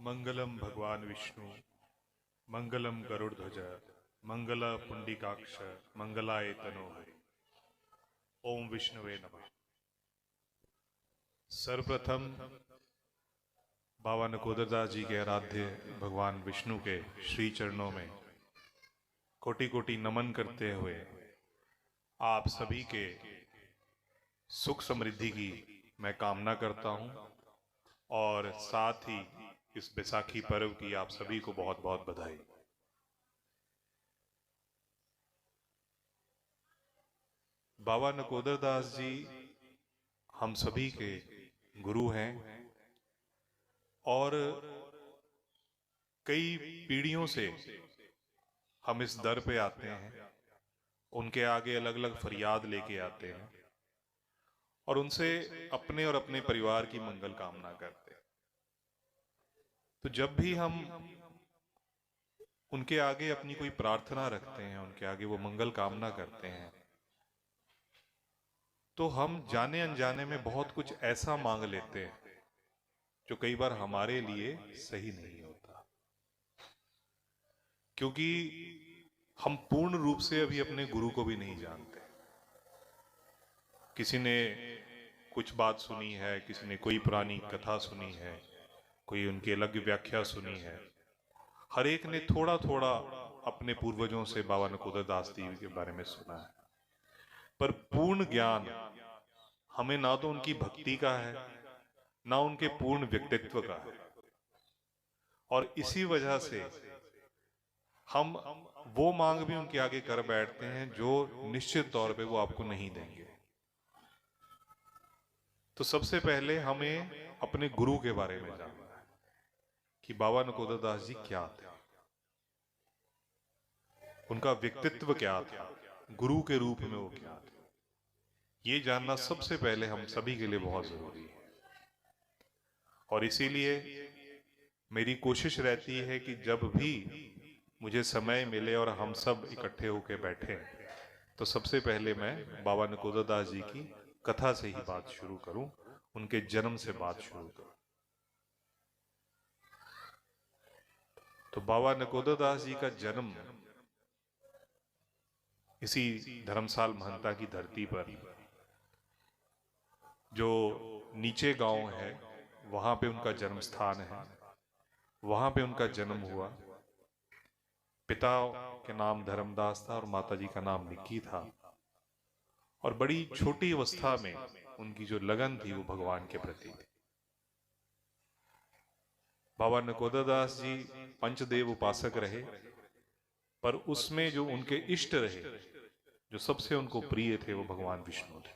मंगलम भगवान विष्णु मंगलम गरुड़ध्वज मंगल पुंडिकाक्ष मंगलाय तनोहरि। ओम विष्णुवे नमः। सर्वप्रथम बाबा नकोदरदास जी के आराध्य भगवान विष्णु के श्री चरणों में कोटि कोटि नमन करते हुए आप सभी के सुख समृद्धि की मैं कामना करता हूं और साथ ही इस बैसाखी पर्व की आप सभी को बहुत बहुत बधाई। बाबा नकोदरदास जी हम सभी के गुरु हैं और कई पीढ़ियों से हम इस दर पे आते हैं, उनके आगे अलग अलग फरियाद लेके आते हैं और उनसे अपने और अपने परिवार की मंगल कामना करते हैं। तो जब भी हम उनके आगे अपनी कोई प्रार्थना रखते हैं, उनके आगे वो मंगल कामना करते हैं, तो हम जाने अनजाने में बहुत कुछ ऐसा मांग लेते हैं जो कई बार हमारे लिए सही नहीं होता, क्योंकि हम पूर्ण रूप से अभी अपने गुरु को भी नहीं जानते। किसी ने कुछ बात सुनी है, किसी ने कोई पुरानी कथा सुनी है, कोई उनकी अलग व्याख्या सुनी है। हर एक ने थोड़ा थोड़ा अपने पूर्वजों से बाबा नकोदरदास जी के बारे में सुना है, पर पूर्ण ज्ञान हमें ना तो उनकी भक्ति का है, ना उनके पूर्ण व्यक्तित्व का है। और इसी वजह से हम वो मांग भी उनके आगे कर बैठते हैं जो निश्चित तौर पे वो आपको नहीं देंगे। तो सबसे पहले हमें अपने गुरु के बारे में जानना है कि बाबा नकोदरदास जी क्या थे, उनका व्यक्तित्व क्या था, गुरु के रूप में वो क्या थे। ये जानना सबसे पहले हम सभी के लिए बहुत जरूरी है। और इसीलिए मेरी कोशिश रहती है कि जब भी मुझे समय मिले और हम सब इकट्ठे होकर बैठे, तो सबसे पहले मैं बाबा नकोदरदास जी की कथा से ही बात शुरू करूं, उनके जन्म से बात शुरू करूं। तो बाबा नकोदरदास जी का जन्म इसी धर्मसाल महंता की धरती पर, जो नीचे गांव है वहां पे उनका जन्म स्थान है, वहां पे उनका जन्म हुआ। पिता के नाम धर्मदास था और माता जी का नाम निक्की था। और बड़ी छोटी अवस्था में उनकी जो लगन थी वो भगवान के प्रति थी। बाबा नकोदरदास जी पंचदेव उपासक रहे, पर उसमें जो उनके इष्ट रहे, जो सबसे उनको प्रिय थे, वो भगवान विष्णु थे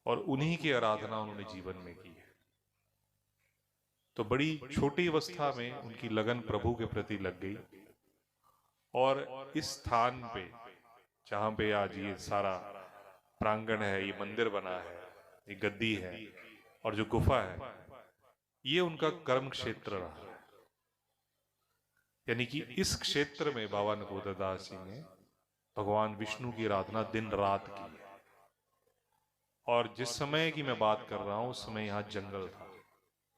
और उन्हीं की आराधना उन्होंने जीवन में की है। तो बड़ी छोटी अवस्था में उनकी लगन प्रभु के प्रति लग गई और इस स्थान पे जहां पे आज ये सारा प्रांगण है, ये मंदिर बना है, ये गद्दी है और जो गुफा है, ये उनका कर्म क्षेत्र रहा है। यानी कि इस क्षेत्र में बाबा नकोदरदास जी ने भगवान विष्णु की आराधना दिन रात की है। और जिस समय की मैं बात कर रहा हूं उस समय यहां जंगल था,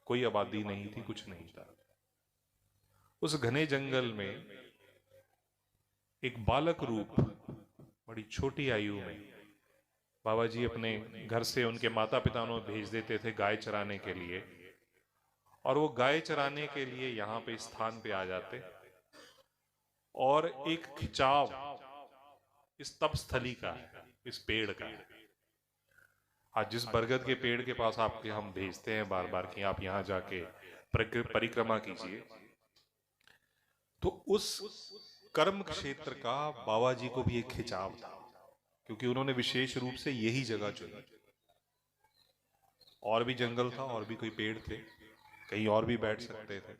कोई आबादी नहीं थी, कुछ नहीं था। उस घने जंगल में एक बालक रूप, बड़ी छोटी आयु में बाबा जी अपने घर से उनके माता पिता उन्हें भेज देते थे गाय चराने के लिए, और वो गाय चराने के लिए यहाँ पे स्थान पे आ जाते और एक खिंचाव इस तपस्थली का है, इस पेड़ का है। आज जिस बरगद के पेड़ के पास आपके हम भेजते हैं बार बार कि आप यहाँ जाके परिक्रमा कीजिए, तो उस कर्म क्षेत्र का बाबा जी को भी एक खिंचाव था, क्योंकि उन्होंने विशेष रूप से यही जगह चुनी। और भी जंगल था और भी कोई पेड़ थे, कहीं और भी बैठ सकते थे,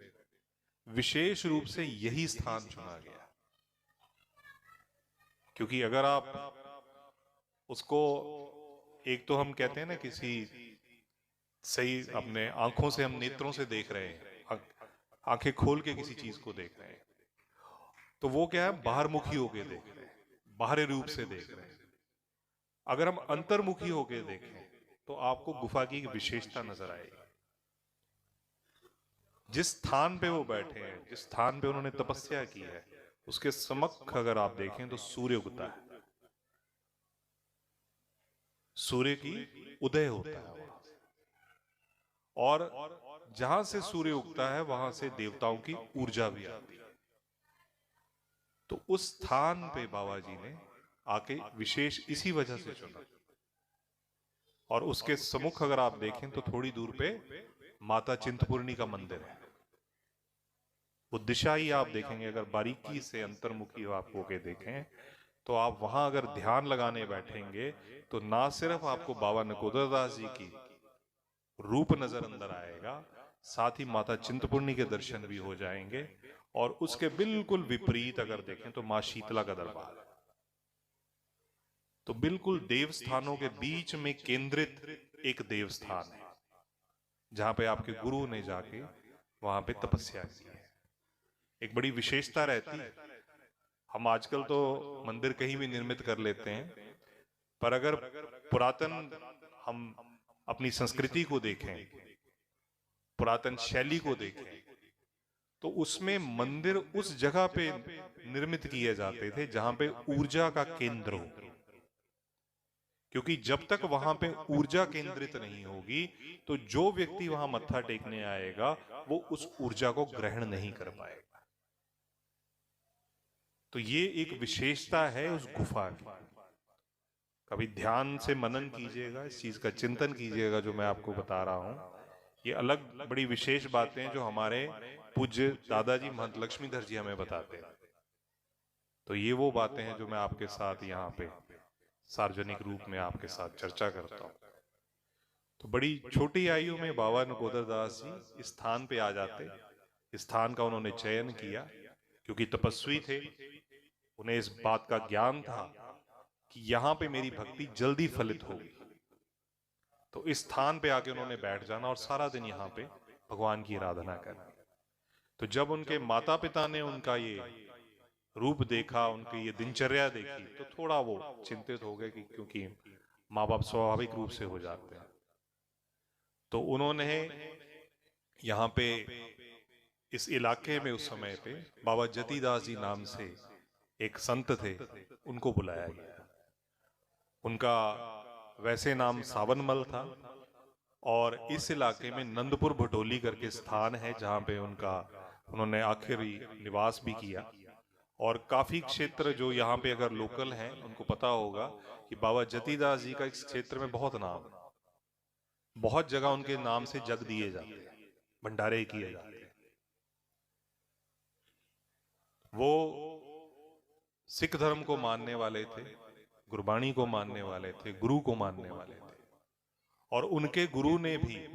विशेष रूप से यही स्थान चुना गया। क्योंकि अगर आप उसको, एक तो हम कहते हैं ना, किसी सही अपने आंखों से, हम नेत्रों से देख रहे हैं, आंखें खोल के किसी चीज को देख रहे हैं, तो वो क्या है, बाहरमुखी होके देख रहे हैं, बाहरी रूप से देख रहे हैं। अगर हम अंतर्मुखी होके देखें तो आपको गुफा की एक विशेषता नजर आएगी। जिस स्थान पे वो बैठे हैं, जिस स्थान पे उन्होंने तपस्या की है, उसके समक्ष अगर आप देखें तो सूर्य उगता है, सूर्य की उदय होता है वहां से। और जहां से सूर्य उगता है वहां से देवताओं की ऊर्जा भी आती है। तो उस स्थान पे बाबा जी ने आके विशेष इसी वजह से चुना। और उसके सम्मुख अगर आप देखें तो थोड़ी दूर पे माता चिंतपूर्णी का मंदिर है। वो दिशा ही आप देखेंगे, अगर बारीकी से अंतर्मुखी आप होके देखें तो आप वहां अगर ध्यान लगाने बैठेंगे तो ना सिर्फ आपको बाबा नकोदर दास जी की रूप नजर अंदर आएगा, साथ ही माता चिंतपूर्णी के दर्शन भी हो जाएंगे। और उसके बिल्कुल विपरीत अगर देखें तो मां शीतला का दरबार है। तो बिल्कुल देवस्थानों के बीच में केंद्रित एक देवस्थान है, जहां पे आपके गुरु ने जाके वहां पे तपस्या की है। एक बड़ी विशेषता रहती है। हम आजकल तो मंदिर कहीं भी निर्मित कर लेते हैं, पर अगर पुरातन हम अपनी संस्कृति को देखें, पुरातन शैली को देखें, तो उसमें मंदिर उस जगह पे निर्मित किए जाते थे जहां पे ऊर्जा का केंद्र हो। क्योंकि जब तक वहां पे ऊर्जा केंद्रित नहीं होगी तो जो व्यक्ति वहां मत्था टेकने आएगा वो उस ऊर्जा को ग्रहण नहीं कर पाएगा। तो ये एक विशेषता है उस गुफा की। कभी ध्यान से मनन कीजिएगा, इस चीज का चिंतन कीजिएगा जो मैं आपको बता रहा हूं। ये अलग बड़ी विशेष बातें जो हमारे पूज्य दादाजी महंत लक्ष्मीधर जी हमें बताते हैं। तो ये वो बातें हैं जो मैं आपके साथ यहाँ पे सार्वजनिक रूप में आपके साथ चर्चा करता हूँ। तो बड़ी छोटी आयु में बाबा नकोदर दास जी इस स्थान पे आ जाते। इस स्थान का उन्होंने चयन किया क्योंकि तपस्वी थे। उन्हें इस बात का ज्ञान था कि यहाँ पे मेरी भक्ति जल्दी फलित होगी। तो इस स्थान पे आके उन्होंने बैठ जाना और सारा दिन यहाँ पे भगवान की आराधना करनी। तो जब उनके माता पिता ने उनका ये रूप देखा, उनकी ये दिनचर्या देखी, तो थोड़ा वो चिंतित हो गए कि क्योंकि माँ बाप स्वाभाविक रूप से हो जाते हैं। तो उन्होंने यहाँ पे इस इलाके में उस समय पे बाबा जतीदास जी नाम से एक संत थे, उनको बुलाया गया। उनका वैसे नाम सावनमल था और इस इलाके में नंदपुर भटोली करके स्थान है जहाँ पे उन्होंने आखिरी निवास भी किया। और काफी क्षेत्र जो यहाँ पे अगर लोकल हैं उनको पता होगा कि बाबा जतीदास जी का इस क्षेत्र में बहुत नाम है। बहुत जगह उनके नाम से जग दिए जाते हैं, भंडारे किए जाते हैं। वो सिख धर्म को मानने वाले थे, गुरबाणी को मानने वाले थे, गुरु को मानने वाले थे। और उनके गुरु ने भी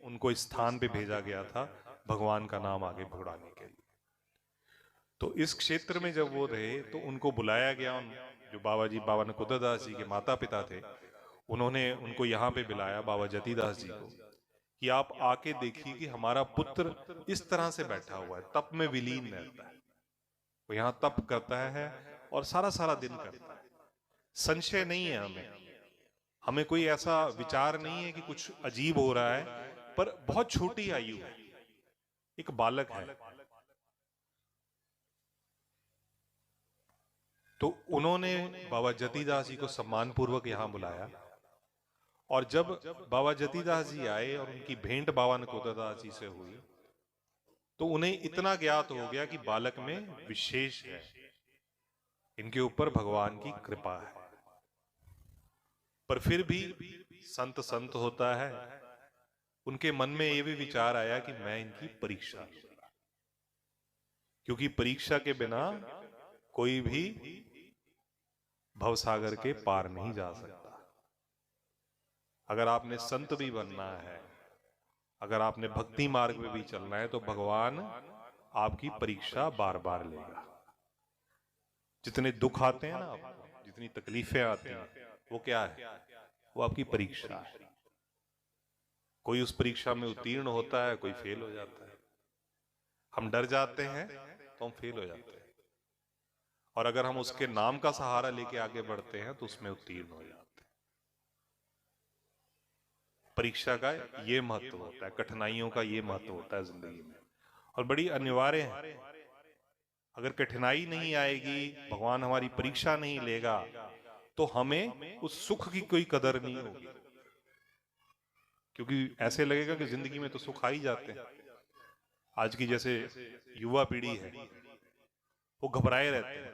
उनको इस स्थान पे भेजा गया था भगवान का नाम आगे बढ़ाने के लिए। तो इस क्षेत्र में जब वो रहे तो उनको बुलाया गया। जो बाबा नकोदर दास जी के माता पिता थे, उन्होंने उनको यहाँ पे बुलाया, बाबा जतीदास जी को, कि आप आके देखिए कि हमारा पुत्र इस तरह से बैठा हुआ है, तप में विलीन रहता है। वो यहाँ तप करता है और सारा सारा दिन करता है। संशय नहीं है हमें कोई ऐसा विचार नहीं है कि कुछ अजीब हो रहा है, पर बहुत छोटी आयु है, एक बालक है। तो उन्होंने बाबा जतीदास जी को सम्मान पूर्वक यहां बुलाया। और जब बाबा जतीदास जी आए और उनकी भेंट बाबा नकोदर दास जी से हुई तो उन्हें इतना ज्ञात हो गया कि बालक में विशेष है, इनके ऊपर भगवान की कृपा है। पर फिर भी संत संत होता है, उनके मन में यह भी विचार आया कि मैं इनकी परीक्षा लूंगा, क्योंकि परीक्षा के बिना कोई भी भवसागर के पार नहीं जा सकता। अगर आपने संत भी बनना है, अगर आपने भक्ति मार्ग में भी चलना है, तो भगवान आपकी परीक्षा बार बार लेगा। जितने दुख आते हैं ना आपको, जितनी तकलीफें आती हैं, वो क्या है? वो आपकी परीक्षा है। कोई उस परीक्षा में उत्तीर्ण होता है, कोई फेल हो जाता है। हम डर जाते हैं तो हम फेल हो जाते हैं, और अगर हम उसके नाम का सहारा लेके आगे बढ़ते हैं तो उसमें उत्तीर्ण हो जाते हैं। परीक्षा का ये महत्व होता है, कठिनाइयों का ये महत्व होता है जिंदगी में। और बड़ी अनिवार्य है। अगर कठिनाई नहीं आएगी, भगवान हमारी परीक्षा नहीं लेगा, तो हमें उस सुख की कोई कदर नहीं होगी। क्योंकि ऐसे लगेगा कि जिंदगी में तो सुख आ ही जाते हैं। आज की जैसे युवा पीढ़ी है, वो घबराए रहते हैं।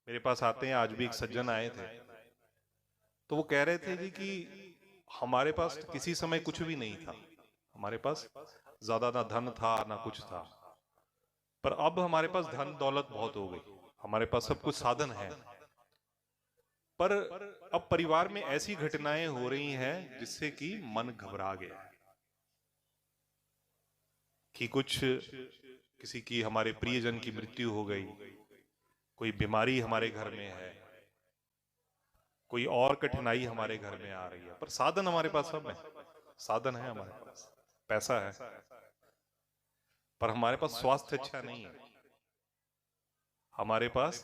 मेरे पास आते हैं, आज भी एक सज्जन आए थे, तो वो कह रहे थे जी कि हमारे पास किसी समय कुछ भी नहीं था, हमारे पास ज्यादा ना धन था ना कुछ था, पर अब हमारे पास धन दौलत बहुत हो गई, हमारे पास सब कुछ साधन है, पर अब परिवार में ऐसी घटनाएं हो रही हैं जिससे कि मन घबरा गया है कि कुछ किसी की, हमारे प्रियजन की मृत्यु हो गई, कोई बीमारी हमारे घर में है, कोई और कठिनाई हमारे घर में आ रही है, पर साधन हमारे पास सब है, साधन है हमारे पास, पैसा है, पर हमारे पास स्वास्थ्य अच्छा नहीं है। हमारे पास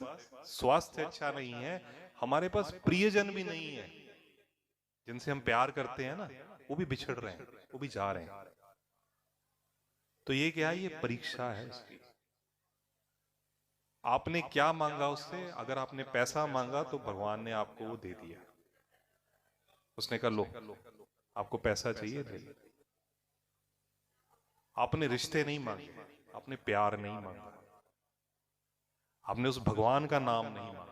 स्वास्थ्य अच्छा नहीं है, हमारे पास प्रियजन भी नहीं है, जिनसे हम प्यार करते हैं ना, वो भी बिछड़ रहे हैं, वो भी जा रहे हैं। तो ये क्या है? ये परीक्षा है इसकी। आपने क्या मांगा उससे? अगर आपने पैसा मांगा तो भगवान ने आपको वो दे दिया। उसने कहा लो, आपको पैसा चाहिए, दे। आपने रिश्ते नहीं मांगे, आपने प्यार नहीं मांगा, आपने उस भगवान का नाम नहीं मांगा।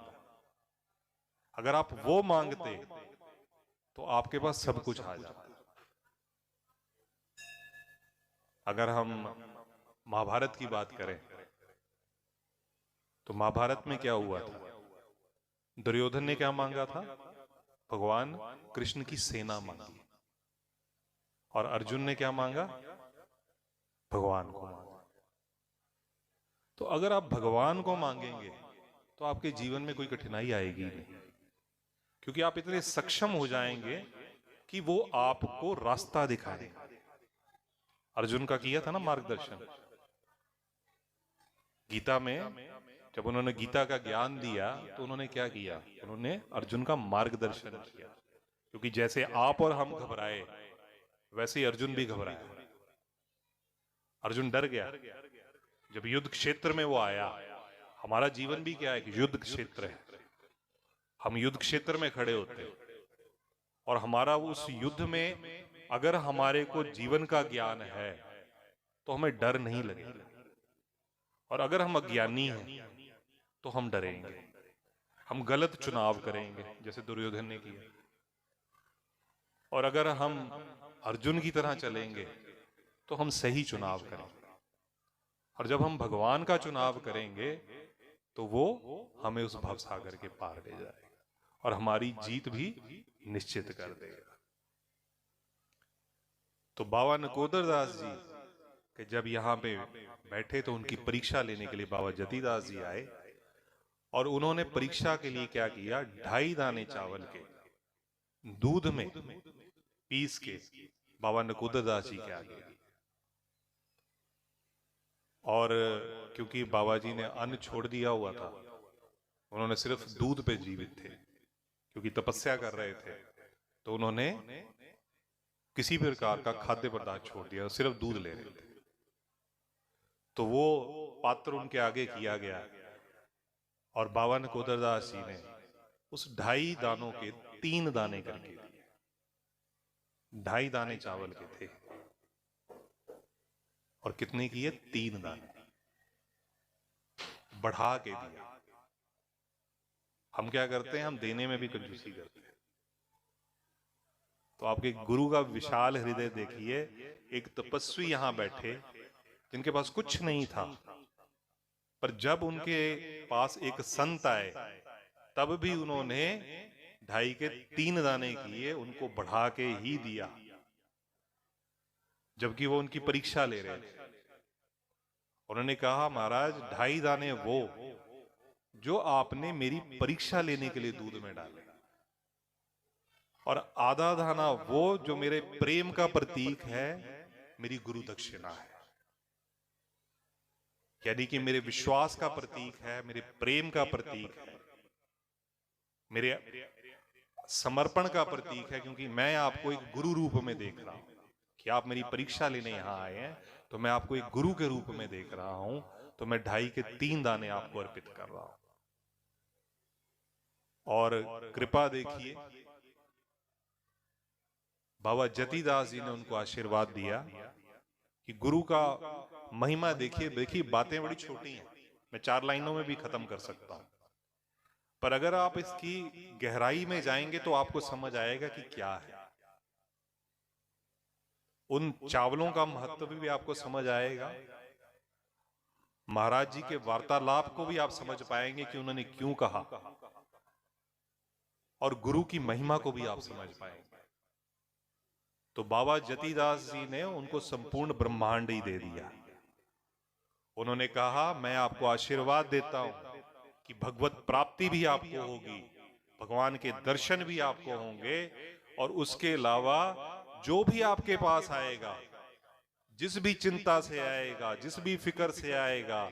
अगर आप वो मांगते तो आपके पास सब कुछ आ जाता। अगर हम महाभारत की बात करें तो महाभारत में क्या हुआ था? दुर्योधन ने क्या मांगा था? भगवान कृष्ण की सेना मांगी। और अर्जुन ने क्या मांगा? भगवान को मांगा। तो अगर आप भगवान को मांगेंगे तो आपके जीवन में कोई कठिनाई आएगी नहीं, क्योंकि आप इतने सक्षम हो जाएंगे कि वो आपको रास्ता दिखाए। अर्जुन का किया था ना मार्गदर्शन। गीता में जब उन्होंने गीता का ज्ञान दिया तो उन्होंने क्या किया? उन्होंने अर्जुन का मार्गदर्शन किया। क्योंकि जैसे आप और हम घबराए, वैसे ही अर्जुन भी घबराया। अर्जुन डर गया जब युद्ध क्षेत्र में वो आया। हमारा जीवन भी क्या है कि युद्ध क्षेत्र है। हम युद्ध क्षेत्र में खड़े होते हैं और हमारा उस युद्ध में अगर हमारे को जीवन का ज्ञान है तो हमें डर नहीं लगेगा, और अगर हम अज्ञानी हैं तो हम डरेंगे, हम गलत चुनाव करेंगे जैसे दुर्योधन ने किया। और अगर हम अर्जुन की तरह चलेंगे तो हम सही चुनाव करेंगे। और जब हम भगवान का चुनाव करेंगे तो वो हमें उस भवसागर के पार ले जाएगा और हमारी जीत भी निश्चित कर देगा। तो बाबा नकोदर दास जी के जब यहाँ पे बैठे तो उनकी परीक्षा लेने के लिए बाबा जतीदास जी आए, और उन्होंने परीक्षा के लिए क्या किया? 2.5 दाने चावल के दूध में पीस के बाबा नकोदर दास जी के आगे। और क्योंकि बाबा जी ने अन्न छोड़ दिया हुआ था, उन्होंने सिर्फ दूध पे जीवित थे, क्योंकि तपस्या कर रहे थे, तो उन्होंने किसी भी प्रकार का खाद्य पदार्थ छोड़ दिया, सिर्फ दूध ले रहे थे। तो वो पात्र उनके आगे किया गया और बाबा नकोदर दास जी ने उस 2.5 दानों के 3 दाने करके दिए। 2.5 दाने चावल के थे और कितने किए? 3 दाने बढ़ा के दिया। हम क्या करते हैं? हम देने में भी कंजूसी करते हैं। तो आपके गुरु का विशाल हृदय देखिए। एक तपस्वी यहां बैठे जिनके पास कुछ नहीं था, पर जब उनके पास एक संत आए तब भी उन्होंने 2.5 के 3 दाने किए, उनको बढ़ा के ही दिया, जबकि वो उनकी परीक्षा ले रहे थे। उन्होंने कहा, महाराज 2.5 दाने वो जो आपने मेरी परीक्षा लेने के लिए दूध में डाले, और आधा दाना वो जो मेरे प्रेम का प्रतीक है, मेरी गुरु दक्षिणा है। यानी कि मेरे विश्वास का प्रतीक है, मेरे प्रेम का प्रतीक है, मेरे समर्पण का प्रतीक है, क्योंकि मैं आपको एक गुरु रूप में देख रहा हूं कि आप मेरी परीक्षा लेने यहां आए हैं, तो मैं आपको एक गुरु के रूप में देख रहा हूं, तो मैं 2.5 के 3 दाने आपको अर्पित कर रहा हूं। और कृपा देखिए, बाबा जतिदास जी ने उनको आशीर्वाद दिया कि गुरु का महिमा देखिए। देखिए बातें बड़ी छोटी हैं, मैं 4 लाइनों में भी खत्म कर सकता हूं, पर अगर आप इसकी गहराई में जाएंगे तो आपको समझ आएगा कि क्या है। उन चावलों का महत्व भी आपको समझ आएगा, महाराज जी के वार्तालाप को भी आप समझ पाएंगे कि उन्होंने क्यों कहा, और गुरु की महिमा को भी आप समझ पाएंगे। तो बाबा जतिदास जी ने उनको संपूर्ण ब्रह्मांड ही दे दिया। उन्होंने कहा मैं आपको आशीर्वाद देता हूं कि भगवत प्राप्ति भी आपको होगी, भगवान के दर्शन भी आपको होंगे, और उसके अलावा जो भी आपके पास आएगा, जिस भी चिंता से आएगा, जिस भी फिक्र से आएगा,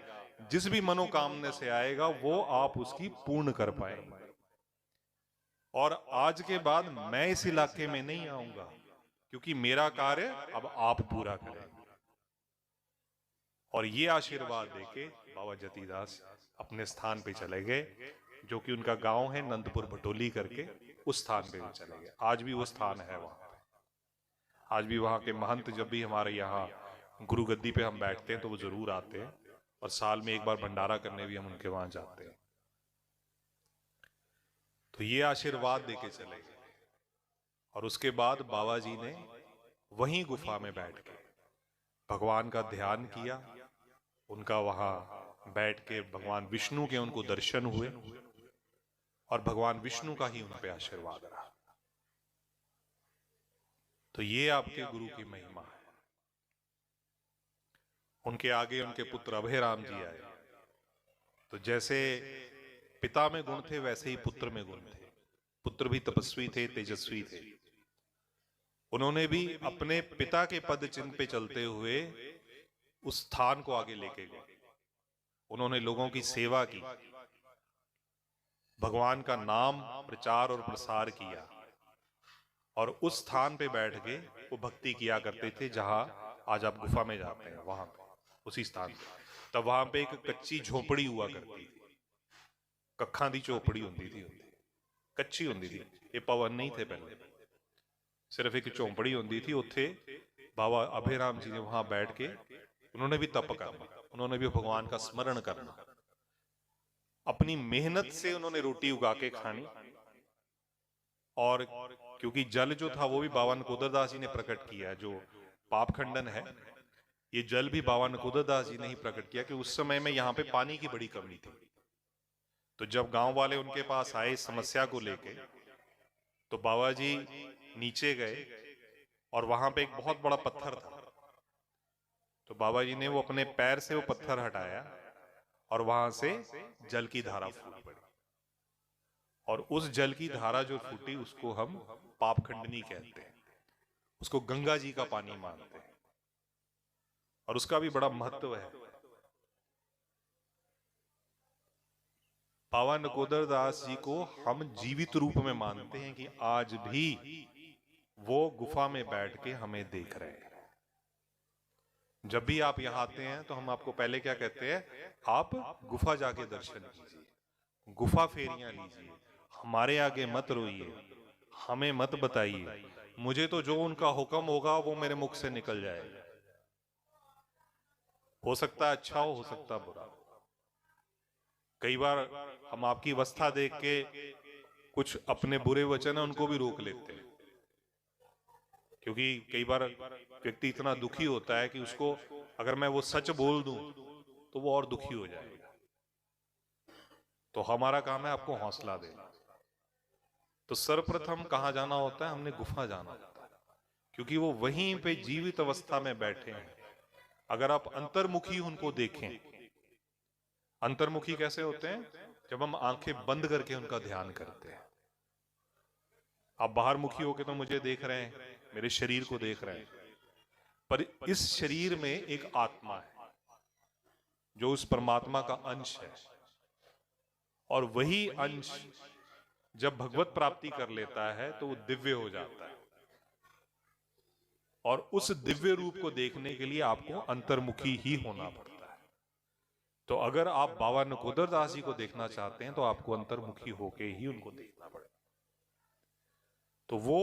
जिस भी मनोकामना से आएगा, वो आप उसकी पूर्ण कर पाएंगे। और आज के बाद मैं इस इलाके में नहीं आऊंगा, क्योंकि मेरा कार्य अब आप पूरा करेंगे। और ये आशीर्वाद देके बाबा जतिदास अपने स्थान पे चले गए, जो कि उनका गांव है नंदपुर भटोली करके, उस स्थान पे भी चले गए। आज भी वो स्थान है वहां पे। आज भी वहां के महंत जब भी हमारे यहाँ गुरु गद्दी पे हम बैठते हैं तो वो जरूर आते हैं, और साल में एक बार भंडारा करने भी हम उनके वहां जाते हैं। तो ये आशीर्वाद देके चले गए। और उसके बाद बाबा जी ने वहीं गुफा में बैठ के भगवान का ध्यान किया। उनका वहां बैठ के भगवान विष्णु के उनको दर्शन हुए, और भगवान विष्णु का ही उन पे आशीर्वाद रहा। तो ये आपके गुरु की महिमा है। उनके आगे उनके पुत्र अभयराम जी आए। तो जैसे पिता में गुण थे, वैसे ही पुत्र में गुण थे। पुत्र भी तपस्वी थे, तेजस्वी थे। उन्होंने भी अपने पिता के पद चिन्ह पे चलते हुए उस स्थान को आगे लेके गए। उन्होंने लोगों की सेवा की, भगवान का नाम प्रचार और प्रसार किया, और उस स्थान पे बैठ के वो भक्ति किया करते थे जहां आज आप गुफा में जाते हैं, वहां पे, उसी स्थान पे। तब वहां पे एक कच्ची झोपड़ी हुआ करती थी, कखा दी झोपड़ी होती थी, कच्ची होती थी, ये भवन नहीं थे पहले, सिर्फ एक झोपड़ी होती थी। उत्थे बाबा अभयराम जी ने वहां बैठ के उन्होंने भी तप करना, उन्होंने भी भगवान का स्मरण करना, अपनी मेहनत से उन्होंने रोटी उगा के खानी। और क्योंकि जल जो था वो भी बाबा नकोदरदास जी ने प्रकट किया, जो पाप खंडन है, ये जल भी बाबा नकोदरदास जी ने ही प्रकट किया कि उस समय में यहाँ पे पानी की बड़ी कमी थी। तो जब गांव वाले उनके पास आए इस समस्या को लेके, तो बाबा जी नीचे गए और वहां पे एक बहुत बड़ा पत्थर था। तो बाबा जी ने वो अपने पैर से वो पत्थर हटाया और वहां से जल की धारा फूट पड़ी। और उस जल की धारा जो फूटी उसको हम पाप खंडनी कहते हैं, उसको गंगा जी का पानी मानते हैं, और उसका भी बड़ा महत्व है। बाबा नकोदरदास जी को हम जीवित रूप में मानते हैं कि आज भी वो गुफा में बैठ के हमें देख रहे हैं। जब भी आप यहां आते हैं तो हम आपको पहले क्या कहते हैं, आप गुफा जाके दर्शन कीजिए, गुफा फेरियां लीजिए, हमारे आगे मत रोइए, हमें मत बताइए, मुझे तो जो उनका हुक्म होगा वो मेरे मुख से निकल जाएगा। हो सकता है अच्छा हो सकता है बुरा। कई बार हम आपकी अवस्था देख के कुछ अपने बुरे वचन है उनको भी रोक लेते हैं, क्योंकि कई बार व्यक्ति इतना दुखी होता है कि उसको अगर मैं वो सच बोल दूं तो वो और दुखी हो जाएगा। तो हमारा काम है आपको हौसला देना। तो सर्वप्रथम कहां जाना होता है, हमने गुफा जाना होता है, क्योंकि वो वहीं पे जीवित अवस्था में बैठे हैं। अगर आप अंतर्मुखी उनको देखें, अंतर्मुखी कैसे होते हैं, जब हम आंखें बंद करके उनका ध्यान करते हैं। आप बाहर मुखी होके तो मुझे देख रहे हैं, मेरे शरीर को देख रहे हैं, पर इस शरीर में एक आत्मा है जो उस परमात्मा का अंश है, और वही अंश जब भगवत प्राप्ति कर लेता है तो वो दिव्य हो जाता है। और उस दिव्य रूप को देखने के लिए आपको अंतर्मुखी ही होना पड़ता है। तो अगर आप बाबा नकोदर दास जी को देखना चाहते हैं तो आपको अंतर्मुखी होके ही उनको देखना पड़ेगा। तो वो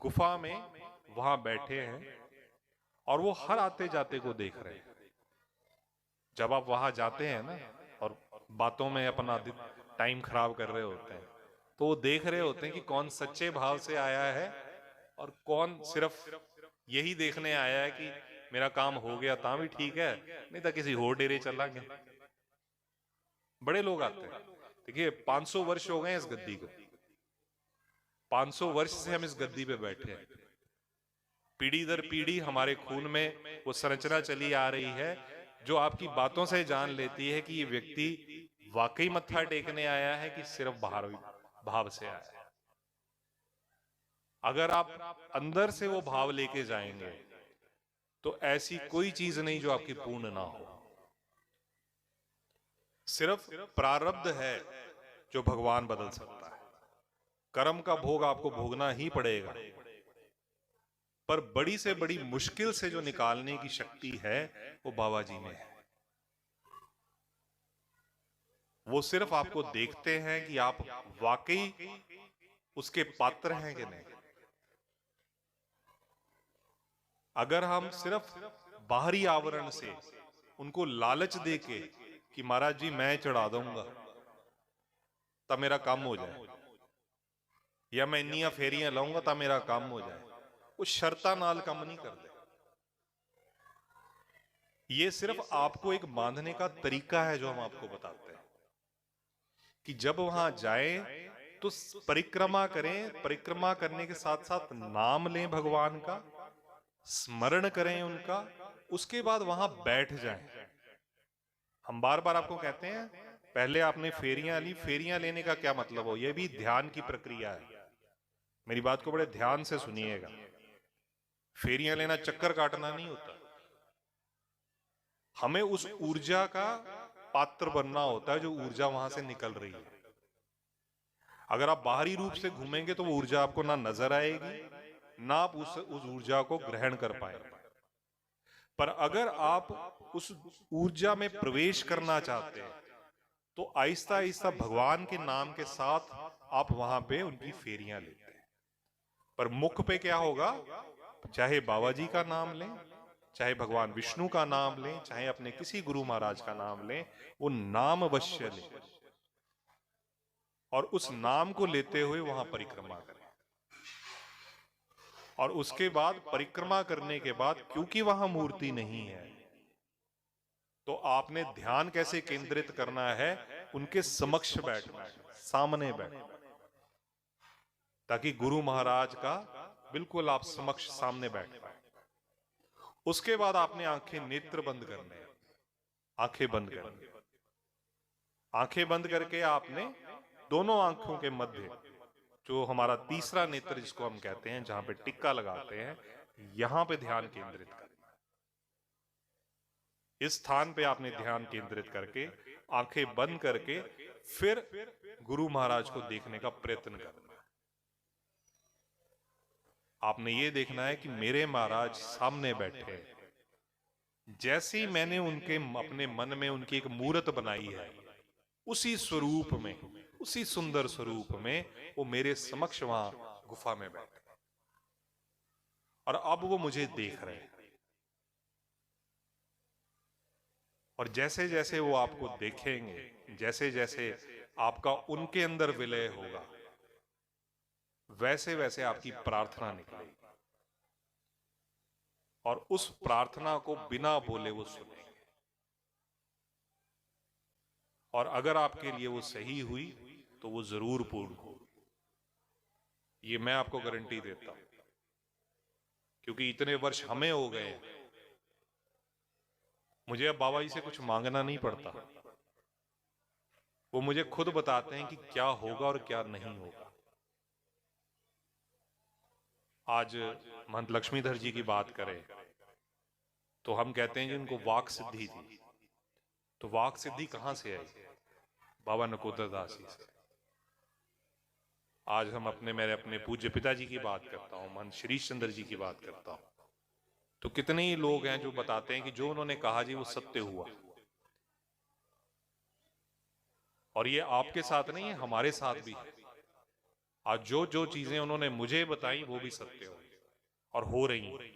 गुफा में वहां बैठे हैं और वो हर आते जाते को देख रहे हैं। जब आप वहां जाते हैं ना और बातों में अपना टाइम खराब कर रहे होते हैं, तो वो देख रहे होते हैं कि कौन सच्चे भाव से आया है और कौन सिर्फ यही देखने आया है कि मेरा काम हो गया ता भी ठीक है, नहीं तो किसी और डेरे चला गया। बड़े लोग आते हैं। देखिए 500 वर्ष हो गए हैं इस गद्दी को, 500 वर्ष से हम इस गद्दी पे बैठे हैं। पीढ़ी दर पीढ़ी हमारे खून में वो संरचना चली आ रही है जो आपकी बातों से जान लेती है कि ये व्यक्ति वाकई मत्था टेकने आया है कि सिर्फ बाहर भाव से आया है। अगर आप अंदर से वो भाव लेके जाएंगे तो ऐसी कोई चीज नहीं जो आपकी पूर्ण ना हो। सिर्फ प्रारब्ध है जो भगवान बदल सकता है। कर्म का भोग आपको भोगना ही पड़ेगा, पर बड़ी से बड़ी मुश्किल से जो निकालने की शक्ति है वो बाबा जी में है। वो सिर्फ आपको देखते हैं कि आप वाकई उसके पात्र हैं कि नहीं। अगर हम सिर्फ बाहरी आवरण से उनको लालच देके कि महाराज जी मैं चढ़ा दूंगा तब मेरा काम हो जाए, या मैं इन्नियां फेरियां लाऊंगा तब मेरा काम हो जाए, वो शर्ता नाल काम नहीं कर दे। ये सिर्फ आपको एक बांधने का तरीका है जो हम आपको बताते हैं कि जब वहां जाए तो परिक्रमा करें, परिक्रमा करने के साथ साथ नाम लें भगवान का, स्मरण करें उनका, उसके बाद वहां बैठ जाएं। हम बार बार आपको कहते हैं पहले आपने फेरियां ली, फेरियां लेने का क्या मतलब हो, यह भी ध्यान की प्रक्रिया है। मेरी बात को बड़े ध्यान से सुनिएगा। फेरियां लेना चक्कर काटना नहीं होता, हमें उस ऊर्जा का पात्र बनना होता है जो ऊर्जा वहां से निकल रही है। अगर आप बाहरी रूप से घूमेंगे तो वो ऊर्जा आपको ना नजर आएगी ना आप उस ऊर्जा को ग्रहण कर पाएंगे। पर अगर आप उस ऊर्जा में प्रवेश करना चाहते हैं तो आहिस्ता आहिस्ता भगवान के नाम के साथ आप वहां पे उनकी फेरियां लेते हैं। पर मुख पे क्या होगा, चाहे बाबा जी का नाम लें, चाहे भगवान विष्णु का नाम लें, चाहे अपने किसी गुरु महाराज का नाम लें, वो नाम अवश्य लें और उस नाम को लेते हुए वहां परिक्रमा करें। और उसके बाद परिक्रमा करने के बाद क्योंकि वहां मूर्ति नहीं है तो आपने ध्यान कैसे केंद्रित करना है, उनके समक्ष बैठना है, सामने बैठना, ताकि गुरु महाराज का बिल्कुल आप समक्ष सामने बैठ पाए। उसके बाद आपने आंखें नेत्र बंद करने, आंखें बंद करनी, आंखें बंद करके आपने दोनों आंखों के मध्य जो हमारा तीसरा नेत्र जिसको हम कहते हैं, जहां पे टिक्का लगाते हैं, यहां पे ध्यान केंद्रित करना। इस स्थान पे आपने ध्यान केंद्रित करके आंखें बंद करके फिर गुरु महाराज को देखने का प्रयत्न करना। आपने ये देखना है कि मेरे महाराज सामने बैठे हैं। जैसे ही मैंने उनके अपने मन में उनकी एक मूर्त बनाई है, उसी स्वरूप में, उसी सुंदर स्वरूप में वो मेरे समक्ष वहां गुफा में बैठे और अब वो मुझे देख रहे हैं। और जैसे जैसे वो आपको देखेंगे, जैसे जैसे आपका उनके अंदर विलय होगा, वैसे वैसे आपकी प्रार्थना निकलेगी और उस प्रार्थना को बिना बोले वो सुनेंगे। और अगर आपके लिए वो सही हुई तो वो जरूर पूर्ण हो, ये मैं आपको गारंटी देता हूं, क्योंकि इतने वर्ष हमें हो गए, मुझे अब बाबा जी से कुछ मांगना नहीं पड़ता। वो मुझे खुद बताते हैं कि क्या होगा और क्या नहीं होगा। आज महंत लक्ष्मीधर जी की बात करें तो हम कहते हैं कि उनको वाक सिद्धि थी। तो वाक सिद्धि कहां से आई? बाबा नकोदर दास जी से। आज हम मेरे अपने पूज्य पिताजी की बात करता हूं, महंत श्रीश चंद्र जी की बात करता हूं, तो कितने ही लोग हैं जो बताते हैं कि जो उन्होंने कहा जी वो सत्य हुआ। और ये आपके साथ नहीं है, हमारे साथ भी है। आज जो जो चीजें उन्होंने मुझे बताई वो भी सत्य हो और हो रही हैं।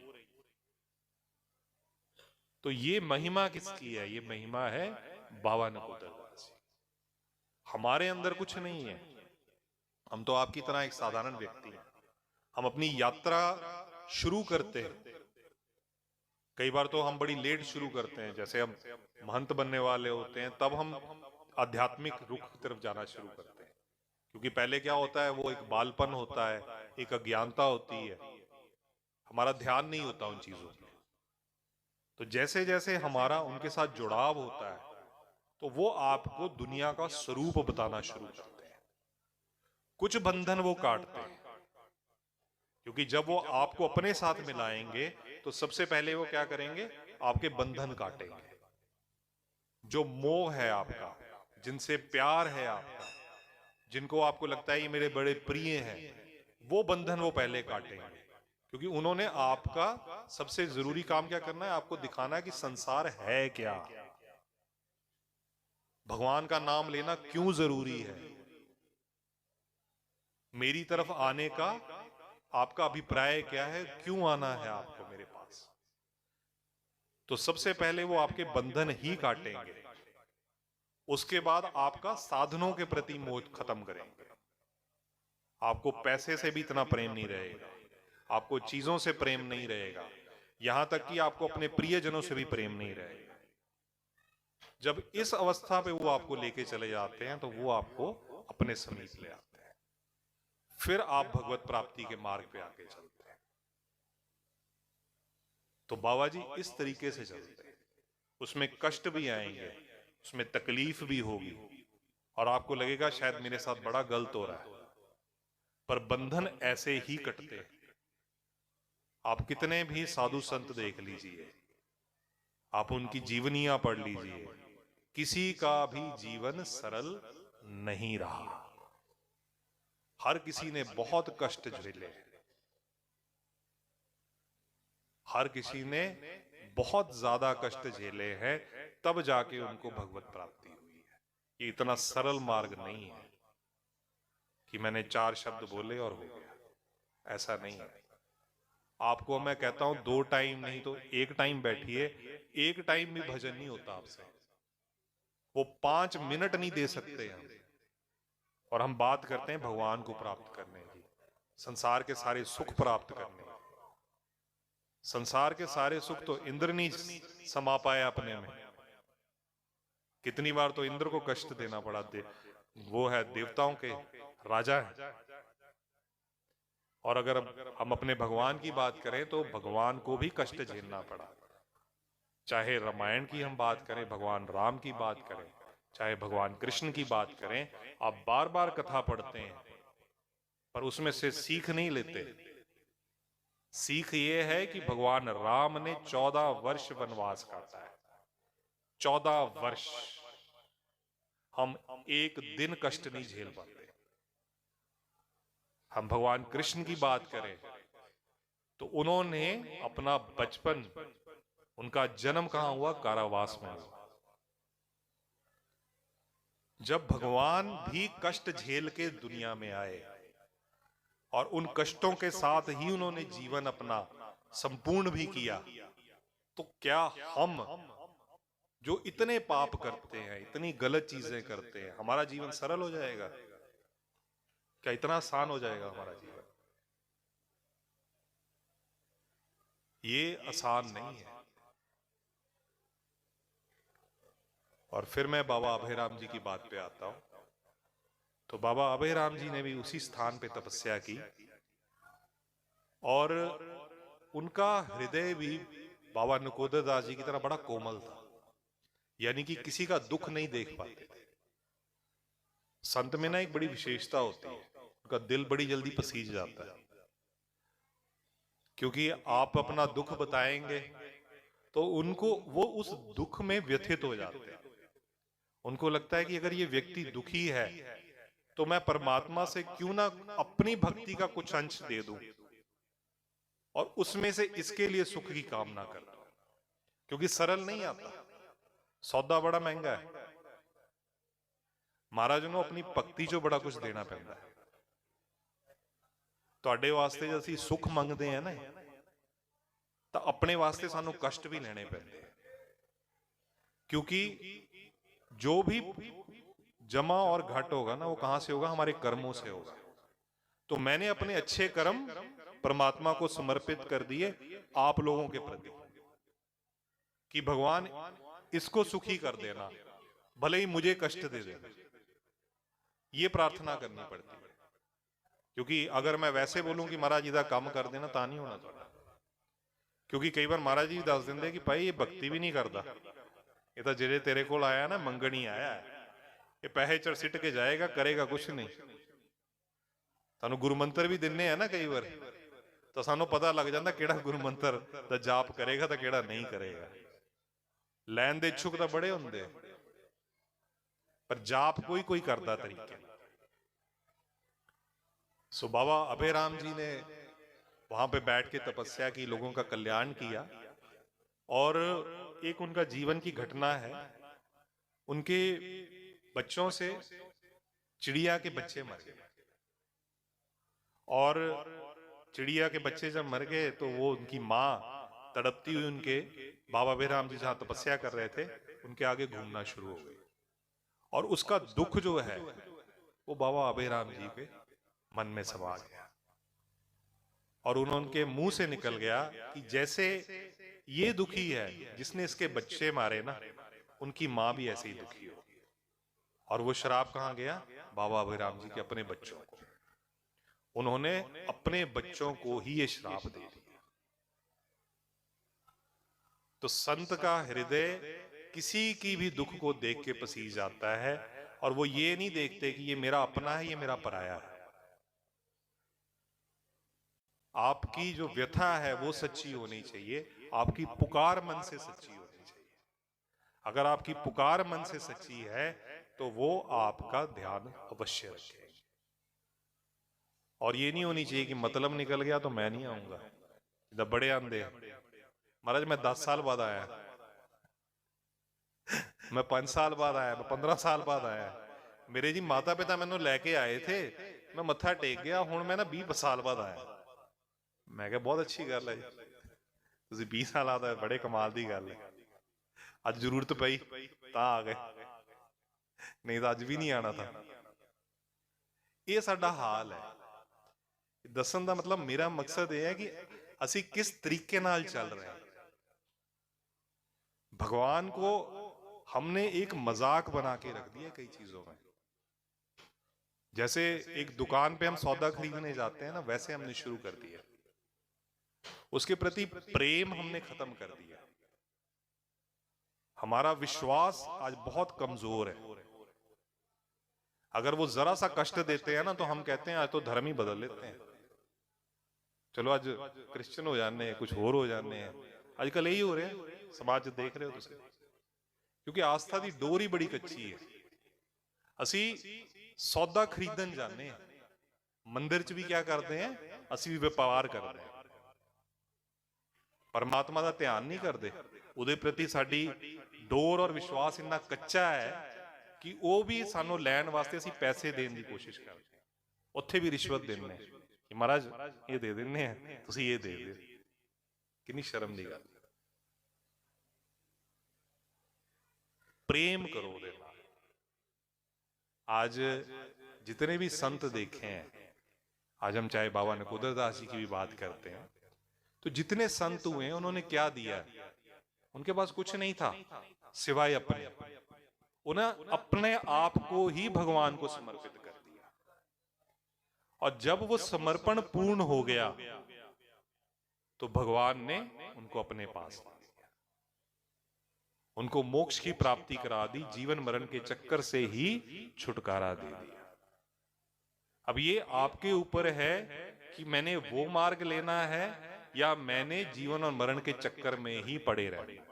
तो ये महिमा किसकी है? ये महिमा है बाबा नकोदर दास जी। हमारे अंदर कुछ नहीं है, हम तो आपकी तरह एक साधारण व्यक्ति हैं। हम अपनी यात्रा शुरू करते हैं, कई बार तो हम बड़ी लेट शुरू करते हैं। जैसे हम महंत बनने वाले होते हैं तब हम आध्यात्मिक रुख की तरफ जाना शुरू करते हैं, क्योंकि पहले क्या होता है, वो एक बालपन होता है, एक अज्ञानता होती है, हमारा ध्यान नहीं होता उन चीजों में। तो जैसे जैसे हमारा उनके साथ जुड़ाव होता है तो वो आपको दुनिया का स्वरूप बताना शुरू करते हैं। कुछ बंधन वो काटते हैं, क्योंकि जब वो आपको अपने साथ मिलाएंगे तो सबसे पहले वो क्या करेंगे, आपके बंधन काटेंगे। जो मोह है आपका, जिनसे प्यार है आपका, जिनको आपको लगता है ये मेरे बड़े प्रिय हैं, वो बंधन वो पहले काटेंगे। क्योंकि उन्होंने आपका सबसे जरूरी काम क्या करना है, आपको दिखाना है कि संसार है क्या, भगवान का नाम लेना क्यों जरूरी है, मेरी तरफ आने का आपका अभिप्राय क्या है, क्यों आना है आपको मेरे पास। तो सबसे पहले वो आपके बंधन ही काटेंगे, उसके बाद आपका साधनों के प्रति मोह खत्म करेंगे। आपको पैसे से भी इतना प्रेम नहीं रहेगा, आपको चीजों से प्रेम नहीं रहेगा, यहां तक कि आपको अपने प्रियजनों से भी प्रेम नहीं रहेगा। जब इस अवस्था पे वो आपको लेके चले जाते हैं तो वो आपको अपने समीप ले आते हैं, फिर आप भगवत प्राप्ति के मार्ग पे आगे चलते हैं। तो बाबा जी इस तरीके से चलते हैं, उसमें कष्ट भी आएंगे, उसमें तकलीफ भी होगी, और आपको लगेगा शायद मेरे साथ बड़ा गलत हो रहा है, पर बंधन ऐसे ही कटते हैं। आप कितने भी साधु संत देख लीजिए, आप उनकी जीवनियां पढ़ लीजिए, किसी का भी जीवन सरल नहीं रहा। हर किसी ने बहुत कष्ट झेले, हर किसी ने बहुत ज्यादा कष्ट झेले हैं, तब जाके उनको भगवत प्राप्ति हुई है। ये इतना सरल मार्ग नहीं है कि मैंने 4 शब्द बोले और हो गया, ऐसा नहीं है। आपको मैं कहता हूं 2 टाइम नहीं तो 1 टाइम बैठिए, 1 टाइम भी भजन नहीं होता आपसे, वो 5 मिनट नहीं दे सकते हम, और हम बात करते हैं भगवान को प्राप्त करने की, संसार के सारे सुख प्राप्त करने की। संसार के सारे सुख तो इंद्र नहीं समा पाए अपने में, कितनी बार तो इंद्र को कष्ट देना पड़ा। वो है देवताओं के राजा है। और अगर हम अपने भगवान की बात करें तो भगवान को भी कष्ट झेलना पड़ा। चाहे रामायण की हम बात करें, भगवान राम की बात करें, चाहे भगवान कृष्ण की बात करें, आप बार बार कथा पढ़ते हैं पर उसमें से सीख नहीं लेते। सीख ये है कि भगवान राम ने 14 वर्ष वनवास काटा है, 14 वर्ष। हम एक दिन कष्ट नहीं झेल पाते। हम भगवान कृष्ण की बात करें तो उन्होंने अपना बचपन, उनका जन्म कहां हुआ, कारावास में हुआ। जब भगवान भी कष्ट झेल के दुनिया में आए और उन कष्टों के साथ ही उन्होंने जीवन अपना संपूर्ण भी किया, तो क्या हम जो इतने पाप करते हैं, इतनी गलत चीजें करते हैं, हमारा जीवन सरल हो जाएगा क्या? इतना आसान हो जाएगा हमारा जीवन? ये आसान नहीं है। और फिर मैं बाबा अभयराम जी की बात पे आता हूं। तो बाबा अभयराम जी ने भी उसी स्थान पे तपस्या की, और उनका हृदय भी बाबा नकोदर दास जी की तरह बड़ा कोमल था, यानी कि किसी का दुख नहीं देख पाते थे। संत में ना एक बड़ी विशेषता होती है, उनका दिल बड़ी जल्दी पसीज जाता है, क्योंकि आप अपना दुख बताएंगे तो उनको वो उस दुख में व्यथित हो जाते हैं। उनको लगता है कि अगर ये व्यक्ति दुखी है तो मैं परमात्मा से क्यों ना अपनी भक्ति का कुछ अंश दे दूं, और उसमें से इसके लिए सुख की कामना करता हूं, क्योंकि सरल नहीं आता, सौदा बड़ा महंगा है। महाराज ਨੂੰ अपनी भक्ति चो बड़ा कुछ देना पैंदा है। ਤੁਹਾਡੇ ਵਾਸਤੇ ਜੇ ਅਸੀਂ ਸੁਖ ਮੰਗਦੇ ਆ ਨਾ, ਤਾਂ अपने वास्ते सानू कष्ट भी लेने पैंदे, क्योंकि जो भी जमा और घट होगा ना, वो कहां से होगा? हमारे कर्मों से होगा। तो मैंने अपने अच्छे कर्म परमात्मा को समर्पित कर दिए आप लोगों के प्रति, कि भगवान इसको सुखी कर देना, भले ही मुझे कष्ट दे देना। ये प्रार्थना करनी पड़ती है, क्योंकि अगर मैं वैसे बोलूं कि महाराज जी का काम कर देना, ता नहीं होना थोड़ा। क्योंकि कई बार महाराज जी दस देंगे कि भाई ये भक्ति भी नहीं करता, ये तो जेरे तेरे को आया ना मंगण ही आया है, ये पैसे चढ़ सिट के जाएगा, करेगा कुछ नहीं। सानू गुरु मंत्र भी दिने है ना कई बार, तो सानू पता लग जाता केड़ा गुरु मंत्र दा जाप करेगा तो केड़ा नहीं करेगा। लैन दे इच्छुक तो बड़े होंगे, पर जाप कोई कोई करता तरीके। सो बाबा अभय राम जी ने वहां पे बैठ के तपस्या की, लोगों का कल्याण किया। और एक उनका जीवन की घटना है, उनके बच्चों से चिड़िया के बच्चे मर गए, और चिड़िया के बच्चे जब मर गए तो वो उनकी माँ तड़पती हुई उनके बाबा अभयराम जी जहां तपस्या कर रहे थे उनके आगे घूमना शुरू हो गई। और उसका दुख जो है वो बाबा अभयराम जी के मन में समा गया, और उनके मुंह से निकल गया कि जैसे ये दुखी है जिसने इसके बच्चे मारे ना, उनकी मां भी ऐसे ही दुखी हो। और वो श्राप कहां गया? बाबा अभयराम जी के अपने बच्चों को। उन्होंने अपने बच्चों को ही ये श्राप दे दिया। तो संत का हृदय किसी की भी दुख को देख के पसीज जाता है, और वो ये नहीं देखते कि ये मेरा अपना है, ये मेरा पराया है। आपकी जो व्यथा है वो सच्ची होनी चाहिए, आपकी पुकार मन से सच्ची होनी चाहिए। अगर आपकी पुकार मन से सच्ची है तो वो आपका ध्यान अवश्य रखेगी। और ये नहीं होनी चाहिए कि मतलब निकल गया तो मैं नहीं आऊंगा। जब बड़े आंदे महाराज मैं 10 साल बाद आया, मैं 5 साल बाद आया, मैं 15 साल बाद आया। मेरे जी माता पिता मैनू लैके आए थे, मैं मत्था टेक गया, हुण मैं ना 20 साल बाद आया। मैं क्या बहुत अच्छी गल है जी, तुसीं 20 साल बाद आए, बड़े कमाल दी गल है। अज जरूरत पई तां आ गए, नहीं तो अज भी नहीं आना था। ये साडा हाल है। दसन का मतलब मेरा मकसद यह है कि असी किस तरीके नाल चल रहे हैं। भगवान को हमने एक मजाक बना के रख दिया कई चीजों में। जैसे एक दुकान पे हम सौदा खरीदने जाते हैं ना, वैसे हमने शुरू कर दिया। उसके प्रति प्रेम हमने खत्म कर दिया। हमारा विश्वास आज बहुत कमजोर है। अगर वो जरा सा कष्ट देते हैं ना तो हम कहते हैं आज तो धर्म ही बदल लेते हैं, चलो आज क्रिश्चियन हो जाने हैं, कुछ होर हो जाने हैं। आजकल यही हो रहे हैं, समाज देख रहे हो तुम, क्योंकि आस्था की डोर ही बड़ी कच्ची है। असी सौदा खरीदन जाने हैं, मंदिर च भी क्या करते हैं, असी भी व्यापार करते हैं, परमात्मा का ध्यान नहीं करते। उहदे प्रति साडी डोर और विश्वास इन्ना कच्चा है कि वो भी सानू लैण वास्ते असी पैसे देने की कोशिश करते हैं। उत्थे भी रिश्वत देने कि महाराज ये दे देने हैं, तुसीं ये दे दे। कितनी शर्म की गल। प्रेम करो उहदे नाल। आज जितने भी संत देखे हैं, आज हम चाहे बाबा नकोदर दास जी की भी बात करते हैं, तो जितने संत हुए हैं उन्होंने क्या दिया? उनके पास कुछ नहीं था सिवाय अपने। उन्हें अपने आप को ही भगवान को समर्पित कर दिया, और जब वो समर्पण पूर्ण हो गया तो भगवान ने उनको अपने पास ला लिया, उनको मोक्ष की प्राप्ति करा दी, जीवन मरण के चक्कर से ही छुटकारा दे दिया। अब ये आपके ऊपर है कि मैंने वो मार्ग लेना है या मैंने जीवन और मरण के चक्कर में ही पड़े रहना।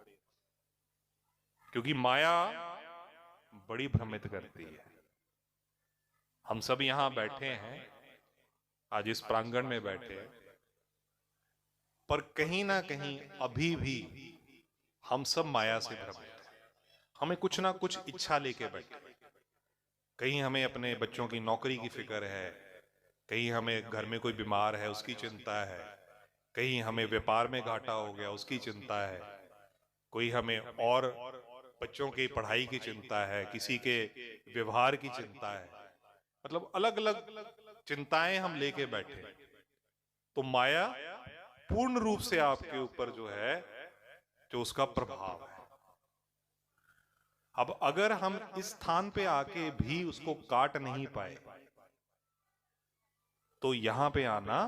क्योंकि माया बड़ी भ्रमित करती है। हम सब यहां बैठे हैं, आज इस प्रांगण में बैठे हैं, पर कहीं ना कहीं अभी भी हम सब माया से भ्रमित हैं। हमें कुछ ना कुछ इच्छा लेके बैठे, कहीं हमें अपने बच्चों की नौकरी की फिक्र है, कहीं हमें घर में कोई बीमार है उसकी चिंता है, कहीं हमें व्यापार में घाटा हो गया उसकी चिंता है, कोई हमें और बच्चों की पढ़ाई की चिंता है, किसी के व्यवहार की चिंता है, मतलब अलग अलग चिंताएं हम लेके बैठे। तो माया पूर्ण रूप से आपके ऊपर जो है, जो उसका प्रभाव है। अब अगर हम इस स्थान पे आके भी उसको काट नहीं पाए तो यहां पे आना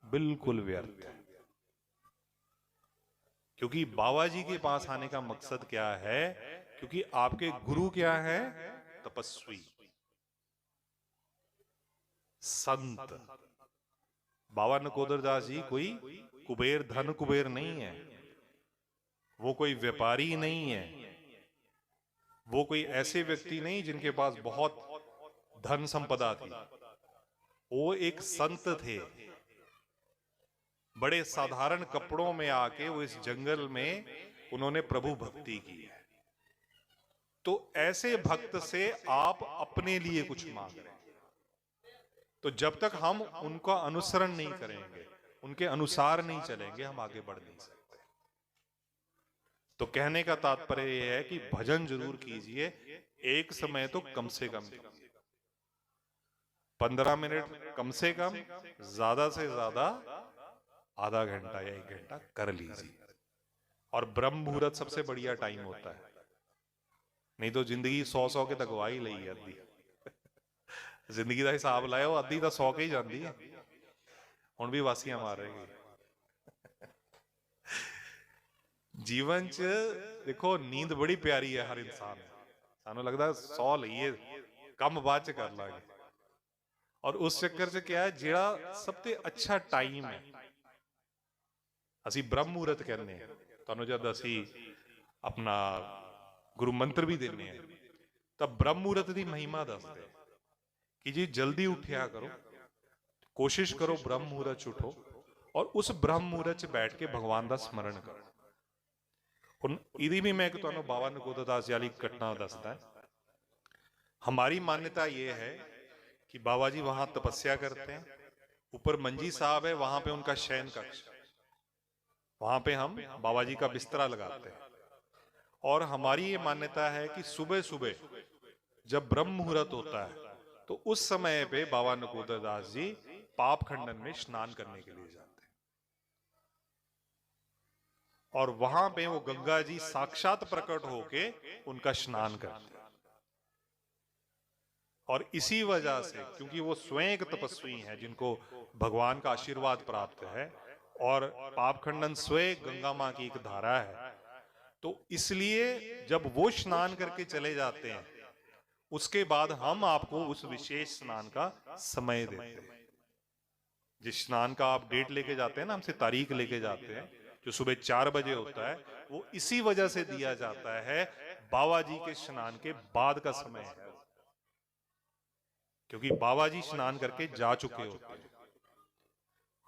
बिल्कुल व्यर्थ है। क्योंकि बाबा जी के पास आने का मकसद क्या है? क्योंकि आपके गुरु क्या है? तपस्वी, संत। बाबा नकोदर दास जी कोई कुबेर, धन कुबेर नहीं है, वो कोई व्यापारी नहीं है, वो कोई ऐसे व्यक्ति नहीं जिनके पास बहुत धन संपदा थी। वो एक संत थे। बड़े साधारण कपड़ों में आके वो इस जंगल में उन्होंने प्रभु भक्ति की है। तो ऐसे भक्त से आप अपने लिए कुछ मांग रहे हैं, तो जब तक हम उनका अनुसरण नहीं करेंगे, उनके अनुसार नहीं चलेंगे, हम आगे बढ़ नहीं सकते। तो कहने का तात्पर्य यह है कि भजन जरूर कीजिए, एक समय तो कम से कम 15 मिनट, कम से कम ज्यादा से ज्यादा आधा घंटा या 1 घंटा कर लीजिए। और ब्रह्म मुहूर्त सबसे बढ़िया टाइम होता है, नहीं तो जिंदगी 100 के तक गवा ही ली है। अद्धी जिंदगी का हिसाब लाओ, अद्धी तो 100 के ही जाती है। हुण भी वासियां मार रहे जीवन च। देखो नींद बड़ी प्यारी है हर इंसान, सानू लगता 100 लईए, कम बाद च कर लांगे। और उस चक्कर से क्या है, जेड़ा सबसे अच्छा टाइम है, असी ब्रह्म मुहूर्त कहने हैं। तुहानू जब असी अपना गुरु मंत्र भी देने हैं, तब ब्रह्म मुहूर्त की महिमा दसते कि जी जल्दी उठिया करो, कोशिश करो ब्रह्म मुहूर्त च उठो और उस ब्रह्म मुहूर्त च बैठ के भगवान का स्मरण करो। हुण इहदी भी मैं तुहानू बाबा नकोदर दास जी वाली घटना दसदा। हमारी मान्यता ये है कि बाबा जी वहां तपस्या करते हैं, ऊपर मंजी साहब है, वहां पे उनका शयन कक्ष, वहां पे हम बाबा जी का बिस्तरा लगाते हैं। और हमारी ये मान्यता है कि सुबह सुबह जब ब्रह्म मुहूर्त होता है तो उस समय पे बाबा नकोदर दास जी पाप खंडन में स्नान करने के लिए जाते हैं। और वहां पे वो गंगा जी साक्षात प्रकट होके उनका स्नान करते हैं। और इसी वजह से, क्योंकि वो स्वयं एक तपस्वी हैं जिनको भगवान का आशीर्वाद प्राप्त है और पाप खंडन स्वयं गंगा मां की एक धारा है, तो इसलिए जब वो स्नान करके चले जाते हैं, उसके बाद हम आपको उस विशेष स्नान का समय देते हैं। जिस स्नान का आप डेट लेके जाते हैं ना, हमसे तारीख लेके जाते हैं, जो सुबह 4 बजे होता है, वो इसी वजह से दिया जाता है, बाबा जी के स्नान के बाद का समय है, क्योंकि बाबा जी स्नान करके जा चुके होते हैं।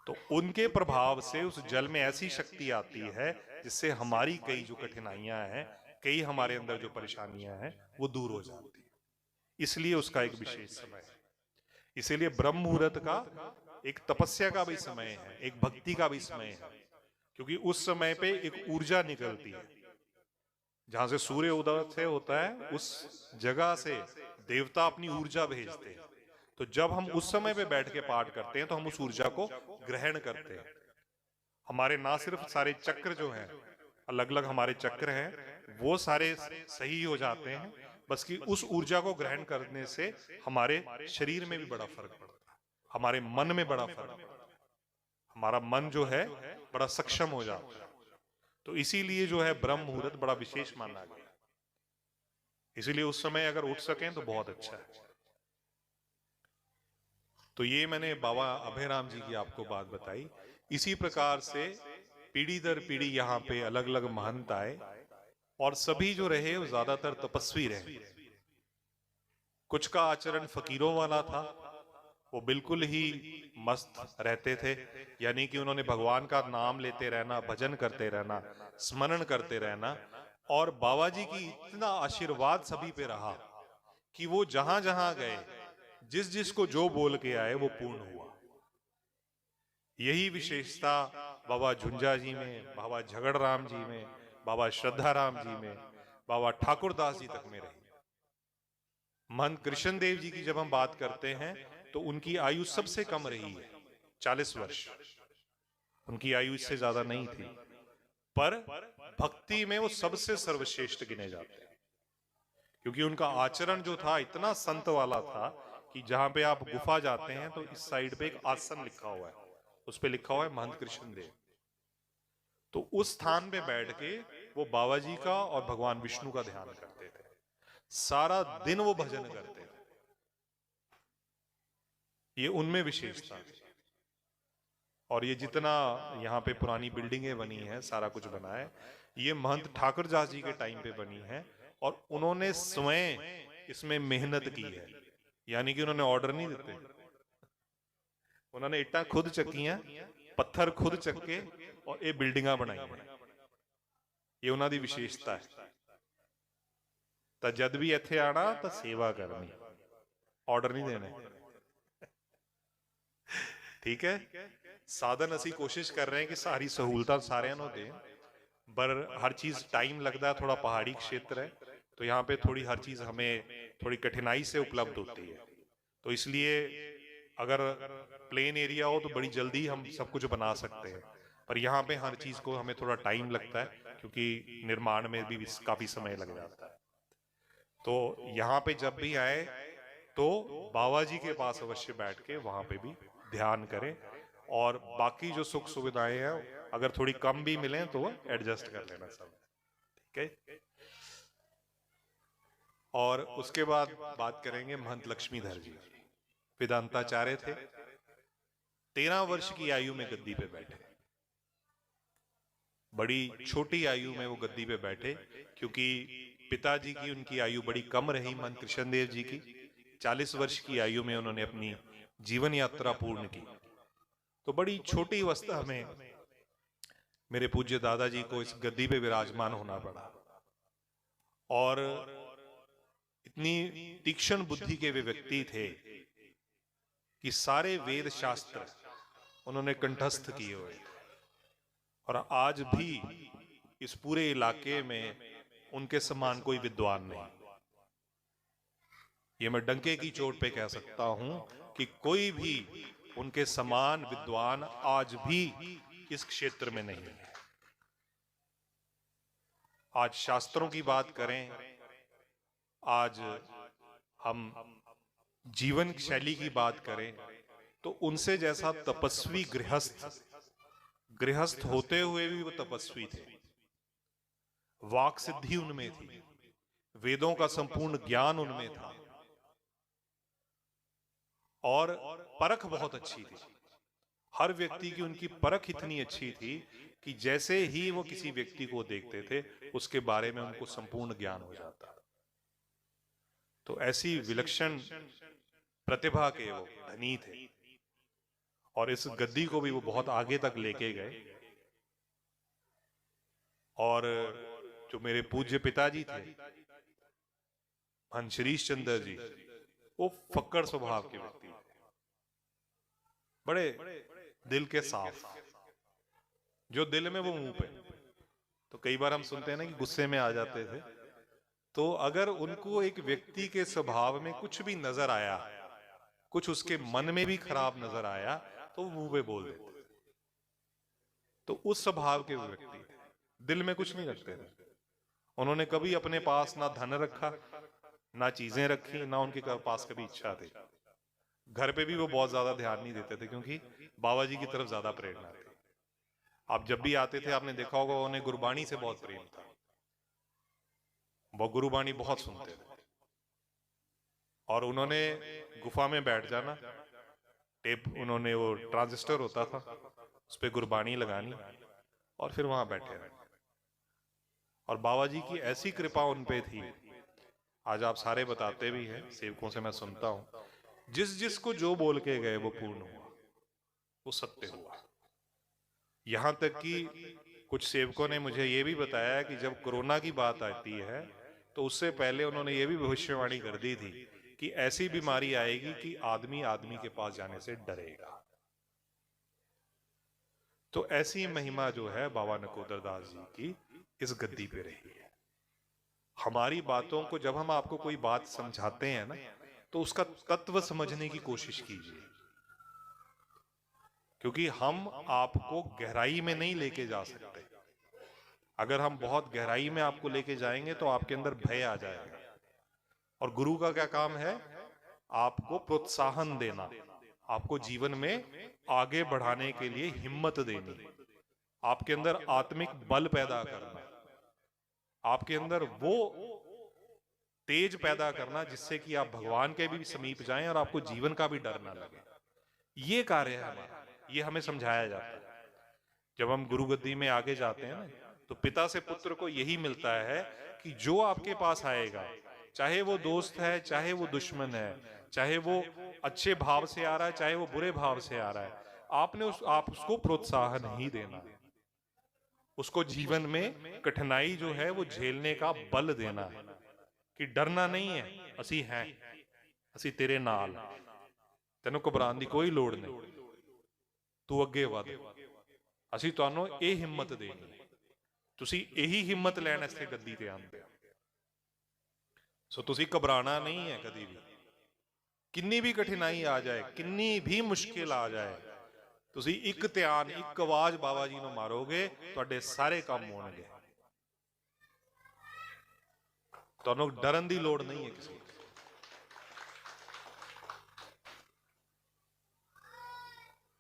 तो उनके प्रभाव से उस जल में ऐसी शक्ति आती है जिससे हमारी कई जो कठिनाइयां हैं, कई हमारे अंदर जो परेशानियां हैं, वो दूर हो जाती है। इसलिए उसका एक विशेष समय है। इसीलिए ब्रह्म मुहूर्त का एक तपस्या का भी समय है, एक भक्ति का भी समय है, क्योंकि उस समय पे एक ऊर्जा निकलती है। जहां से सूर्य उदय से होता है, उस जगह से देवता अपनी ऊर्जा भेजते हैं। तो जब हम उस समय पे बैठ के पाठ करते हैं तो हम उस ऊर्जा को ग्रहण करते हैं। हमारे ना सिर्फ सारे चक्र जो हैं, अलग अलग हमारे चक्र हैं, वो सारे सही हो जाते हैं, बस कि उस ऊर्जा को ग्रहण करने से हमारे शरीर में भी बड़ा फर्क पड़ता है, हमारे मन में बड़ा फर्क पड़ता है, हमारा मन जो है बड़ा सक्षम हो जाता है। तो इसीलिए जो है ब्रह्म मुहूर्त बड़ा विशेष माना गया। इसीलिए उस समय अगर उठ सकें तो बहुत अच्छा है। तो ये मैंने बाबा अभयराम जी की आपको बात बताई। इसी प्रकार से पीढ़ी दर पीढ़ी यहाँ पे अलग अलग महंत आए और सभी जो रहे वो ज्यादातर तपस्वी रहे। कुछ का आचरण फकीरों वाला था, वो बिल्कुल ही मस्त रहते थे, यानी कि उन्होंने भगवान का नाम लेते रहना, भजन करते रहना, स्मरण करते रहना, और बाबा जी की इतना आशीर्वाद सभी पे रहा कि वो जहां जहां गए, जिस जिस को जो बोल के आए वो पूर्ण हुआ। यही विशेषता बाबा झुंझा जी में, बाबा झगड़ राम जी में, बाबा श्रद्धा राम जी में, बाबा ठाकुरदास जी तक में रही। महंत कृष्ण देव जी की जब हम बात करते हैं तो उनकी आयु सबसे कम रही है, 40 वर्ष। उनकी आयु इससे ज्यादा नहीं थी, पर भक्ति में वो सबसे सर्वश्रेष्ठ गिने जाते हैं, क्योंकि उनका आचरण जो था इतना संत वाला था कि जहां पे आप गुफा जाते हैं तो इस साइड पे एक आसन लिखा हुआ है, उस पे लिखा हुआ है महंत कृष्ण देव। तो उस स्थान पे बैठ के वो बाबा जी का और भगवान विष्णु का ध्यान करते थे, सारा दिन वो भजन करते थे। ये उनमें विशेषता थी। और ये जितना यहाँ पे पुरानी बिल्डिंगें बनी हैं, सारा कुछ बना है, ये महंत ठाकुर दास जी के टाइम पे बनी है, और उन्होंने स्वयं इसमें मेहनत की है, यानी कि उन्होंने ऑर्डर नहीं देते, उन्होंने इट्टा खुद चक्कियां, पत्थर खुद चक्के और ये बिल्डिंगा बनाई हैं। ये उन्हों की विशेषता है। तो जद भी इत्थे आना तो सेवा करनी, ऑर्डर नहीं देने, ठीक है। साधन असी कोशिश कर रहे हैं कि सारी सहूलत सारे दें, पर हर चीज टाइम लगता है, थोड़ा पहाड़ी क्षेत्र है तो यहाँ पे थोड़ी हर चीज हमें थोड़ी कठिनाई से उपलब्ध होती है। तो इसलिए अगर प्लेन एरिया हो तो बड़ी जल्दी हम सब कुछ बना सकते हैं, पर यहाँ पे हर चीज को हमें थोड़ा टाइम लगता है, क्योंकि निर्माण में भी काफी समय लग जाता है। तो यहाँ पे जब भी आए तो बाबा जी के पास अवश्य बैठ के वहां पे भी ध्यान करें, और बाकी जो सुख सुविधाएं हैं अगर थोड़ी कम भी मिले तो एडजस्ट कर लेना सब, ठीक है। और उसके बाद बात करेंगे महंत लक्ष्मीधर जी, वेदांताचार्य थे, 13 वर्ष की आयु में गद्दी पे बैठे, बड़ी छोटी आयु में वो गद्दी पे बैठे, क्योंकि पिताजी की उनकी आयु बड़ी कम रही, महंत कृष्णदेव जी की 40 वर्ष की आयु में उन्होंने अपनी जीवन यात्रा पूर्ण की। तो बड़ी छोटी अवस्था में मेरे पूज्य दादाजी को इस गद्दी पे विराजमान होना पड़ा, और इतनी तीक्ष्ण बुद्धि के वे व्यक्ति थे कि सारे वेद शास्त्र उन्होंने कंठस्थ किए हुए थे, और आज भी इस पूरे इलाके में उनके समान कोई विद्वान नहीं। ये मैं डंके की चोट पे कह सकता हूं कि कोई भी उनके समान विद्वान आज भी इस क्षेत्र में नहीं है। आज शास्त्रों की बात करें, आज हम जीवन शैली की बात करें, तो उनसे जैसा तपस्वी गृहस्थ होते हुए भी वो तपस्वी थे, वाक सिद्धि उनमें थी, वेदों का संपूर्ण ज्ञान उनमें था, और परख बहुत अच्छी थी। हर व्यक्ति की उनकी परख इतनी अच्छी थी कि जैसे ही वो किसी व्यक्ति को देखते थे उसके बारे में उनको संपूर्ण ज्ञान हो जाता। तो ऐसी विलक्षण प्रतिभा के वो धनी थे, और इस गद्दी को भी वो बहुत आगे तक लेके गए। और जो मेरे पूज्य पिताजी थे हंसरीश चंद्र जी, वो फक्कड़ स्वभाव के व्यक्ति थे, बड़े दिल के साफ, जो दिल में वो मुंह पे। तो कई बार हम सुनते हैं ना कि गुस्से में आ जाते थे, तो अगर उनको एक व्यक्ति के स्वभाव में कुछ भी नजर आया, कुछ उसके मन में भी खराब नजर आया, तो वो मुंह पे बोल देते। तो उस स्वभाव के व्यक्ति थे, दिल में कुछ नहीं रखते थे। उन्होंने कभी अपने पास ना धन रखा, ना चीजें रखी, ना उनके पास कभी इच्छा थी। घर पे भी वो बहुत ज्यादा ध्यान नहीं देते थे, क्योंकि बाबा जी की तरफ ज्यादा प्रेरणा थी। आप जब भी आते थे आपने देखा होगा उन्हें गुरबाणी से बहुत प्रेम था, वो गुरुबाणी बहुत सुनते थे। और उन्होंने गुफा में बैठ जाना, टेप उन्होंने वो ट्रांजिस्टर होता था उस पर गुरबाणी लगानी, और फिर वहां बैठे रहना। और बाबा जी की ऐसी कृपा उन पे थी, आज आप सारे बताते भी हैं, सेवकों से मैं सुनता हूं जिस जिस को जो बोल के गए वो पूर्ण हुआ, वो सत्य हुआ। यहां तक कि कुछ सेवकों ने मुझे ये भी बताया कि जब कोरोना की बात आती है तो उससे पहले उन्होंने ये भी भविष्यवाणी कर दी थी कि ऐसी बीमारी आएगी कि आदमी आदमी के पास जाने से डरेगा। तो ऐसी महिमा जो है बाबा नकोदर दास जी की इस गद्दी पे रही है। हमारी बातों को जब हम आपको कोई बात समझाते हैं ना, तो उसका तत्व समझने की कोशिश कीजिए, क्योंकि हम आपको गहराई में नहीं लेके जा सकते। अगर हम बहुत गहराई में आपको लेके जाएंगे तो आपके अंदर भय आ जाएगा। और गुरु का क्या काम है? आपको प्रोत्साहन देना, आपको जीवन में आगे बढ़ाने के लिए हिम्मत देनी, आपके अंदर आत्मिक बल पैदा करना, आपके अंदर वो तेज पैदा करना जिससे कि आप भगवान के भी समीप जाएं और आपको जीवन का भी डर ना लगे। ये कार्य है हमारा, ये हमें समझाया जाता है। जब हम गुरु गद्दी में आगे जाते हैं ना, तो पिता से पुत्र को यही मिलता है कि जो आपके पास आएगा, चाहे वो दोस्त है, चाहे वो दुश्मन है, चाहे वो अच्छे भाव से आ रहा है, चाहे वो बुरे भाव से आ रहा है, आप उसको प्रोत्साहन ही देना है। उसको जीवन में कठिनाई जो है वो झेलने का बल देना है कि डरना नहीं है, असी हैं, असी तेरे नाल, तेनों घबराने की कोई लोड़ नहीं, तू अगे वध, ਅਸੀਂ ਤੁਹਾਨੂੰ ਇਹ ਹਿੰਮਤ ਦੇਣੀ ਹੈ, ਤੁਸੀਂ ਇਹੀ ਹਿੰਮਤ ਲੈਣ ਵਾਸਤੇ ਗੱਦੀ ਤੇ ਆਉਂਦੇ ਹੋ। ਸੋ ਤੁਸੀਂ ਘਬਰਾਣਾ ਨਹੀਂ ਹੈ ਕਦੀ ਵੀ। ਕਿੰਨੀ ਵੀ ਕਠਿਨਾਈ ਆ ਜਾਏ, ਕਿੰਨੀ ਵੀ ਮੁਸ਼ਕਿਲ ਆ ਜਾਏ, ਤੁਸੀਂ ਇੱਕ ਧਿਆਨ, ਇੱਕ ਆਵਾਜ਼ ਬਾਬਾ ਜੀ ਨੂੰ ਮਾਰੋਗੇ, ਤੁਹਾਡੇ ਸਾਰੇ ਕੰਮ ਹੋਣਗੇ। ਤੁਹਾਨੂੰ ਡਰਨ ਦੀ ਲੋੜ ਨਹੀਂ ਹੈ ਕਿਸੇ ਦੀ।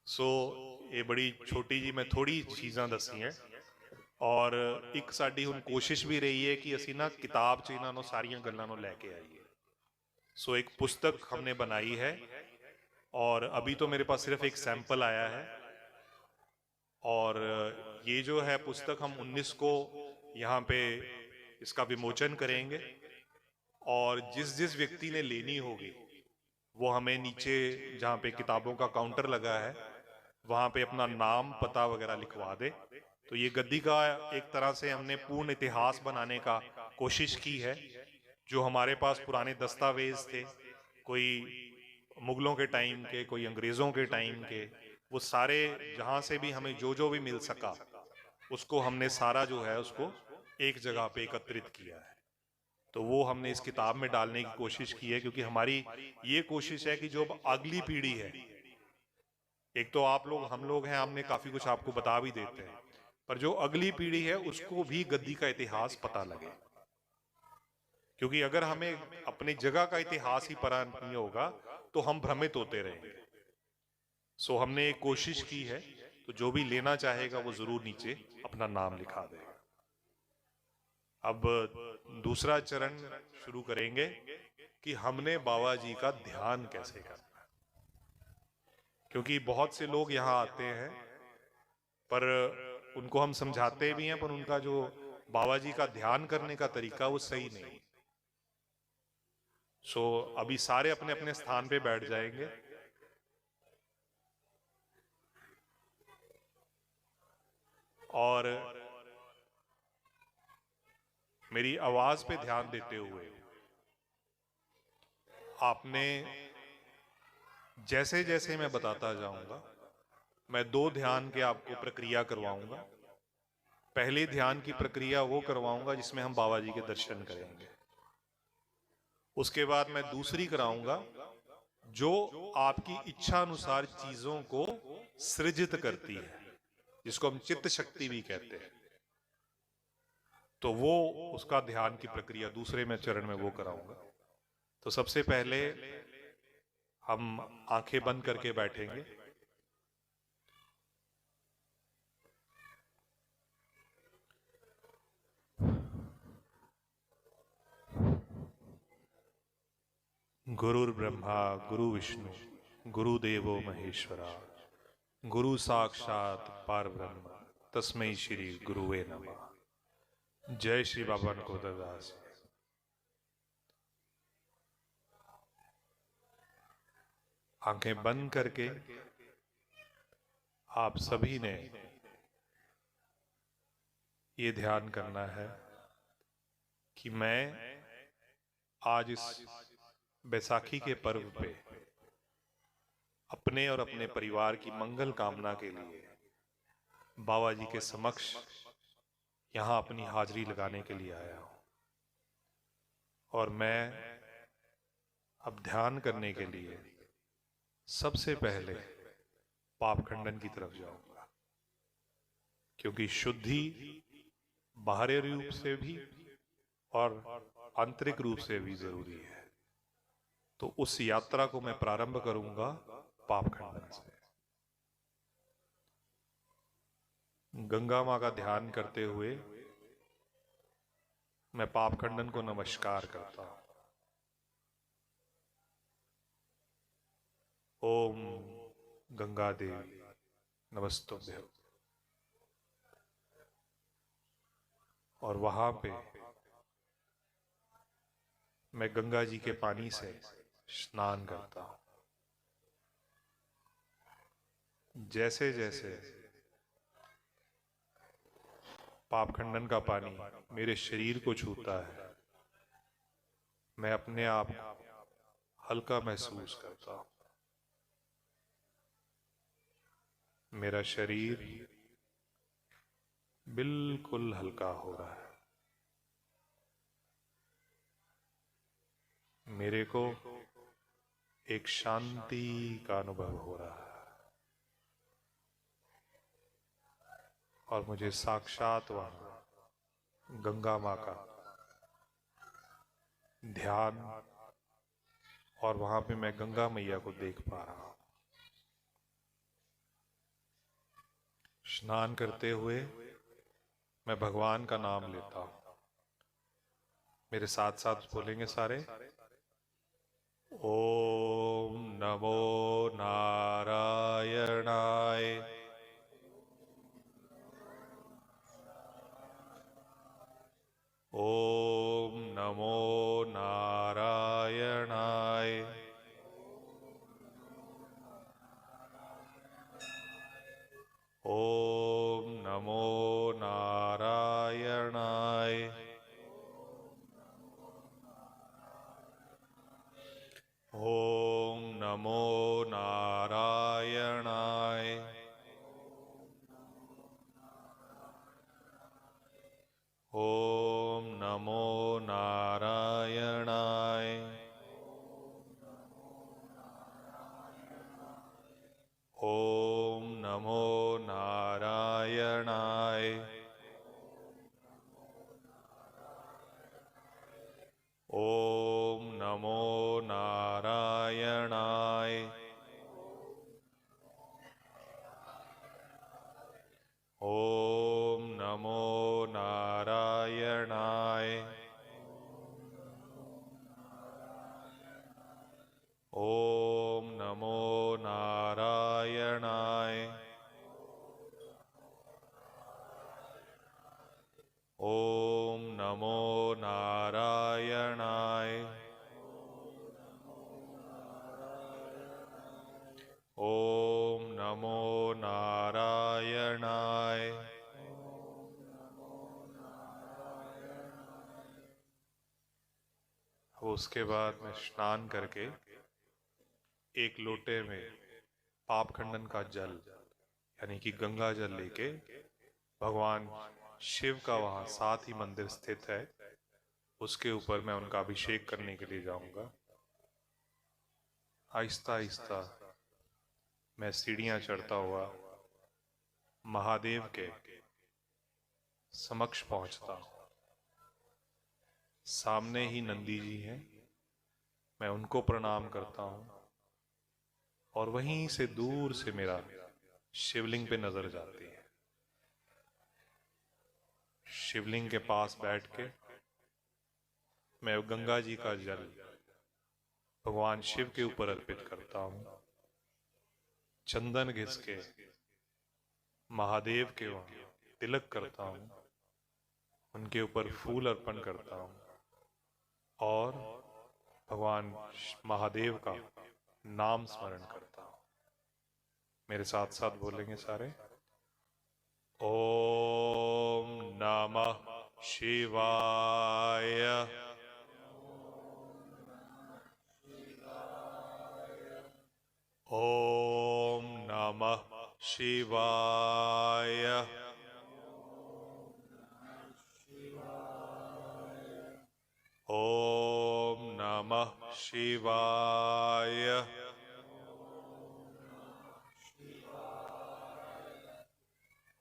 ਸੋ ये बड़ी छोटी जी मैं थोड़ी चीज़ां दसी हैं, और एक साडी हुण कोशिश भी रही है कि असी ना किताब च इन्हां नूं सारियां गल्लां नूं लैके आईए। सो एक पुस्तक हमने बनाई है, और अभी तो मेरे पास सिर्फ एक सैंपल आया है, और ये जो है पुस्तक हम 19 को यहाँ पे इसका विमोचन करेंगे, और जिस जिस व्यक्ति ने लेनी होगी वो हमें नीचे जहाँ पे किताबों का काउंटर लगा है वहाँ पे अपना नाम पता वगैरह लिखवा दे। तो ये गद्दी का एक तरह से हमने पूर्ण इतिहास बनाने का कोशिश की है। जो हमारे पास पुराने दस्तावेज थे, कोई मुगलों के टाइम के, कोई अंग्रेज़ों के टाइम के, वो सारे जहाँ से भी हमें जो जो भी मिल सका उसको हमने सारा जो है उसको एक जगह पे एकत्रित किया है। तो वो हमने इस किताब में डालने की कोशिश की है, क्योंकि हमारी ये कोशिश है कि जो अगली पीढ़ी है, एक तो आप लोग, हम लोग हैं, हमने काफ़ी कुछ आपको बता भी देते हैं, पर जो अगली पीढ़ी है उसको भी गद्दी का इतिहास पता लगे। क्योंकि अगर हमें अपनी जगह का इतिहास ही पता नहीं होगा तो हम भ्रमित होते रहेंगे। सो हमने एक कोशिश की है, तो जो भी लेना चाहेगा वो ज़रूर नीचे अपना नाम लिखा देगा। अब दूसरा चरण शुरू करेंगे कि हमने बाबा जी का ध्यान कैसे करना, क्योंकि बहुत से लोग यहाँ आते हैं पर उनको हम समझाते भी हैं, पर उनका जो बाबा जी का ध्यान करने का तरीका वो सही नहीं। सो अभी सारे अपने अपने स्थान पे बैठ जाएंगे, और मेरी आवाज पे ध्यान देते हुए आपने, जैसे जैसे मैं बताता जाऊंगा, मैं 2 ध्यान के आपको प्रक्रिया करवाऊंगा। पहले ध्यान की प्रक्रिया वो करवाऊंगा जिसमें हम बाबा जी के दर्शन करेंगे। उसके बाद मैं दूसरी कराऊंगा जो आपकी इच्छा अनुसार चीजों को सृजित करती है, जिसको हम चित्त शक्ति भी कहते हैं। तो वो उसका ध्यान की प्रक्रिया दूसरे में चरण में वो कराऊंगा। तो सबसे पहले हम आंखें बंद करके बैठेंगे, गुरुर्ब्रह्मा गुरु विष्णु गुरुदेवो महेश्वरा, गुरु साक्षात परब्रह्म तस्मै श्री गुरुवे नमः। जय श्री बाबा नकोदर दास। आंखें बंद करके आप सभी ने ये ध्यान करना है कि मैं आज इस बैसाखी के पर्व पे अपने और अपने परिवार की मंगल कामना के लिए बाबा जी के समक्ष यहाँ अपनी हाजिरी लगाने के लिए आया हूँ। और मैं अब ध्यान करने के लिए सबसे पहले पाप खंडन की तरफ जाऊंगा, क्योंकि शुद्धि बाहरी रूप से भी और आंतरिक रूप से भी जरूरी है। तो उस यात्रा को मैं प्रारंभ करूंगा पाप खंडन से। गंगा मां का ध्यान करते हुए मैं पाप खंडन को नमस्कार करता हूं। ओम गंगा देवी नमस्तुभ्यं। और वहां पे मैं गंगा जी के पानी से स्नान करता हूं। जैसे जैसे पाप खंडन का पानी मेरे शरीर को छूता है, मैं अपने आप हल्का महसूस करता हूं। मेरा शरीर बिल्कुल हल्का हो रहा है। मेरे को एक शांति का अनुभव हो रहा है और मुझे साक्षात वहां गंगा मां का ध्यान और वहां पे मैं गंगा मैया को देख पा रहा हूं। स्नान करते हुए मैं भगवान का नाम लेता हूं। मेरे साथ साथ बोलेंगे सारे। ओम नमो नारायणाय। ओम नमो नारायणाय। ओम नमो नारायणाय। ओम नमो नारायणाय। ओम नमो नारायणाय। ओम नमो नारायणाय। ओम नमो नारायणाय। ओम नमो नारायणाय। ओम नमो नारायणाय। ओम नमो नारायणाय। ओम नमो नारायणाय। उसके बाद मैं स्नान करके एक लोटे में पाप खंडन का जल यानी कि गंगा जल लेके भगवान शिव का वहां साथ ही मंदिर स्थित है, उसके ऊपर मैं उनका अभिषेक करने के लिए जाऊंगा। आहिस्ता आहिस्ता मैं सीढ़ियां चढ़ता हुआ महादेव के समक्ष पहुंचता हूं। सामने ही नंदी जी हैं, मैं उनको प्रणाम करता हूं और वहीं से दूर से मेरा शिवलिंग पे नजर जाती है। शिवलिंग के पास बैठ के मैं गंगा जी का जल भगवान शिव के ऊपर अर्पित करता हूं। चंदन घिस के महादेव के वहां तिलक करता हूं, उनके ऊपर फूल अर्पण करता हूं और भगवान महादेव का नाम स्मरण करता हूं। मेरे साथ साथ बोलेंगे सारे। ओम नमः शिवाय। ओम नमः शिवाय। ओम नमः शिवाय।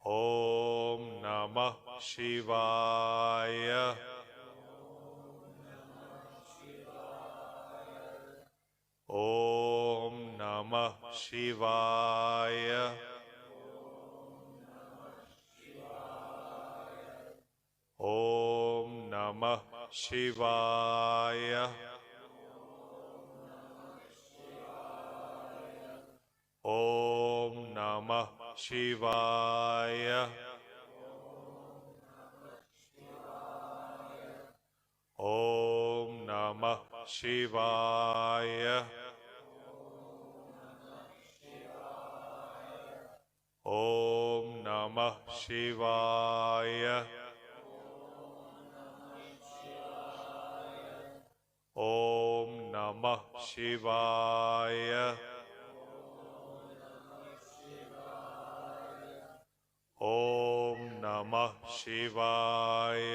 ओम नमः शिवाय। ओम नमः शिवाय। ओम नमः शिवाय। ओम नमः शिवाय। ओम नमः शिवाय। ओम नमः शिवाय। ओम नमः शिवाय। ओम नमः शिवाय।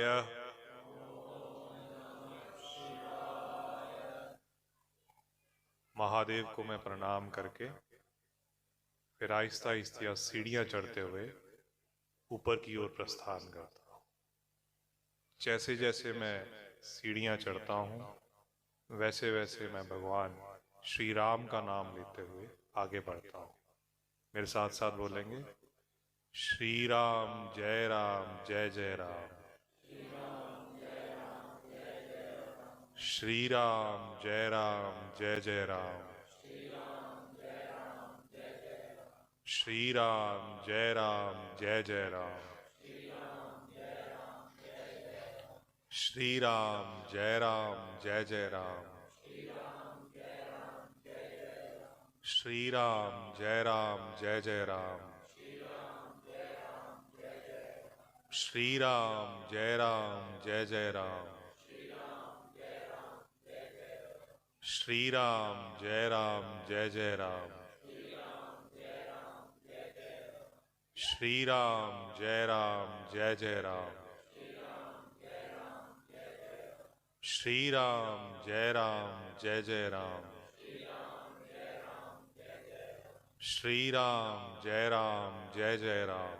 महादेव को मैं प्रणाम करके फिर आहिस्ता आहिस्ता सीढ़ियां चढ़ते हुए ऊपर की ओर प्रस्थान करता हूँ। जैसे जैसे मैं सीढ़ियां चढ़ता हूँ वैसे वैसे मैं भगवान श्री राम का नाम लेते हुए आगे बढ़ता हूँ। मेरे साथ साथ बोलेंगे। श्री राम जय जय राम। श्री राम जय जय राम। श्री राम जय जय राम। श्री राम जय जय राम। श्री राम जय जय राम। श्री राम जय जय राम। श्री राम जय जय राम। श्री राम जय जय राम। श्री राम जय जय राम। श्री राम जय जय राम।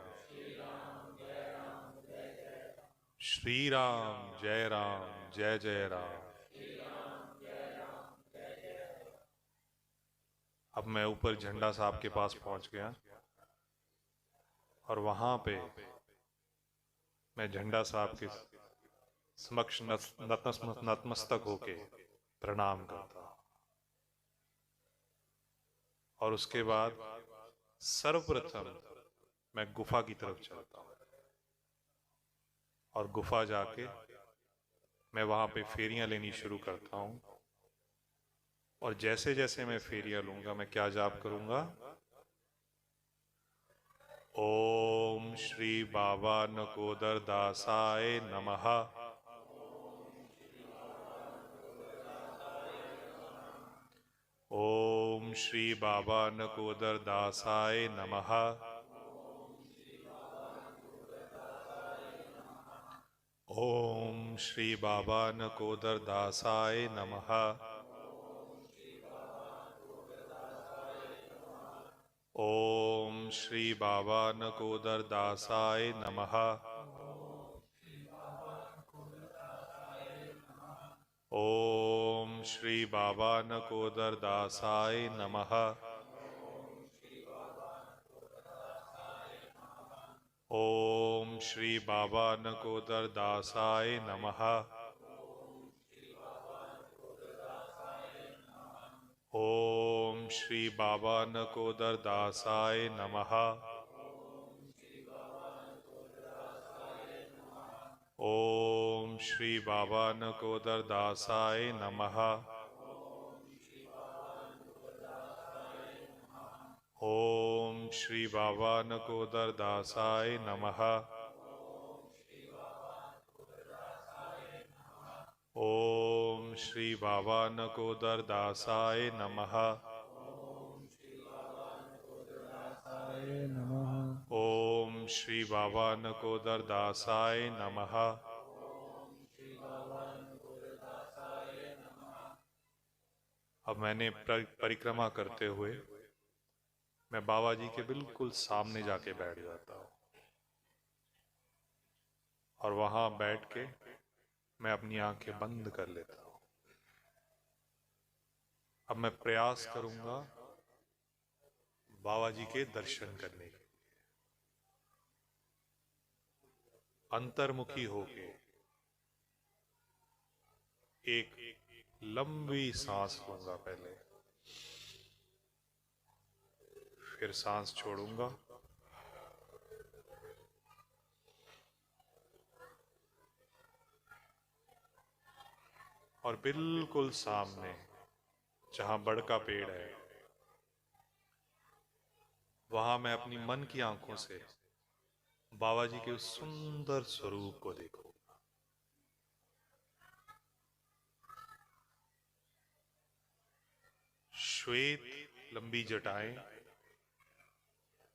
श्री राम जय जय राम। अब मैं ऊपर झंडा साहब के पास पहुंच गया और वहां पे मैं झंडा साहब के समक्ष नतमस्तक होके प्रणाम करता हूं। और उसके बाद सर्वप्रथम मैं गुफा की तरफ चलता हूं और गुफा जाके मैं वहां पे फेरियां लेनी शुरू करता हूं। और जैसे जैसे मैं फेरियां लूंगा मैं क्या जाप करूंगा। ओम श्री बाबा नकोदर दासाय नमः। ओम श्री बाबा नकोदर दासाय नमः। ओम श्री बाबा नकोदर दासाय नमः। ओम श्री बाबा नकोदर दासाय नमः। ओम श्री बाबा नकोदर दासाय नमः। ओम श्री बाबा नकोदर दासाय नमः। ओम श्री बाबा नकोदर दासाय नमः। ओम श्री बाबा नकोदर दासाय नमः। ओम श्री बाबा नकोदर दासाय नमः। ओम श्री बाबा नकोदर दासाय नमः। ओम श्री बाबा नकोदर दासाय नमः। अब मैंने परिक्रमा करते हुए मैं बाबा जी के बिल्कुल सामने जाके बैठ जाता हूँ और वहां बैठ के मैं अपनी आंखें बंद कर लेता हूँ। अब मैं प्रयास करूंगा बाबा जी के दर्शन करने के, अंतर्मुखी होके एक लंबी सांस लूंगा पहले, फिर सांस छोड़ूंगा और बिल्कुल सामने जहां बड़ का पेड़ है वहां मैं अपनी मन की आंखों से बाबा जी के उस सुंदर स्वरूप को देखूंगा। श्वेत लंबी जटाएं,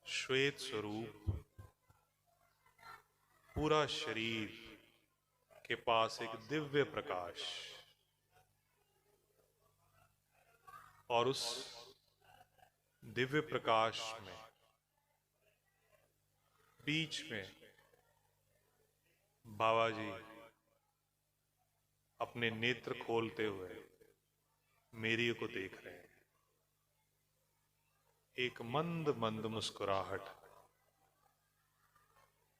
श्वेत स्वरूप, पूरा शरीर के पास एक दिव्य प्रकाश, और उस दिव्य प्रकाश में बीच में बाबा जी अपने नेत्र खोलते हुए मेरी को देख रहे हैं। एक मंद मंद मुस्कुराहट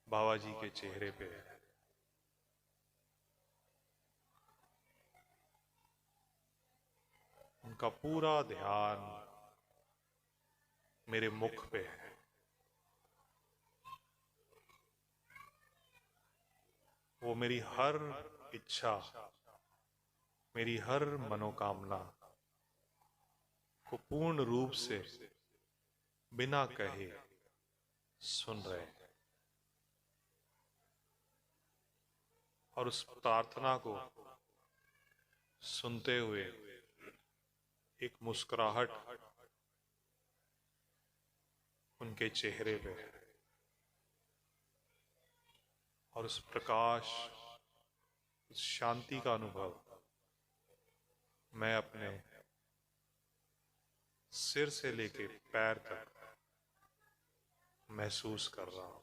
बाबा जी के चेहरे पे है। उनका पूरा ध्यान मेरे मुख पे है। वो मेरी हर इच्छा, मेरी हर मनोकामना को पूर्ण रूप से बिना कहे सुन रहे हैं और उस प्रार्थना को सुनते हुए एक मुस्कुराहट उनके चेहरे पे है और उस प्रकाश, उस शांति का अनुभव मैं अपने सिर से लेके पैर तक महसूस कर रहा हूं।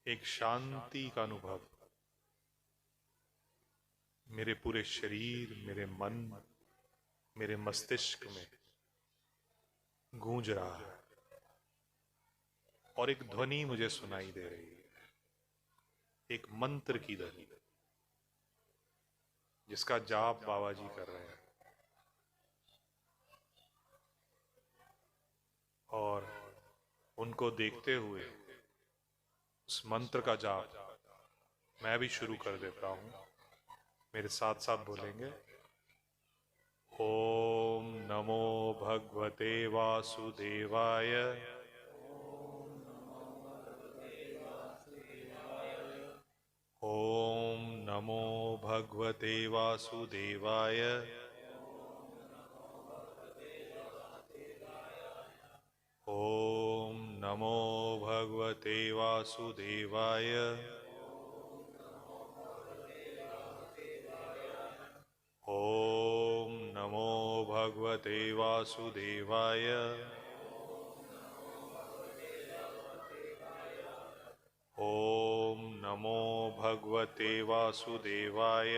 एक शांति का अनुभव मेरे पूरे शरीर, मेरे मन, मेरे मस्तिष्क में गूंज रहा है और एक ध्वनि मुझे सुनाई दे रही है, एक मंत्र की ध्वनि जिसका जाप बाबा जी कर रहे हैं। और उनको देखते हुए उस मंत्र का जाप मैं भी शुरू कर देता हूं। मेरे साथ साथ बोलेंगे, ओम नमो भगवते वासुदेवाय। ओम नमो भगवते वासुदेवाय। ओम नमो भगवते वासुदेवाय। ओम नमो भगवते वासुदेवाय। ओम नमो भगवते वासुदेवाय।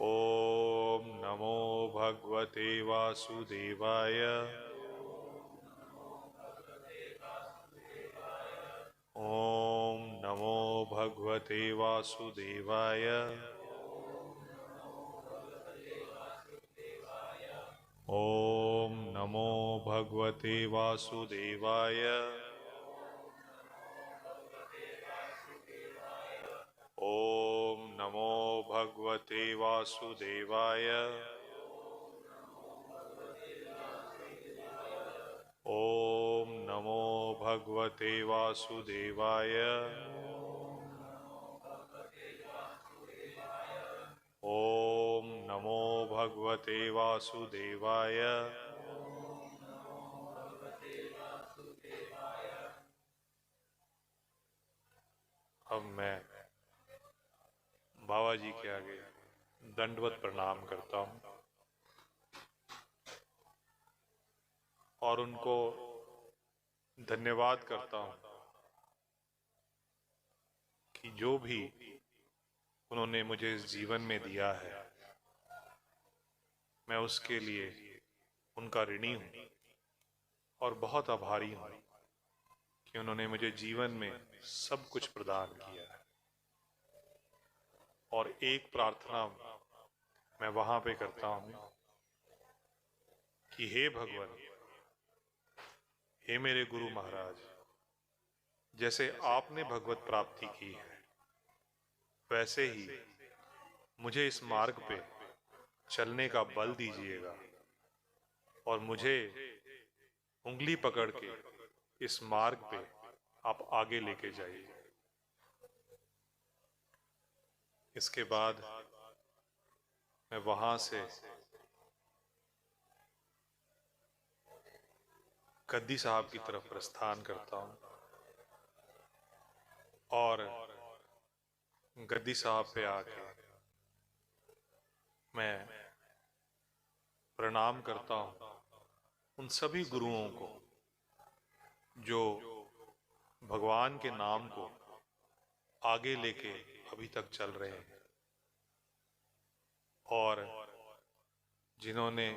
ओम नमो भगवते वासुदेवाय। ओम नमो भगवते वासुदेवाय। ओम नमो भगवते वासुदेवाय। ओम नमो भगवते वासुदेवाय। ओम नमो भगवते वासुदेवाय। ओम नमो भगवते वासुदेवाय। अब मैं बाबा जी के आगे दंडवत प्रणाम करता हूँ और उनको धन्यवाद करता हूँ कि जो भी उन्होंने मुझे इस जीवन में दिया है, मैं उसके लिए उनका ऋणी हूँ और बहुत आभारी हूँ कि उन्होंने मुझे जीवन में सब कुछ प्रदान किया है। और एक प्रार्थना मैं वहां पे करता हूँ कि हे भगवान, हे मेरे गुरु महाराज, जैसे आपने भगवत प्राप्ति की है वैसे ही मुझे इस मार्ग पे चलने का बल दीजिएगा और मुझे उंगली पकड़ के इस मार्ग पे आप आगे लेके जाइए। इसके बाद मैं वहां से गद्दी साहब की तरफ प्रस्थान करता हूं और गद्दी साहब पे आके मैं प्रणाम करता हूं उन सभी गुरुओं को जो भगवान के नाम को आगे लेके अभी तक चल रहे हैं और जिन्होंने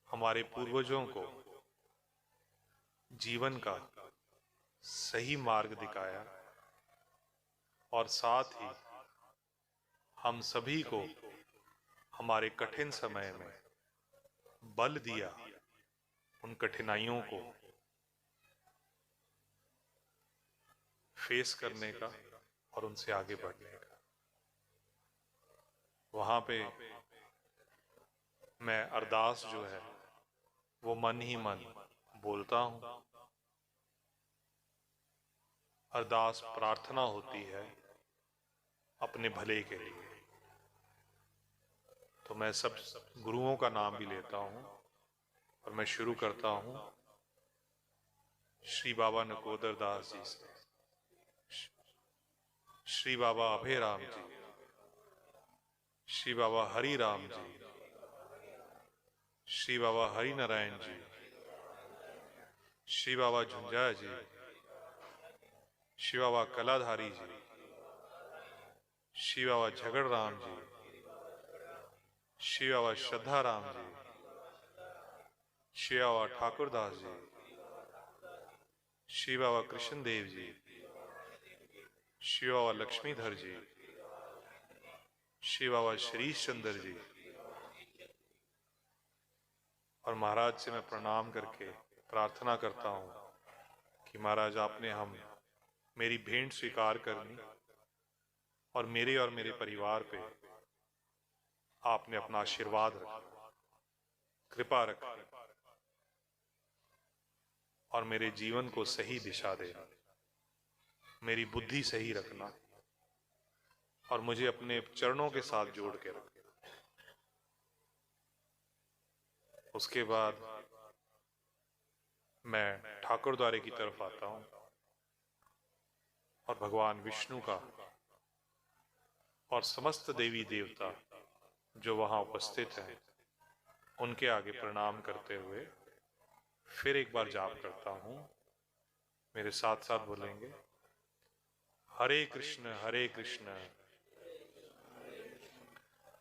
हमारे पूर्वजों को जीवन का सही मार्ग दिखाया और साथ ही हम सभी को हमारे कठिन समय में बल दिया उन कठिनाइयों को फेस करने का और उनसे आगे बढ़ने का। वहां पे मैं अरदास जो है वो मन ही मन बोलता हूं। अरदास प्रार्थना होती है अपने भले के लिए। तो मैं सब गुरुओं का नाम भी लेता हूं और मैं शुरू करता हूं श्री बाबा नकोदर दास जी से, श्री बाबा अभय राम जी, श्री बाबा हरि राम जी, श्री बाबा हरि नारायण जी, श्री बाबा झुंझा जी, श्री बाबा कलाधारी जी, श्री बाबा झगड़ राम जी, श्री बाबा श्रद्धा राम जी, श्री बाबा ठाकुरदास जी, श्री बाबा कृष्ण देव जी, श्री बाबा लक्ष्मीधर जी, श्री बाबा शरीश चंद्र जी। और महाराज से मैं प्रणाम करके प्रार्थना करता हूं कि महाराज आपने मेरी भेंट स्वीकार करनी और मेरे परिवार पे आपने अपना आशीर्वाद रखना, कृपा रखना और मेरे जीवन को सही दिशा देना, मेरी बुद्धि सही रखना और मुझे अपने चरणों के साथ जोड़ के रखना। उसके बाद मैं ठाकुर द्वारे की तरफ आता हूं और भगवान विष्णु का और समस्त देवी देवता जो वहां उपस्थित हैं उनके आगे प्रणाम करते हुए फिर एक बार जाप करता हूं। मेरे साथ साथ बोलेंगे, हरे कृष्ण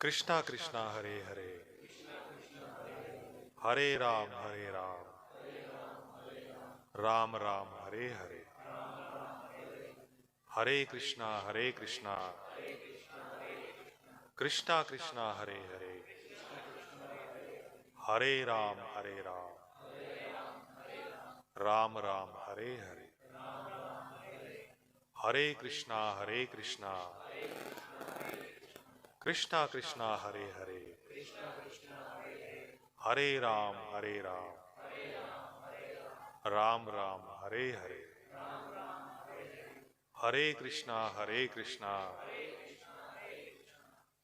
कृष्णा कृष्णा हरे हरे, हरे राम राम राम हरे हरे, हरे कृष्णा कृष्णा कृष्णा हरे हरे, हरे राम राम राम हरे हरे, हरे कृष्णा कृष्णा कृष्णा हरे हरे, हरे राम राम राम हरे हरे, हरे कृष्णा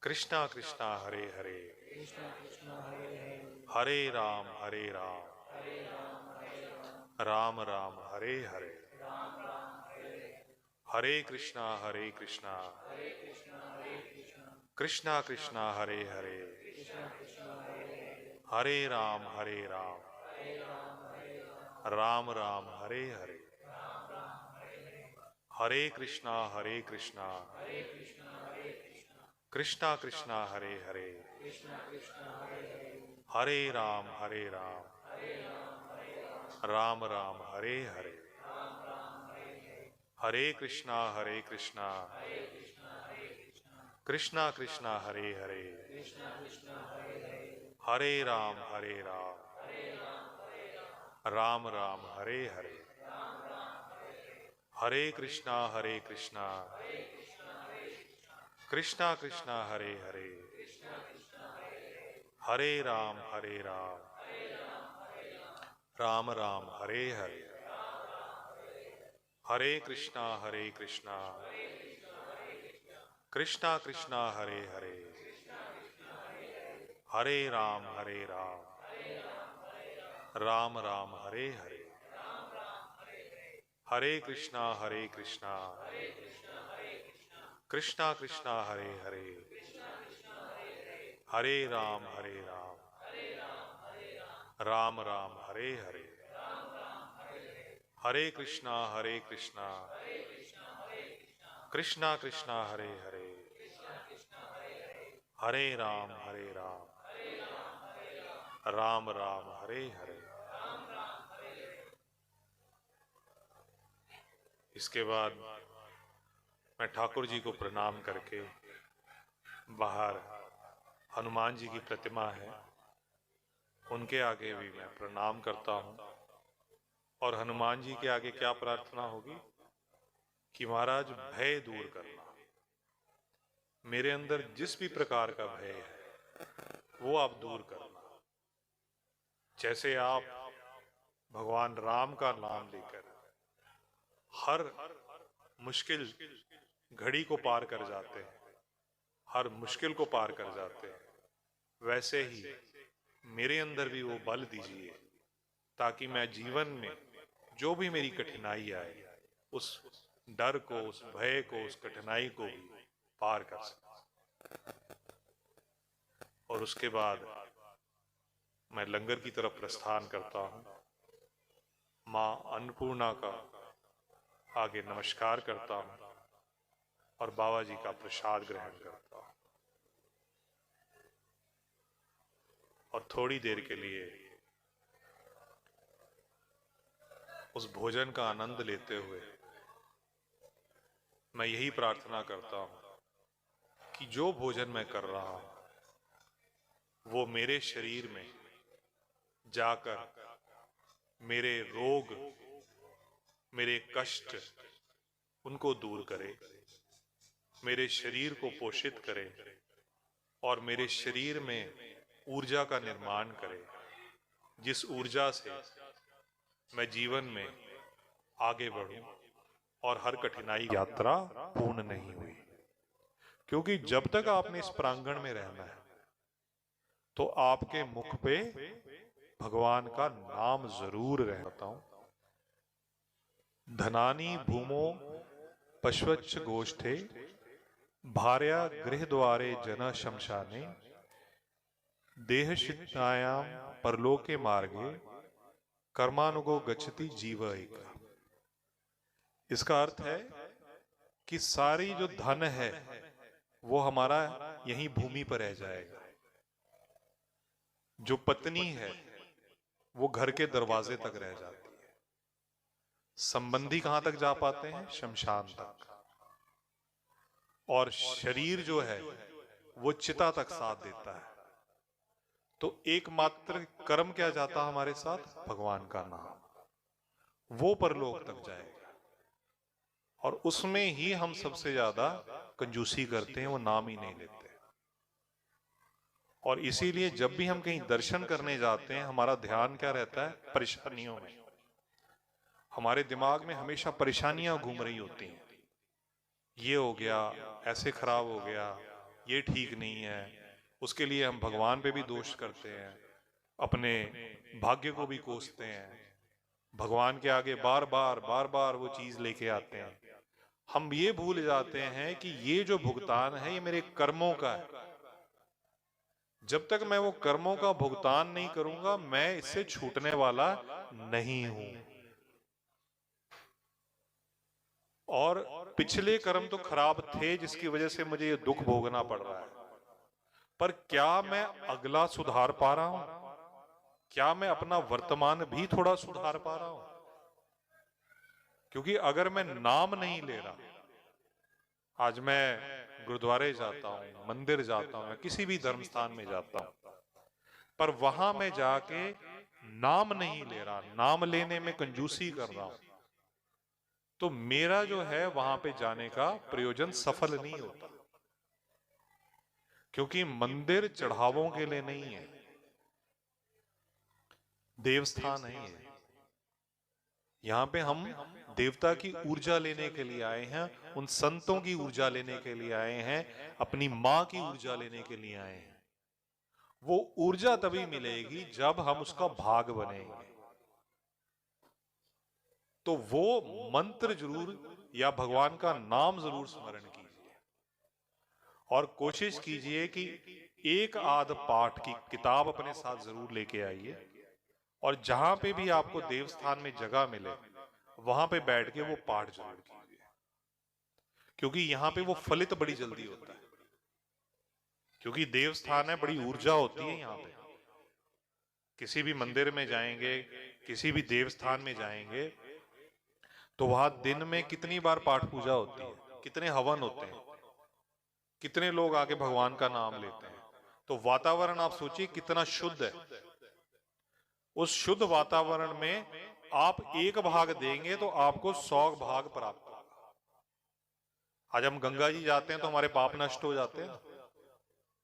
कृष्णा कृष्णा हरे हरे, हरे राम राम राम हरे हरे, हरे कृष्णा कृष्णा कृष्णा हरे हरे, हरे राम राम राम हरे हरे, हरे कृष्णा कृष्णा कृष्णा हरे हरे, हरे राम राम राम हरे हरे, हरे कृष्णा कृष्णा कृष्णा हरे हरे, हरे राम राम राम हरे हरे, हरे कृष्णा कृष्णा कृष्णा हरे हरे, हरे राम राम राम हरे हरे, हरे कृष्णा कृष्णा कृष्णा हरे हरे, हरे राम राम राम हरे हरे, हरे कृष्णा कृष्णा कृष्णा हरे हरे, हरे राम राम राम हरे हरे, हरे कृष्णा कृष्णा कृष्णा हरे हरे, हरे राम राम राम हरे हरे। इसके बाद मैं ठाकुर जी को प्रणाम करके बाहर हनुमान जी की प्रतिमा है उनके आगे भी मैं प्रणाम करता हूँ और हनुमान जी के आगे क्या प्रार्थना होगी कि महाराज भय दूर करना, मेरे अंदर जिस भी प्रकार का भय है वो आप दूर करना। जैसे आप भगवान राम का नाम लेकर हर मुश्किल घड़ी को पार कर जाते हैं, हर मुश्किल को पार कर जाते हैं, वैसे ही मेरे अंदर भी वो बल दीजिए ताकि मैं जीवन में जो भी मेरी कठिनाई आए उस डर को, उस भय को, उस कठिनाई को भी पार कर सकूं। और उसके बाद मैं लंगर की तरफ प्रस्थान करता हूँ, माँ अन्नपूर्णा का आगे नमस्कार करता हूँ और बाबा जी का प्रसाद ग्रहण करता हूँ और थोड़ी देर के लिए उस भोजन का आनंद लेते हुए मैं यही प्रार्थना करता हूँ कि जो भोजन मैं कर रहा हूँ वो मेरे शरीर में जाकर मेरे रोग, मेरे कष्ट उनको दूर करे, मेरे शरीर को पोषित करे और मेरे शरीर में ऊर्जा का निर्माण करे, जिस ऊर्जा से मैं जीवन में आगे बढ़ूं और हर कठिनाई यात्रा पूर्ण नहीं हुई। क्योंकि जब तक आपने इस प्रांगण में रहना है तो आपके मुख पे भगवान का नाम जरूर रहता हूं। धनानी भूमो पश्वच्छ गोष्ठे भार्या गृह द्वारे जन शमशाने देहशितायाम परलोके मार्गे कर्मानुगो गच्छति जीव एक। इसका अर्थ है कि सारी जो धन है वो हमारा यहीं भूमि पर रह जाएगा, जो पत्नी है वो घर के दरवाजे तक रह जाती है, संबंधी कहां तक जा पाते हैं? शमशान तक, और शरीर जो है वो चिता तक साथ देता है। तो एकमात्र कर्म क्या जाता हमारे साथ? भगवान का नाम, वो परलोक तक जाएगा। और उसमें ही हम सबसे ज्यादा कंजूसी करते हैं, वो नाम ही नहीं लेते। और इसीलिए जब भी हम कहीं दर्शन करने जाते हैं हमारा ध्यान क्या रहता है? परेशानियों में। हमारे दिमाग में हमेशा परेशानियां घूम रही होती हैं। ये हो गया, ऐसे खराब हो गया, ये ठीक नहीं है। उसके लिए हम भगवान पे भी दोष करते हैं, अपने भाग्य को भी कोसते हैं, भगवान के आगे बार बार वो चीज लेके आते हैं। हम ये भूल जाते हैं कि ये जो भुगतान है ये मेरे कर्मों का है। जब तक मैं वो कर्मों का भुगतान नहीं करूंगा मैं इससे छूटने वाला नहीं हूं। और पिछले कर्म तो खराब थे जिसकी वजह से मुझे ये दुख भोगना पड़ रहा है, पर क्या मैं अगला सुधार पा रहा हूं? क्या मैं अपना वर्तमान भी थोड़ा सुधार पा रहा हूं? क्योंकि अगर मैं नाम नहीं ले रहा, आज मैं गुरुद्वारे जाता हूं, मंदिर जाता हूं, किसी भी धर्म स्थान में जाता हूं, पर वहां मैं जाके नाम नहीं ले रहा, नाम लेने में कंजूसी कर रहा हूं, तो मेरा जो है वहां पे जाने का प्रयोजन सफल नहीं होता। क्योंकि मंदिर चढ़ावों के लिए नहीं है, देवस्थान नहीं है। यहाँ पे हम देवता की ऊर्जा लेने के लिए आए हैं, उन संतों की ऊर्जा लेने के लिए आए हैं, अपनी माँ की ऊर्जा लेने के लिए आए हैं। वो ऊर्जा तभी मिलेगी जब हम उसका भाग बनेंगे। तो वो मंत्र जरूर या भगवान का नाम जरूर स्मरण कीजिए और कोशिश कीजिए कि एक आध पाठ की किताब अपने साथ जरूर लेके आइए और जहां पे भी आपको देवस्थान में जगह मिले वहां पे बैठ के वो पाठ जरूर कीजिए, क्योंकि यहाँ पे वो फलित बड़ी जल्दी होता है। क्योंकि देवस्थान है, बड़ी ऊर्जा होती है यहाँ पे। किसी भी मंदिर में जाएंगे, किसी भी देवस्थान में जाएंगे तो वहां दिन में कितनी बार पाठ पूजा होती है, कितने हवन होते हैं, कितने लोग आके भगवान का नाम लेते हैं। तो वातावरण आप सोचिए कितना शुद्ध है। उस शुद्ध वातावरण में आप एक भाग देंगे तो आपको 100 भाग प्राप्त होगा। आज हम गंगा जी जाते हैं तो हमारे पाप नष्ट हो जाते हैं।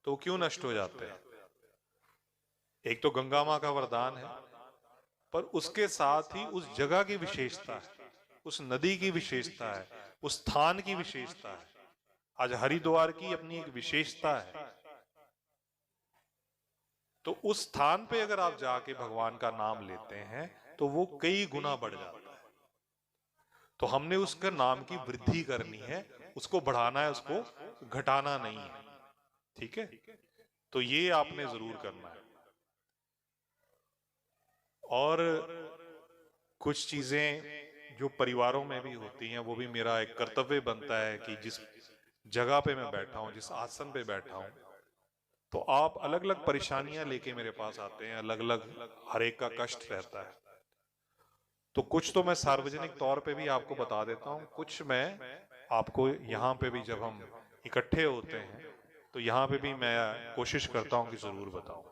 तो क्यों नष्ट हो जाते हैं? एक तो गंगा मां का वरदान है, पर उसके साथ ही उस जगह की विशेषता है, उस नदी की विशेषता है, उस स्थान की विशेषता है। आज हरिद्वार की अपनी एक विशेषता है। तो उस स्थान पे अगर आप जाके भगवान का नाम लेते हैं तो वो कई गुना बढ़ जाता है। तो हमने उसका नाम की वृद्धि करनी है, उसको बढ़ाना है, उसको घटाना नहीं है। ठीक है, तो ये आपने जरूर करना है। और कुछ चीजें जो परिवारों में भी होती हैं वो भी मेरा एक कर्तव्य बनता है कि जिस जगह पे मैं बैठा हूं, जिस आसन पे बैठा हूं, तो आप अलग अलग परेशानियां लेके मेरे पास आते हैं, अलग अलग हर एक का कष्ट रहता है। तो कुछ तो मैं सार्वजनिक तौर पे भी आपको बता देता हूं, कुछ मैं आपको यहाँ पे भी जब हम इकट्ठे होते हैं तो यहाँ पे भी मैं कोशिश करता हूं कि जरूर बताऊं।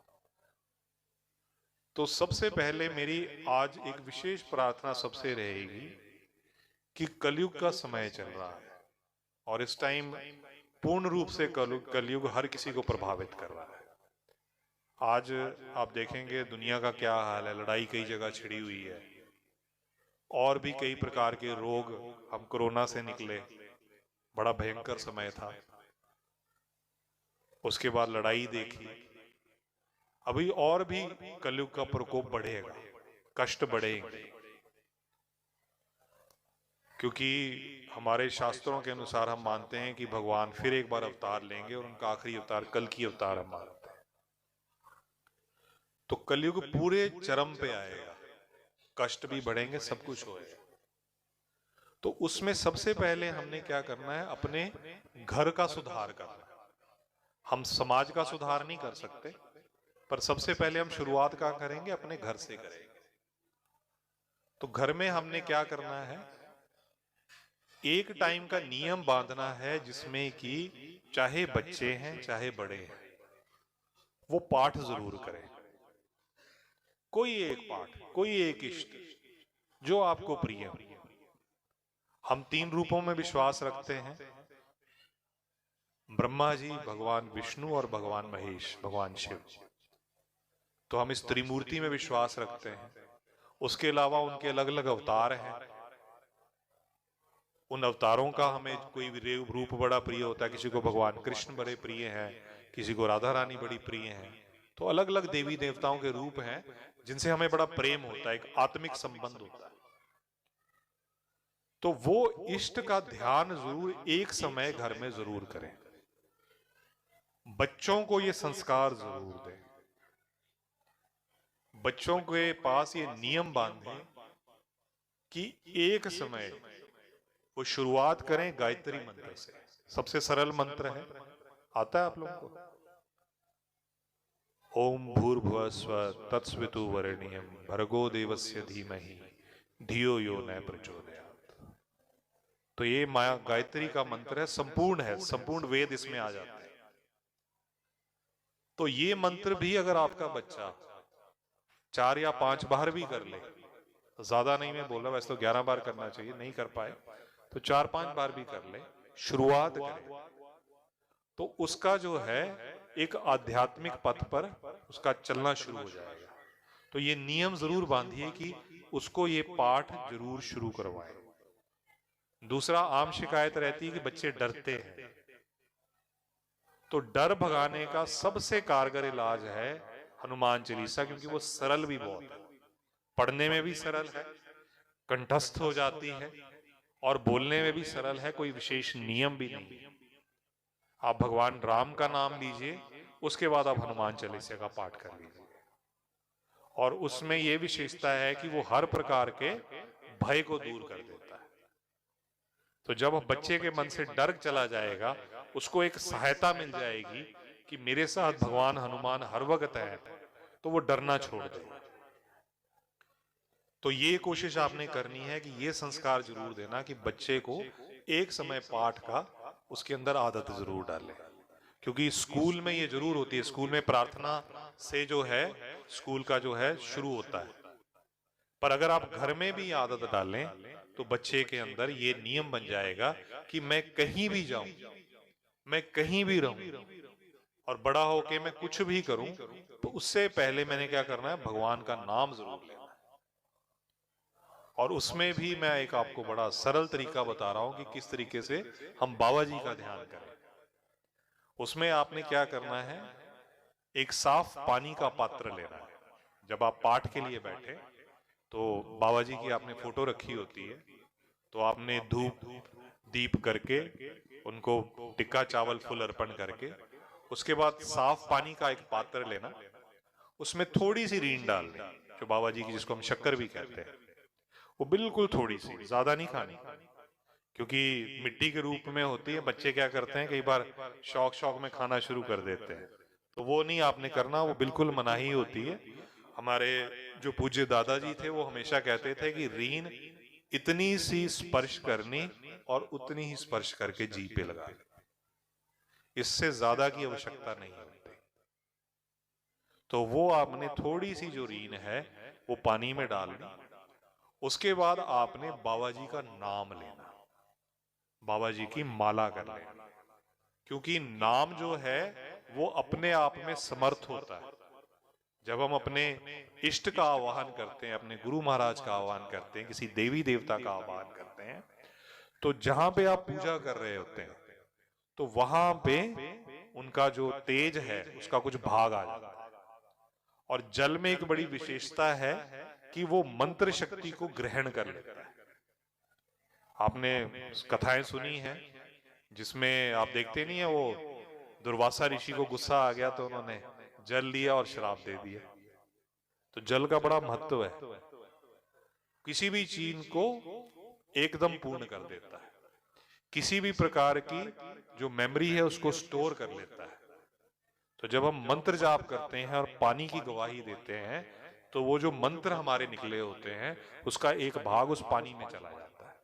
तो सबसे पहले मेरी आज एक विशेष प्रार्थना सबसे रहेगी कि कलयुग का समय चल रहा है और इस टाइम पूर्ण रूप से कलयुग हर किसी को प्रभावित कर रहा है। आज आप देखेंगे दुनिया का क्या हाल है, लड़ाई कई जगह छिड़ी हुई है और भी कई प्रकार के रोग। हम कोरोना से निकले, बड़ा भयंकर समय था, उसके बाद लड़ाई देखी, अभी और भी कलयुग का प्रकोप बढ़ेगा, कष्ट बढ़ेंगे। क्योंकि हमारे शास्त्रों के अनुसार हम मानते हैं कि भगवान फिर एक बार अवतार लेंगे और उनका आखिरी अवतार कल की अवतार हम मानते हैं। तो कलयुग पूरे चरम पे आएगा, कष्ट भी बढ़ेंगे, सब कुछ होएगा। तो उसमें सबसे पहले हमने क्या करना है, अपने घर का सुधार करना है। हम समाज का सुधार नहीं कर सकते, पर सबसे पहले हम शुरुआत क्या करेंगे, अपने घर से करेंगे। तो घर में हमने क्या करना है, एक टाइम का नियम बांधना है जिसमें कि चाहे बच्चे हैं चाहे बड़े हैं वो पाठ जरूर करें। कोई एक पाठ, कोई एक इष्ट जो आपको प्रिय हो। हम 3 रूपों में विश्वास रखते हैं, ब्रह्मा जी, भगवान विष्णु और भगवान महेश, भगवान शिव। तो हम इस त्रिमूर्ति में विश्वास रखते हैं। उसके अलावा उनके अलग अलग अवतार हैं। उन अवतारों का हमें कोई रूप बड़ा प्रिय होता है, किसी को भगवान कृष्ण बड़े प्रिय हैं, किसी को राधा रानी बड़ी प्रिय हैं। तो अलग अलग देवी देवताओं के रूप हैं जिनसे हमें बड़ा प्रेम होता है, एक आत्मिक संबंध होता है। तो वो इष्ट का ध्यान जरूर एक समय घर में जरूर करें। बच्चों को ये संस्कार जरूर दें। बच्चों के पास ये नियम बांधें कि एक समय वो शुरुआत करें गायत्री मंत्र से। सबसे सरल मंत्र है, आता है आप लोगों को? ओम भूर्भुवः स्वः तत्सवितुर्वरेण्यं भर्गो देवस्य धीमहि धियो यो न प्रचोदयात्। तो ये माया गायत्री का मंत्र है, संपूर्ण है, संपूर्ण वेद इसमें आ जाते हैं। तो ये मंत्र भी अगर आपका बच्चा 4 या 5 बार भी कर ले, तो ज्यादा नहीं मैं बोल रहा, वैसे तो 11 बार करना चाहिए, नहीं कर पाए तो 4-5 बार भी कर ले, शुरुआत करें, तो उसका जो है एक आध्यात्मिक पथ पर उसका चलना शुरू हो जाएगा। तो ये नियम जरूर बांधिए कि उसको ये पाठ जरूर शुरू करवाएं। दूसरा, आम शिकायत रहती है कि बच्चे डरते हैं। तो डर भगाने का सबसे कारगर इलाज है हनुमान चालीसा, क्योंकि वो सरल भी बहुत है, पढ़ने में भी सरल है, कंठस्थ हो जाती है और बोलने में भी सरल है, कोई विशेष नियम भी नहीं है। आप भगवान राम का नाम लीजिए, उसके बाद आप हनुमान चालीसा का पाठ कर लीजिए, और उसमें यह विशेषता है कि वो हर प्रकार के भय को दूर कर देता है। तो जब बच्चे के मन से डर चला जाएगा, उसको एक सहायता मिल जाएगी कि मेरे साथ भगवान हनुमान हर वक्त है, तो वो डरना छोड़ देगा। तो ये कोशिश आपने करनी है कि ये संस्कार जरूर देना कि बच्चे को एक समय पाठ का उसके अंदर आदत जरूर डालें, क्योंकि स्कूल में ये जरूर होती है। स्कूल में प्रार्थना से जो है स्कूल का जो है शुरू होता है, पर अगर आप घर में भी आदत डालें तो बच्चे के अंदर ये नियम बन जाएगा कि मैं कहीं भी जाऊं, मैं कहीं भी रहूं और बड़ा होके मैं कुछ भी करूं, तो उससे पहले मैंने क्या करना है, भगवान का नाम जरूर लेना है। और उसमें भी मैं एक आपको बड़ा सरल तरीका बता रहा हूं कि किस तरीके से हम बाबा जी का ध्यान करें। उसमें आपने क्या करना है, एक साफ पानी का पात्र लेना है। जब आप पाठ के लिए बैठे तो बाबा जी की आपने फोटो रखी होती है, तो आपने धूप दीप करके उनको टिक्का चावल फूल अर्पण करके, उसके बाद साफ पानी का एक पात्र लेना, उसमें थोड़ी सी रीन डालनी, जो बाबा जी की जिसको हम शक्कर भी कहते हैं, वो बिल्कुल थोड़ी सी, ज्यादा नहीं खानी, क्योंकि मिट्टी के रूप में होती है। बच्चे क्या करते हैं, कई बार शौक शौक में खाना शुरू कर देते हैं, तो वो नहीं आपने करना, वो बिल्कुल मनाही होती है। हमारे जो पूज्य दादाजी थे वो हमेशा कहते थे कि रीन इतनी सी स्पर्श करनी और उतनी ही स्पर्श करके जी पे लगा, इससे ज्यादा की आवश्यकता नहीं होती। तो वो आपने थोड़ी सी जो रीन है वो पानी में डालनी, उसके बाद आपने बाबा जी का नाम लेना, बाबा जी की माला कर लेना, क्योंकि नाम जो है वो अपने आप में समर्थ होता है। जब हम अपने इष्ट का आह्वान करते हैं, अपने गुरु महाराज का आह्वान करते हैं, किसी देवी देवता का आह्वान करते हैं, तो जहां पे आप पूजा कर रहे होते हैं तो वहां पे उनका जो तेज है उसका कुछ भाग आ जाता है। और जल में एक बड़ी विशेषता है कि वो मंत्र शक्ति को ग्रहण कर लेता है। आपने कथाएं सुनी हैं जिसमें आप देखते नहीं है, वो दुर्वासा ऋषि को गुस्सा आ गया तो उन्होंने जल लिया और श्राप दे दिया। तो जल का बड़ा महत्व है, किसी भी चीज को एकदम पूर्ण कर देता है, किसी भी प्रकार की जो मेमोरी है उसको स्टोर कर लेता है। तो जब हम मंत्र जाप करते हैं और पानी की गवाही देते हैं, तो वो जो मंत्र हमारे निकले होते हैं उसका एक भाग उस पानी में चला जाता है।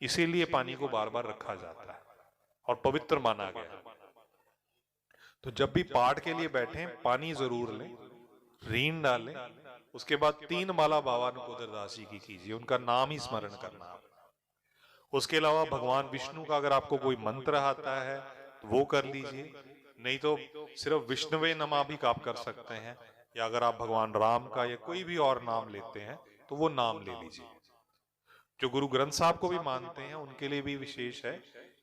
इसीलिए पानी को बार बार रखा जाता है और पवित्र माना गया। तो जब भी पाठ के लिए बैठे पानी जरूर लें, रीन डालें, उसके बाद 3 माला बाबा नकोदर दास जी की कीजिए, उनका नाम ही स्मरण करना। उसके अलावा भगवान विष्णु का अगर आपको कोई मंत्र आता है तो वो कर लीजिए, नहीं तो सिर्फ विष्णुवे नमा भी आप कर सकते हैं, या अगर आप भगवान राम का या कोई भी और नाम लेते हैं तो वो नाम ले लीजिए। जो गुरु ग्रंथ साहब को भी मानते हैं उनके लिए भी विशेष है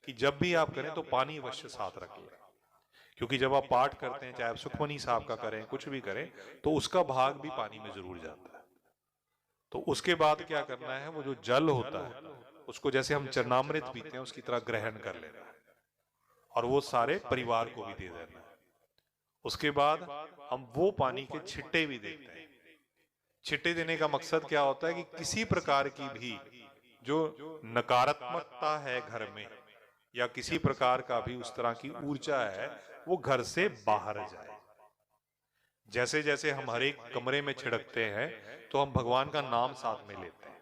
कि जब भी आप करें तो पानी अवश्य साथ रख लें, क्योंकि जब आप पाठ करते हैं, चाहे आप सुखमनी साहब का करें, कुछ भी करें, तो उसका भाग भी पानी में जरूर जाता है। तो उसके बाद क्या करना है, वो जो जल होता है उसको जैसे हम चरणामृत पीते हैं उसकी तरह ग्रहण कर लेना है, और वो सारे परिवार को भी दे देना है। उसके बाद हम वो पानी के छिट्टे भी देते हैं। छिट्टे देने का मकसद क्या होता है कि किसी प्रकार की भी जो नकारात्मकता है घर में, या किसी प्रकार का भी उस तरह की ऊर्जा है, वो घर से बाहर जाए। जैसे जैसे हम हर एक कमरे में छिड़कते हैं तो हम भगवान का नाम साथ में लेते हैं,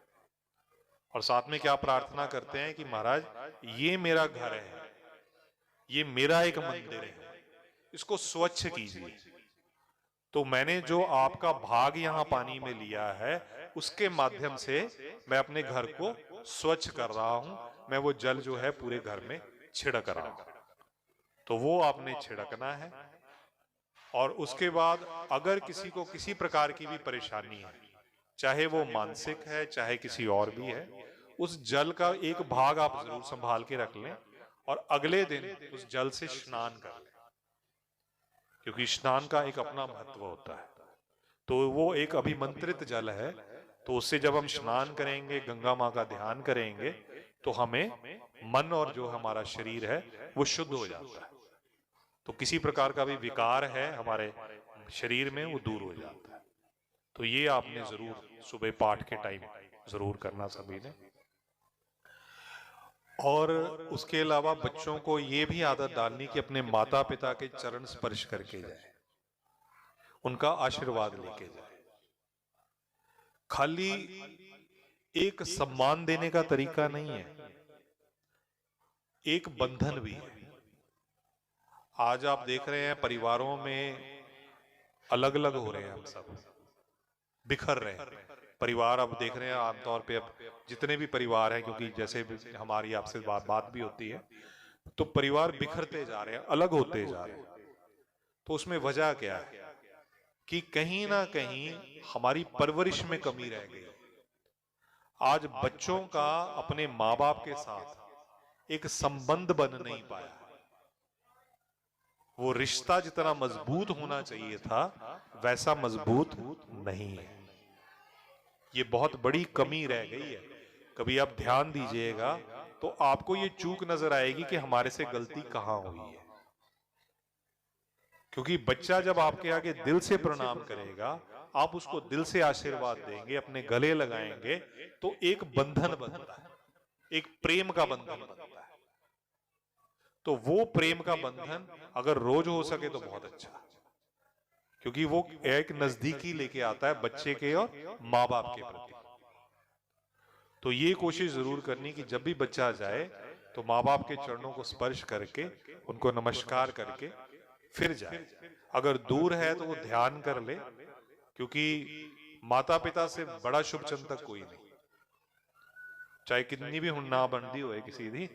और साथ में क्या प्रार्थना करते हैं कि महाराज ये मेरा घर है, ये मेरा एक मंदिर है, इसको स्वच्छ कीजिए। तो मैंने जो आपका भाग यहाँ पानी में लिया है उसके माध्यम से मैं अपने घर को स्वच्छ कर रहा हूं, मैं वो जल जो है पूरे घर में छिड़क रहा हूं। तो वो आपने छिड़कना है। और उसके बाद अगर किसी को किसी प्रकार की भी परेशानी है, चाहे वो मानसिक है चाहे किसी और भी है, उस जल का एक भाग आप जरूर संभाल के रख लें, और अगले दिन उस जल से स्नान कर लें, क्योंकि स्नान का एक अपना महत्व होता है। तो वो एक अभिमंत्रित जल है, तो उससे जब हम स्नान करेंगे, गंगा माँ का ध्यान करेंगे, तो हमें मन और जो हमारा शरीर है वो शुद्ध हो जाता है। तो किसी प्रकार का भी विकार है हमारे शरीर में वो दूर हो जाता है। तो ये आपने जरूर सुबह पाठ के टाइम जरूर करना सभी ने। और उसके अलावा बच्चों को ये भी आदत डालनी कि अपने माता पिता के चरण स्पर्श करके जाए, उनका आशीर्वाद लेके जाए। खाली एक सम्मान देने का तरीका नहीं है, एक बंधन भी है। आज आप देख रहे हैं परिवारों में अलग अलग हो रहे हैं, हम सब बिखर रहे हैं। परिवार अब देख रहे हैं आमतौर पे, अब जितने भी परिवार हैं, क्योंकि जैसे हमारी आपसे बात भी होती है, तो परिवार बिखरते जा रहे हैं, अलग होते जा रहे हैं। तो उसमें वजह क्या है कि कहीं ना कहीं हमारी परवरिश में कमी रह गई। आज बच्चों का अपने माँ बाप के साथ एक संबंध बन नहीं पाया। वो रिश्ता जितना मजबूत होना चाहिए था वैसा मजबूत नहीं है। ये बहुत बड़ी कमी रह गई है। कभी आप ध्यान दीजिएगा तो आपको ये चूक नजर आएगी कि हमारे से गलती कहां हुई है। क्योंकि बच्चा जब आपके आगे दिल से प्रणाम करेगा, आप उसको दिल से आशीर्वाद देंगे, अपने गले लगाएंगे, तो एक बंधन बनता है, एक प्रेम का बंधन बनता है। तो वो प्रेम का बंधन अगर रोज हो सके तो बहुत अच्छा, क्योंकि वो एक नजदीकी लेके आता है बच्चे के और माँ बाप के प्रति। तो ये कोशिश जरूर करनी कि जब भी बच्चा जाए तो माँ बाप के चरणों को स्पर्श करके, उनको नमस्कार करके फिर जाए। अगर दूर है तो वो ध्यान कर ले, क्योंकि माता पिता से बड़ा शुभ चिंतक कोई नहीं, चाहे कितनी भी हुन्ना बनती हो किसी दी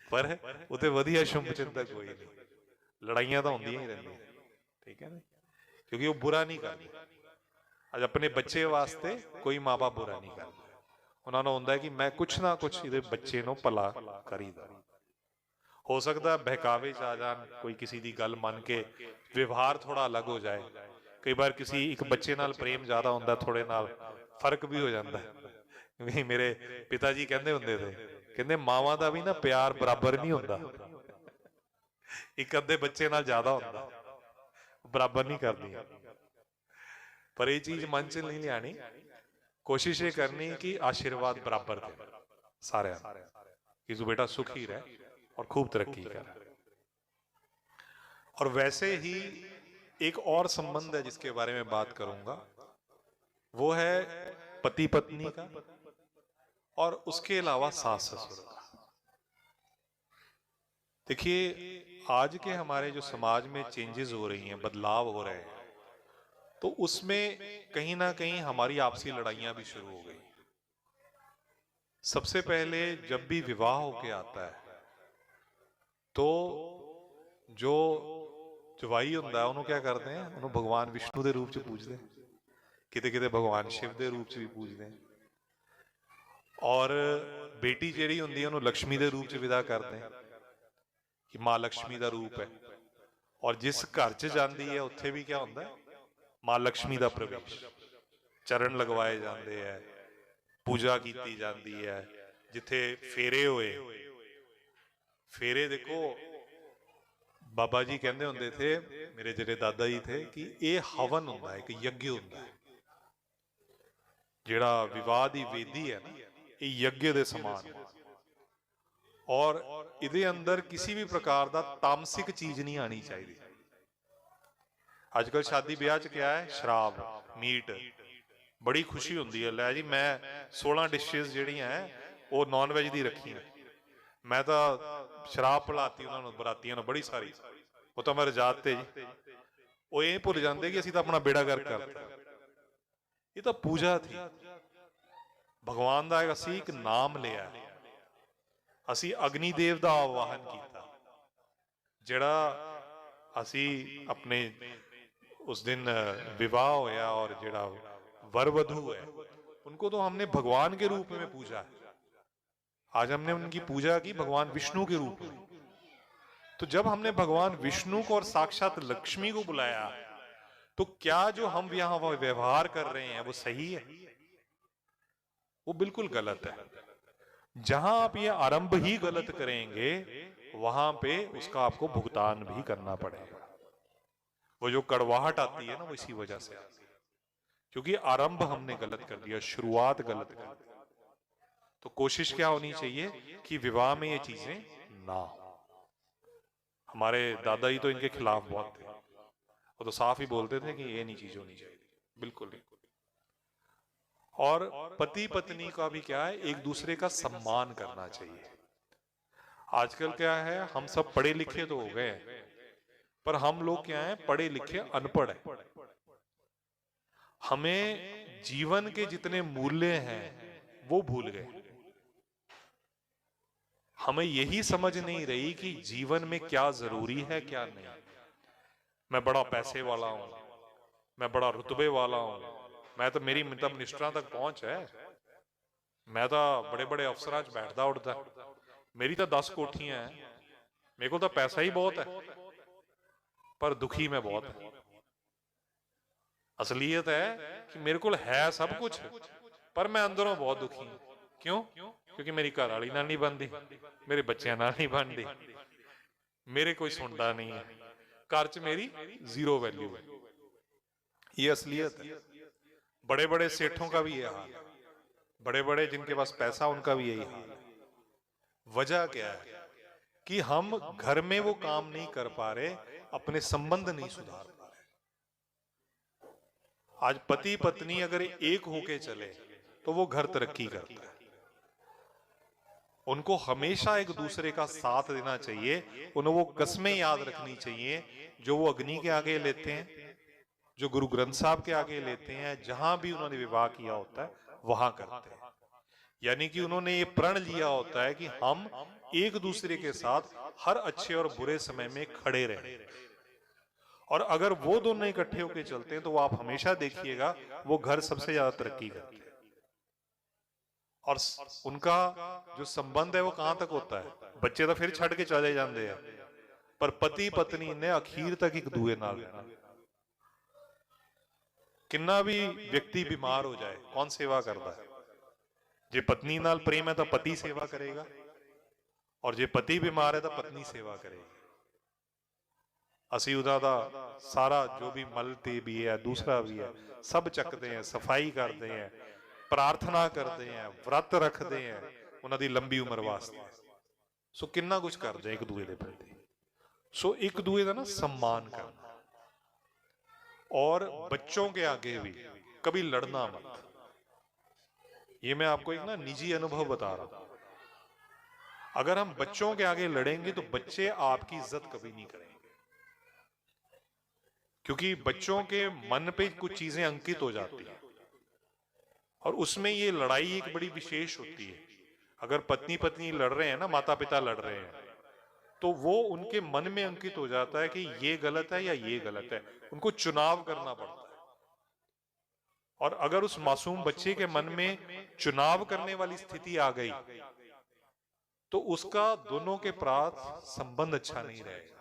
पर उते वधिया शुभ चिंतक कोई नहीं। लड़ाइयां तो होंदियां ही रहंदियां, ठीक है ना, क्योंकि वो बुरा नहीं करता। आज अपने बच्चे वास्ते कोई माँ बाप बुरा नहीं करता, उन्होंने होंदा है कि मैं कुछ ना कुछ इहदे बच्चे नो भला करीदा। हो सकता है बहकावे च आ जान, कोई किसी की गल मन के व्यवहार थोड़ा अलग हो जाए। कई बार किसी एक बच्चे नाल प्रेम ज्यादा होंदा, थोड़े नाल फर्क भी हो जाता है। क्योंकि मेरे पिताजी कहते होंदे थे, कहते मावां दा भी ना प्यार बराबर नहीं होंदा, एक अद्धे बच्चे नाल ज्यादा होंदा, बराबर नहीं करदी। पर ये चीज मन च नहीं लियानी, कोशिश ये करनी कि आशीर्वाद बराबर दे सारे, कि तू बेटा सुखी रह और खूब तरक्की कर। और वैसे ही एक और संबंध है जिसके बारे में बात करूंगा, वो है पति पत्नी का, और उसके अलावा सास ससुर का। देखिए आज के हमारे जो समाज में चेंजेस हो रही हैं, बदलाव हो रहे हैं, तो उसमें कहीं ना कहीं हमारी आपसी लड़ाइयां भी शुरू हो गई। सबसे पहले जब भी विवाह होके आता है तो जो ਜਵਾਈ ਹੁੰਦਾ ਉਹਨੂੰ क्या करते हैं, ਉਹਨੂੰ भगवान विष्णु के रूप च पूजते हैं, किते किते भगवान शिव के रूप च भी पूजते हैं। और बेटी ਜਿਹੜੀ ਹੁੰਦੀ है ਉਹਨੂੰ लक्ष्मी के रूप च विदा करते हैं कि माँ लक्ष्मी का रूप है। और जिस घर च जाती है उत्थे भी क्या होता है, माँ लक्ष्मी का प्रवेश, चरण लगवाए जाते हैं, पूजा की जाती है। जिथे फेरे होए, फेरे देखो बाबा जी कहते होंगे थे, मेरे जेडे दादा जी थे, कि ये हवन होंदा है, एक यज्ञ होंदा है। जिहड़ा विवाह दी वेदी है ना, ये यज्ञ दे समान है। और इहदे अंदर किसी भी प्रकार का तामसिक चीज नहीं आनी चाहिए। आजकल शादी ब्याह च क्या है, शराब, मीट, बड़ी खुशी होंदी है, लै जी मैं 16 डिशेज जिहड़ियां हैं वो नॉन वेज दी रखी है, मैं तो शराब पिलाती उन्होंने बरातियों, बड़ी सारी, वो तो मेरे जात थे जी। वो ये भुल जाते कि असीं तो अपना बेड़ा गर्क करता। ये तो पूजा थी, भगवान का असीं एक नाम लिया, असीं अग्निदेव का आवाहन किया, जिहड़ा असीं अपने उस दिन विवाह होया और जिहड़ा वर वधू है उनको तो हमने भगवान के रूप में पूजा है। आज हमने उनकी पूजा की भगवान विष्णु के रूप में। तो जब हमने भगवान विष्णु को और साक्षात लक्ष्मी को बुलाया, तो क्या जो हम यहां व्यवहार कर रहे हैं वो सही है? वो बिल्कुल गलत है। जहां आप ये आरंभ ही गलत करेंगे, वहां पे उसका आपको भुगतान भी करना पड़ेगा। वो जो कड़वाहट आती है ना, वो इसी वजह से आती है, क्योंकि आरंभ हमने गलत कर दिया, शुरुआत गलत कर दी। तो कोशिश क्या होनी चाहिए कि विवाह में ये चीजें ना हो। हमारे दादाजी तो इनके खिलाफ बहुत थे, वो तो साफ ही बोलते थे कि ये नहीं चीज होनी चाहिए, बिल्कुल नहीं। और पति पत्नी का भी क्या है, एक दूसरे का सम्मान करना चाहिए। आजकल क्या है, हम सब पढ़े लिखे तो हो गए हैं, पर हम लोग क्या है, पढ़े लिखे अनपढ़ है। हमें जीवन के जितने मूल्य हैं वो भूल गए। हमें यही समझ नहीं रही कि जीवन में क्या जरूरी है क्या नहीं। मैं बड़ा पैसे वाला हूं, मैं बड़ा रुतबे वाला हूं, मैं तो, मेरी मतलब मिनिस्टरां तक पहुंच है, मैं तो बड़े बड़े अफसरां च बैठदा उठदा, मेरी तो 10 कोठियां हैं, मेरे को तो पैसा ही बहुत है, पर दुखी मैं बहुत है। असलियत है कि मेरे को है सब कुछ, पर मैं अंदरों बहुत दुखी हूं। क्यों? क्योंकि मेरी घर वाली नाल नहीं बनती, मेरे बच्चों नाल नहीं बनती, मेरे कोई सुनता नहीं है, घर च मेरी जीरो वैल्यू है। ये असलियत है। बड़े बड़े सेठों का भी ये हाल है, बड़े बड़े जिनके पास पैसा उनका भी यही हाल है। वजह क्या है कि हम घर में वो काम नहीं कर पा रहे, अपने संबंध नहीं सुधार पा रहे। आज पति पत्नी अगर एक होके चले तो वो घर तरक्की करता है। उनको हमेशा एक दूसरे का साथ देना चाहिए, उन्हें वो कस्में याद रखनी चाहिए जो वो अग्नि के आगे लेते हैं, जो गुरु ग्रंथ साहब के आगे लेते हैं, जहां भी उन्होंने विवाह किया होता है वहां करते हैं। यानी कि उन्होंने ये प्रण लिया होता है कि हम एक दूसरे के साथ हर अच्छे और बुरे समय में खड़े रहें। और अगर वो दोनों इकट्ठे होकर चलते हैं तो वो आप हमेशा देखिएगा वो घर सबसे ज्यादा तरक्की करते हैं। और उनका जो संबंध है वो कहां तक होता है, बच्चे तो फिर छड़ के चले जाते हैं, पर पति पत्नी ने अखीर तक एक दूए नाल रहना। किन्ना भी व्यक्ति बीमार हो जाए, कौन सेवा करता है? जे पत्नी नाल प्रेम है तो पति सेवा करेगा, और जे पति बीमार है तो पत्नी सेवा करेगी। असी उदा दा सारा जो भी मलते भी है, दूसरा भी है, सब चकते हैं, सफाई करते हैं, प्रार्थना करते हैं, व्रत रखते हैं उन्हां दी लंबी उम्र वास्ते। सो किन्ना कुछ करते हैं एक दूए दे प्रति। सो एक दूए दा ना सम्मान करना, और बच्चों के आगे भी कभी लड़ना मत। ये मैं आपको एक ना निजी अनुभव बता रहा हूं। अगर हम बच्चों के आगे लड़ेंगे तो बच्चे आपकी इज्जत कभी नहीं करेंगे, क्योंकि बच्चों के मन पे कुछ चीजें अंकित हो जाती हैं, और उसमें ये लड़ाई एक बड़ी विशेष होती है। अगर पत्नी पत्नी लड़ रहे हैं ना, माता पिता लड़ रहे हैं, तो वो उनके मन में अंकित हो जाता है कि ये गलत है या ये गलत है। उनको चुनाव करना पड़ता है। और अगर उस मासूम बच्चे के मन में चुनाव करने वाली स्थिति आ गई तो उसका दोनों के प्रात संबंध अच्छा नहीं रहेगा।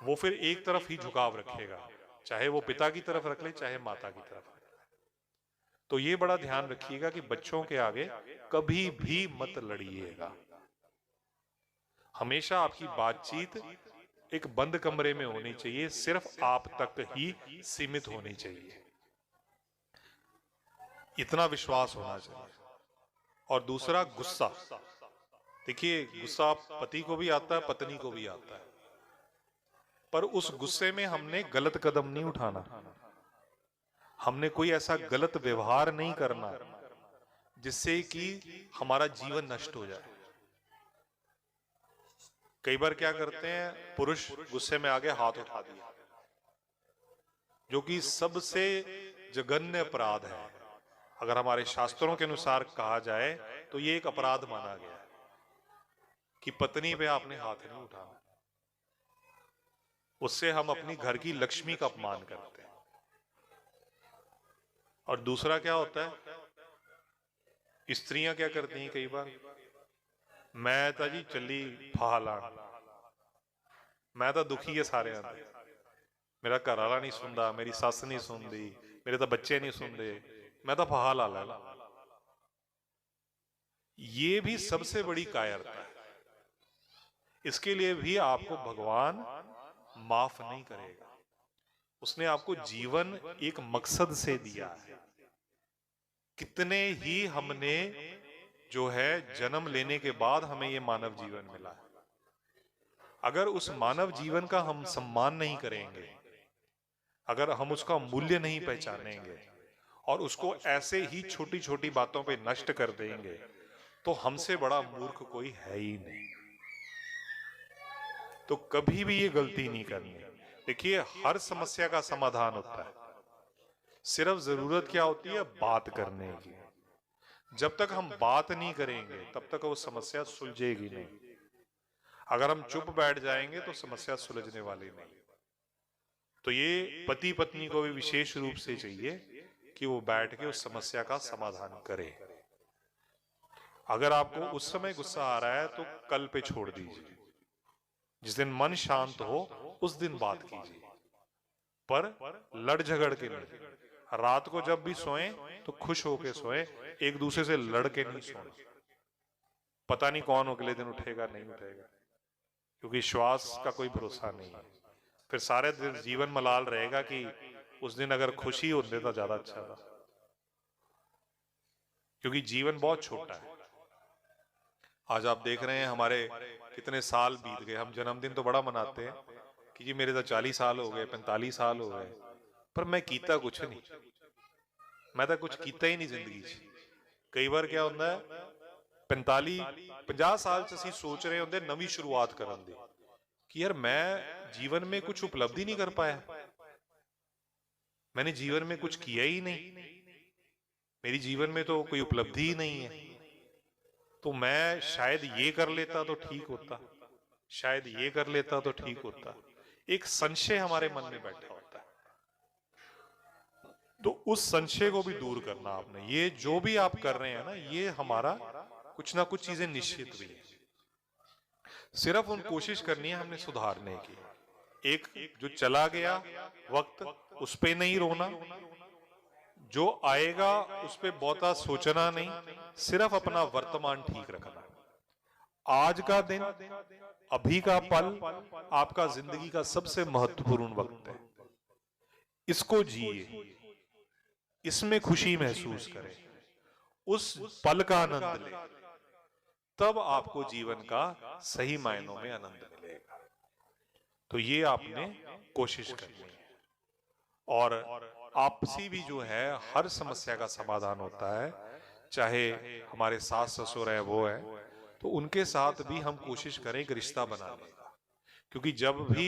वो फिर एक तरफ ही झुकाव रखेगा, चाहे वो पिता की तरफ रख ले चाहे माता की तरफ रख ले। तो ये बड़ा ध्यान रखिएगा कि बच्चों के आगे कभी भी मत लड़िएगा। हमेशा आपकी बातचीत एक बंद कमरे में होनी चाहिए, सिर्फ आप तक ही सीमित होनी चाहिए, इतना विश्वास होना चाहिए। और दूसरा, गुस्सा। देखिए, गुस्सा पति को भी आता है, पत्नी को भी आता है, पर उस गुस्से में हमने गलत कदम नहीं उठाना, हमने कोई ऐसा गलत व्यवहार नहीं करना जिससे कि हमारा जीवन नष्ट हो जाए। कई बार क्या करते हैं, पुरुष गुस्से में आगे हाथ उठा दिया, जो कि सबसे जघन्य अपराध है। अगर हमारे शास्त्रों के अनुसार कहा जाए तो ये एक अपराध माना गया है कि पत्नी पे आपने हाथ नहीं उठाना। उससे हम अपनी घर की लक्ष्मी का अपमान करते हैं। और दूसरा क्या होता है, स्त्रियां क्या करती हैं कई बार, मैं तो जी चली फाह लाण, मैं तो दुखी है सारे आंदे, मेरा घर वाला नहीं सुनता, मेरी सस नहीं सुनती, मेरे तो बच्चे नहीं सुनते, मैं तो फाह ला ला। ये भी सबसे बड़ी कायरता है। इसके लिए भी आपको भगवान माफ नहीं करेगा। उसने आपको जीवन एक मकसद से दिया है। कितने ही हमने जो है जन्म लेने के बाद हमें ये मानव जीवन मिला है। अगर उस मानव जीवन का हम सम्मान नहीं करेंगे, अगर हम उसका मूल्य नहीं पहचानेंगे और उसको ऐसे ही छोटी छोटी बातों पे नष्ट कर देंगे तो हमसे बड़ा मूर्ख कोई है ही नहीं। तो कभी भी ये गलती नहीं करनी। देखिए, हर समस्या का समाधान होता है, सिर्फ जरूरत क्या होती है, बात करने की। जब तक हम बात नहीं करेंगे तब तक वो समस्या सुलझेगी नहीं। अगर हम चुप बैठ जाएंगे तो समस्या सुलझने वाली नहीं। तो ये पति पत्नी को भी विशेष रूप से चाहिए कि वो बैठ के उस समस्या का समाधान करे। अगर आपको उस समय गुस्सा आ रहा है तो कल पे छोड़ दीजिए, जिस दिन मन शांत हो उस दिन बात कीजिए, पर लड़ झगड़ के नहीं। रात को जब भी सोएं तो खुश होके सोएं, एक दूसरे से लड़ के नहीं सोएं। पता नहीं कौन अगले दिन उठेगा नहीं उठेगा, क्योंकि श्वास का कोई भरोसा नहीं है। फिर सारे दिन जीवन मलाल रहेगा कि उस दिन अगर खुशी होते तो ज्यादा अच्छा था, क्योंकि जीवन बहुत छोटा है। आज आप देख रहे हैं हमारे कितने साल बीत गए। हम जन्मदिन तो बड़ा मनाते हैं कि जी मेरे तो 40 साल हो गए, 45 साल हो गए, पर मैं कीता कुछ नहीं, मैं तो कुछ कीता ही नहीं जिंदगी च। कई बार क्या होता है, 45-50 साल च ਅਸੀਂ सोच रहे होंगे नवी शुरुआत करन दी कि यार मैं जीवन में कुछ उपलब्धि नहीं कर पाया, मैंने जीवन में कुछ किया ही नहीं, मेरी जीवन में तो कोई उपलब्धि ही नहीं है, तो मैं शायद ये कर लेता तो ठीक होता, शायद ये कर लेता तो ठीक होता। एक संशय हमारे मन में बैठा होता है। तो उस संशय को भी दूर करना आपने। ये जो भी आप कर रहे हैं ना, ये हमारा कुछ ना कुछ चीजें निश्चित भी है, सिर्फ उन कोशिश करनी है हमने सुधारने की। एक जो चला गया वक्त, उस पे नहीं रोना, जो आएगा उस पे बहुता सोचना नहीं, सिर्फ अपना वर्तमान ठीक रखना। आज का दिन, अभी का पल आपका जिंदगी का सबसे महत्वपूर्ण वक्त है। इसको जिए, इसमें खुशी महसूस करें, उस पल का आनंद लें, तब आपको जीवन का सही मायनों में आनंद मिलेगा। तो ये आपने कोशिश करनी है। और आपसी भी जो है हर समस्या का समाधान होता है, चाहे हमारे सास ससुर है वो है, तो उनके साथ भी हम कोशिश करें एक रिश्ता बनाने का। क्योंकि जब भी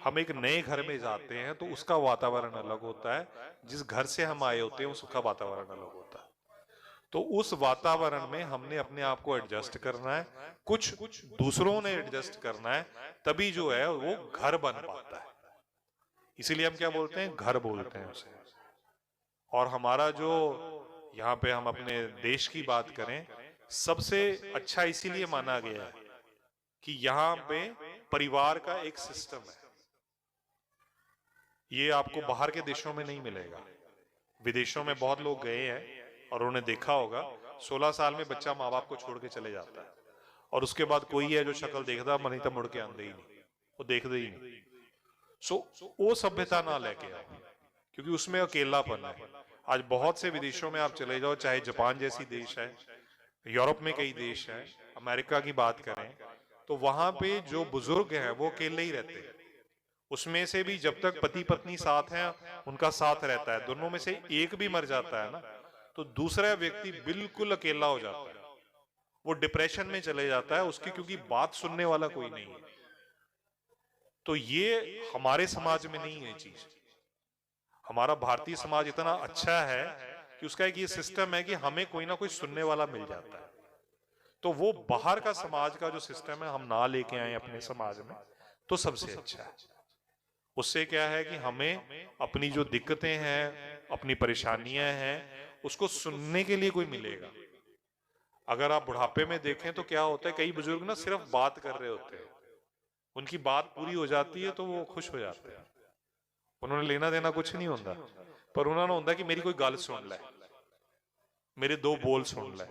हम एक नए घर में जाते हैं तो उसका वातावरण अलग होता है, जिस घर से हम आए होते हैं उसका वातावरण अलग होता है। तो उस वातावरण में हमने अपने आप को एडजस्ट करना है, कुछ दूसरों ने एडजस्ट करना है, तभी जो है वो घर बन पाता है। इसीलिए हम क्या बोलते हैं, घर बोलते हैं उसे। और हमारा जो यहाँ पे हम अपने देश की बात करें, सबसे अच्छा इसीलिए माना गया है कि यहाँ पे परिवार का एक सिस्टम है। ये आपको बाहर के देशों में नहीं मिलेगा। विदेशों में बहुत लोग गए हैं और उन्होंने देखा होगा 16 साल में बच्चा माँ बाप को छोड़ के चले जाता है, और उसके बाद कोई है जो शक्ल देखता मनी तो मुड़ के आंदे ही नहीं, वो देखते ही नहीं। वो सभ्यता ना लेके आओ, क्योंकि उसमें अकेलापन है। आज बहुत से विदेशों में आप चले जाओ, चाहे जापान जैसी देश है, यूरोप में कई देश है, अमेरिका की बात करें, तो वहां पे जो बुजुर्ग हैं वो अकेले ही रहते हैं। उसमें से भी जब तक पति पत्नी साथ हैं उनका साथ रहता है, दोनों में से एक भी मर जाता है ना, तो दूसरा व्यक्ति बिल्कुल अकेला हो जाता है, वो डिप्रेशन में चले जाता है उसकी, क्योंकि बात सुनने वाला कोई नहीं है। तो ये हमारे समाज में नहीं है चीज। हमारा भारतीय समाज इतना अच्छा है कि उसका एक ये सिस्टम है कि हमें कोई ना कोई सुनने वाला मिल जाता है। तो वो बाहर का समाज का जो सिस्टम है हम ना लेके आए अपने समाज में, तो सबसे अच्छा है। उससे क्या है कि हमें अपनी जो दिक्कतें हैं, अपनी परेशानियां हैं, उसको सुनने के लिए कोई मिलेगा। अगर आप बुढ़ापे में देखें तो क्या होता है, कई बुजुर्ग ना सिर्फ बात कर रहे होते हैं, उनकी बात पूरी हो जाती है तो वो खुश हो जाते हैं, उन्होंने लेना देना कुछ नहीं होता, पर उन्होंने होता कि मेरी कोई गल सुन ले, मेरे दो बोल सुन ले।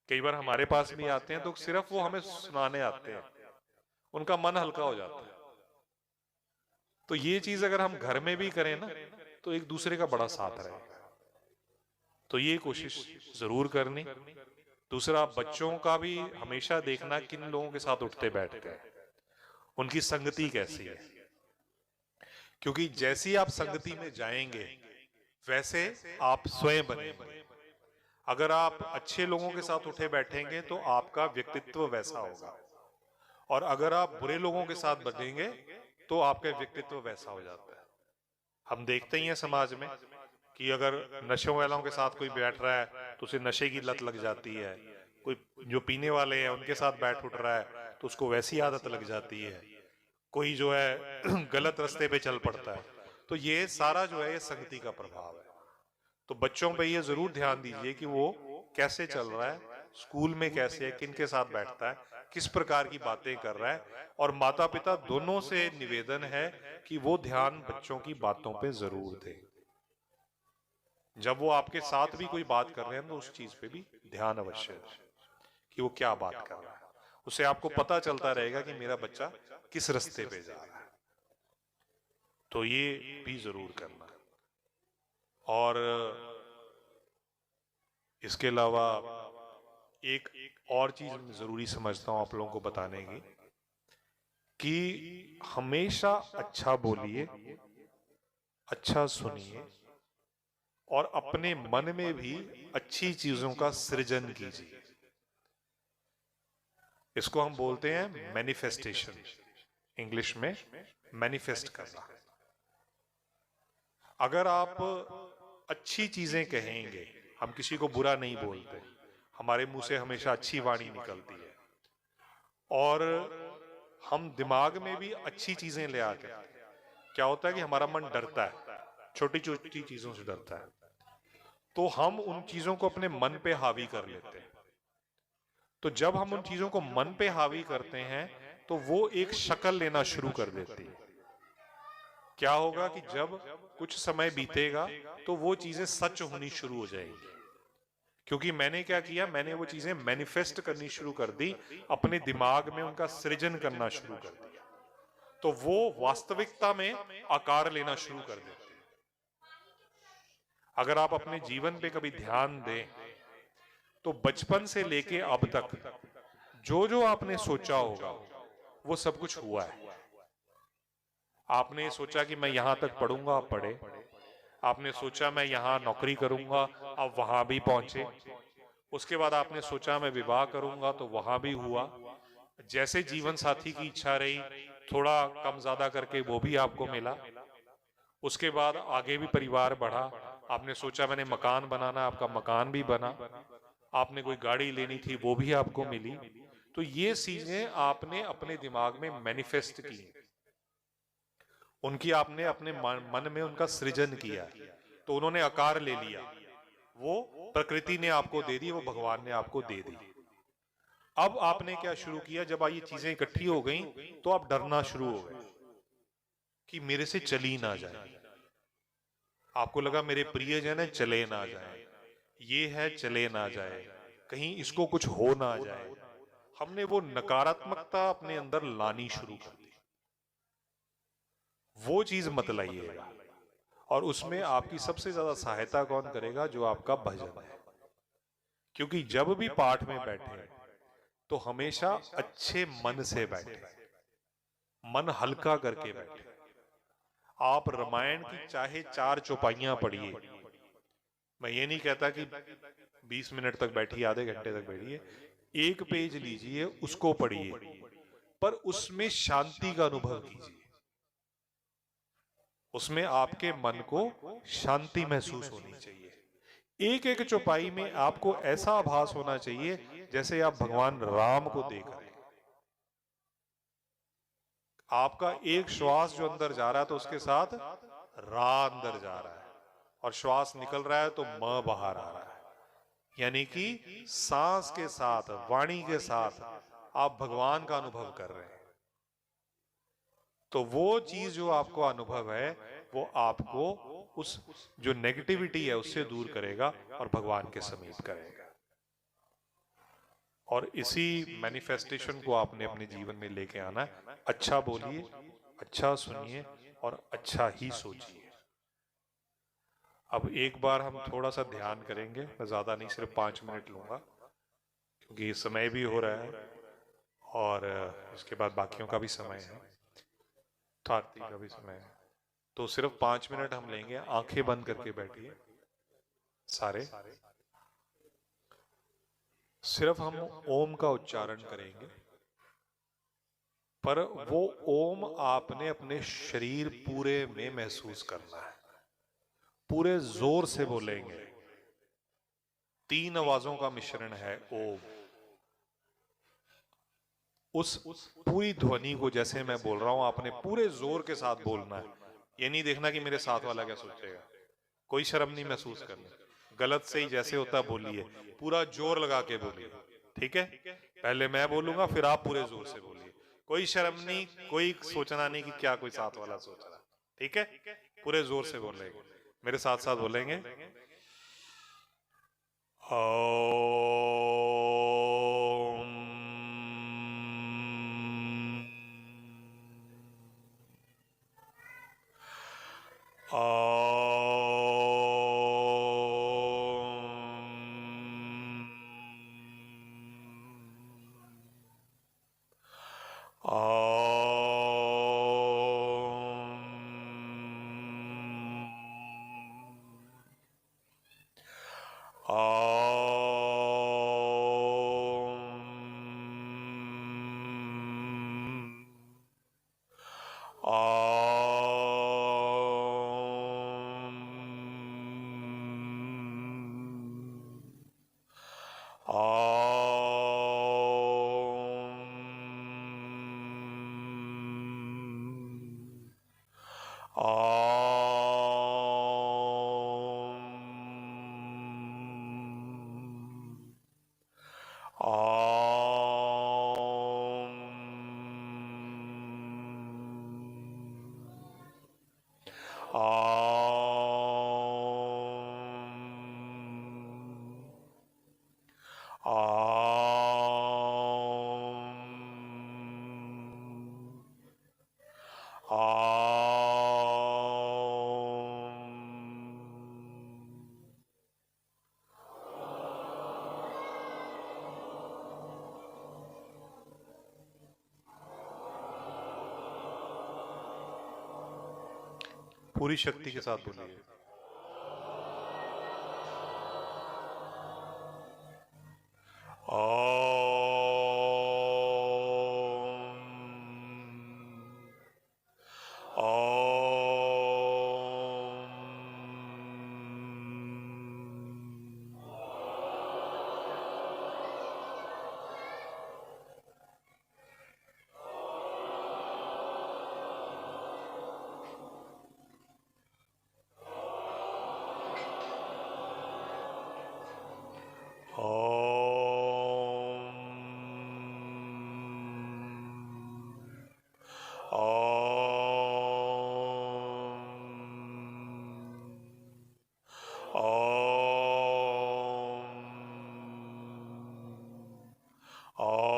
कई बार हमारे पास भी आते हैं तो सिर्फ वो हमें सुनाने आते हैं, उनका मन हल्का हो जाता है। तो ये चीज अगर हम घर में भी करें ना, तो एक दूसरे का बड़ा साथ रहेगा। तो ये कोशिश जरूर करनी। दूसरा, बच्चों का भी हमेशा देखना किन लोगों के साथ उठते बैठते हैं, उनकी संगति कैसी है, क्योंकि जैसी आप संगति में जाएंगे वैसे आप स्वयं बनेंगे। अगर आप अच्छे लोगों के साथ उठे बैठेंगे तो आपका व्यक्तित्व वैसा होगा, और अगर आप बुरे लोगों के साथ बनेंगे तो आपका व्यक्तित्व वैसा हो जाता है। हम देखते ही हैं समाज में कि अगर नशों वालों के साथ कोई बैठ रहा है तो उसे नशे की लत लग जाती है, कोई जो पीने वाले हैं उनके साथ बैठ उठ रहा है तो उसको वैसी आदत लग जाती है, कोई जो है गलत रास्ते पे चल पड़ता है। तो ये सारा जो है ये संगति का प्रभाव है। तो बच्चों पे ये जरूर ध्यान दीजिए कि वो कैसे चल रहा है, स्कूल में कैसे है, किन के साथ बैठता है, किस प्रकार की बातें कर रहा है। और माता पिता दोनों से निवेदन है कि वो ध्यान बच्चों की बातों पे जरूर दें। जब वो आपके साथ भी कोई बात कर रहे हैं तो उस चीज पे भी ध्यान अवश्य दें कि वो क्या बात कर रहा है, उससे आपको पता चलता रहेगा कि मेरा बच्चा किस रास्ते पे जा रहा है। तो ये भी जरूर करना। और इसके अलावा एक और चीज जरूरी समझता हूं आप लोगों को बताने की, कि हमेशा अच्छा बोलिए, अच्छा सुनिए, और अपने मन में भी अच्छी चीजों का सृजन कीजिए। इसको हम बोलते हैं मैनिफेस्टेशन, इंग्लिश में मैनिफेस्ट करना। अगर आप अच्छी चीजें कहेंगे, हम किसी को बुरा नहीं बोलते, हमारे मुंह से हमेशा अच्छी वाणी निकलती है, और हम दिमाग में भी अच्छी चीजें ले आते हैं। क्या होता है कि हमारा मन डरता है, छोटी छोटी चीजों से डरता है, तो हम उन चीजों को अपने मन पे हावी कर लेते हैं। तो जब हम उन चीजों को मन पे हावी करते हैं तो वो एक शक्ल लेना शुरू कर देती है। क्या होगा कि जब कुछ समय बीतेगा तो वो चीजें सच होनी शुरू हो जाएंगी, क्योंकि मैंने क्या किया, मैंने वो चीजें मैनिफेस्ट करनी शुरू कर दी, अपने दिमाग में उनका सृजन करना शुरू कर दिया, तो वो वास्तविकता में आकार लेना शुरू कर देते हैं। अगर आप अपने जीवन पे कभी ध्यान दें तो बचपन से लेके अब तक जो जो आपने सोचा होगा वो सब कुछ हुआ है। आपने सोचा कि मैं यहां तक पढ़ूंगा, आप पढ़े। आपने सोचा मैं यहां नौकरी करूंगा, आप वहां भी पहुंचे। उसके बाद आपने सोचा मैं विवाह करूंगा, तो वहां भी हुआ। जैसे जीवन साथी की इच्छा रही, थोड़ा कम ज्यादा करके वो भी आपको मिला। उसके बाद आगे भी परिवार बढ़ा, आपने सोचा मैंने मकान बनाना, आपका मकान भी बना। आपने कोई गाड़ी लेनी थी, वो भी आपको मिली। तो ये चीजें आपने अपने दिमाग में मैनिफेस्ट की, उनकी आपने अपने मन में उनका सृजन किया, तो उन्होंने आकार ले लिया। वो प्रकृति ने आपको दे दी, वो भगवान ने आपको दे दी। अब आपने क्या शुरू किया, जब ये चीजें इकट्ठी हो गई तो आप डरना शुरू हो गए कि मेरे से चली ना जाए। आपको लगा मेरे प्रियजन है, चले ना जाए, ये है चले ना जाए, कहीं इसको कुछ हो ना जाए। हमने वो नकारात्मकता अपने अंदर लानी शुरू कर दी। वो चीज मत लाइएगा। और उसमें आपकी सबसे ज्यादा सहायता कौन करेगा? जो आपका भजन है। क्योंकि जब भी पाठ में बैठे तो हमेशा अच्छे मन से बैठे, मन हल्का करके बैठे। आप रामायण की चाहे 4 चौपाइयां पढ़िए, मैं ये नहीं कहता कि 20 मिनट तक बैठिए, आधे घंटे तक बैठिए, एक पेज लीजिए, उसको पढ़िए, पर उसमें शांति का अनुभव कीजिए। उसमें आपके मन को शांति महसूस होनी चाहिए। एक एक चौपाई में आपको ऐसा आभास होना चाहिए जैसे आप भगवान राम को देख रहे हैं। आपका एक श्वास जो अंदर जा रहा है तो उसके साथ रा अंदर जा रहा है, और श्वास निकल रहा है तो म बाहर आ रहा है। यानी कि सांस के साथ, वाणी के साथ आप भगवान का अनुभव कर रहे हैं। तो वो चीज जो आपको अनुभव है, वो आपको उस जो नेगेटिविटी है उससे दूर करेगा और भगवान के समीप करेगा। और इसी मैनिफेस्टेशन को आपने अपने जीवन में लेके आना है। अच्छा बोलिए, अच्छा सुनिए और अच्छा ही सोचिए। अब एक बार हम थोड़ा सा ध्यान करेंगे, मैं ज्यादा नहीं, सिर्फ 5 मिनट लूंगा, क्योंकि समय भी हो रहा है और इसके बाद बाकियों का भी समय है, आरती का भी समय है। तो सिर्फ 5 मिनट हम लेंगे। आंखें बंद करके बैठिए सारे। सिर्फ हम ओम का उच्चारण करेंगे, पर वो ओम आपने अपने शरीर पूरे में महसूस करना है। पूरे जोर से बोलेंगे। 3 आवाजों का मिश्रण है ओम। उस पूरी ध्वनि को जैसे मैं बोल रहा हूं, आपने पूरे जोर के साथ बोलना है। ये नहीं देखना कि मेरे साथ वाला क्या सोचेगा, कोई शर्म नहीं महसूस करनी। गलत से ही जैसे होता बोलिए, पूरा जोर लगा के बोलिए, ठीक है? पहले मैं बोलूंगा, फिर आप पूरे जोर से बोलिए। कोई शर्म नहीं, कोई सोचना नहीं कि क्या कोई साथ वाला सोच रहा, ठीक है? पूरे जोर से बोलेंगे, मेरे साथ साथ बोलेंगे। ओम। पूरी शक्ति के साथ बोलिए। ओम।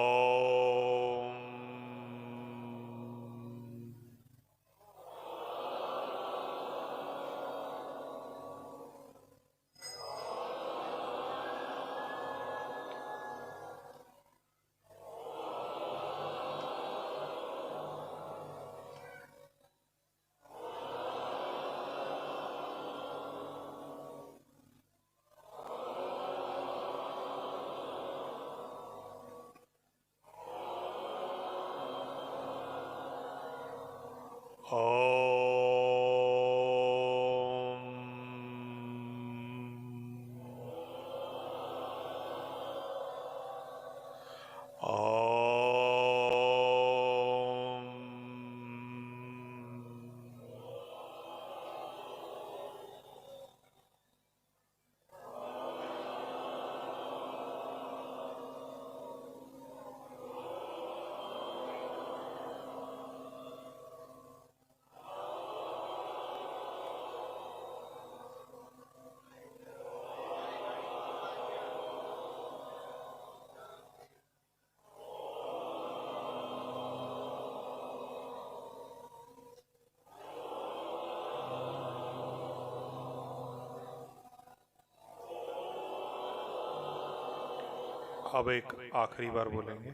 अब एक आखिरी बार बोलेंगे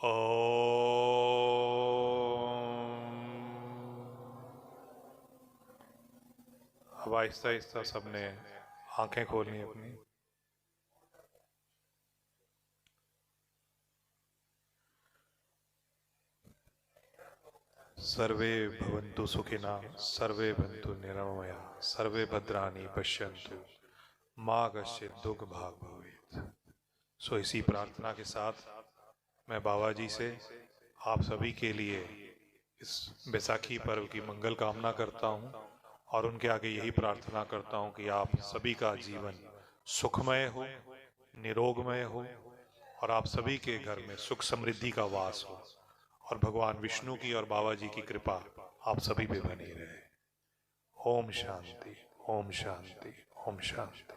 ओम। अब आहिस्ता आहिस्ता सबने आंखें खोलनी अपनी। सर्वे भवन्तु सुखिनः, सर्वे भवन्तु निरामया, सर्वे भद्राणि पश्यन्तु मा कश्चित् दुःखभाग् भवेत्। सो इसी प्रार्थना के साथ मैं बाबा जी से आप सभी के लिए इस बैसाखी पर्व की मंगल कामना करता हूँ और उनके आगे यही प्रार्थना करता हूँ कि आप सभी का जीवन सुखमय हो, निरोगमय हो और आप सभी के घर में सुख समृद्धि का वास हो और भगवान विष्णु की और बाबा जी की कृपा आप सभी पे बनी रहे। ओम शांति, ओम शांति, ओम शांति।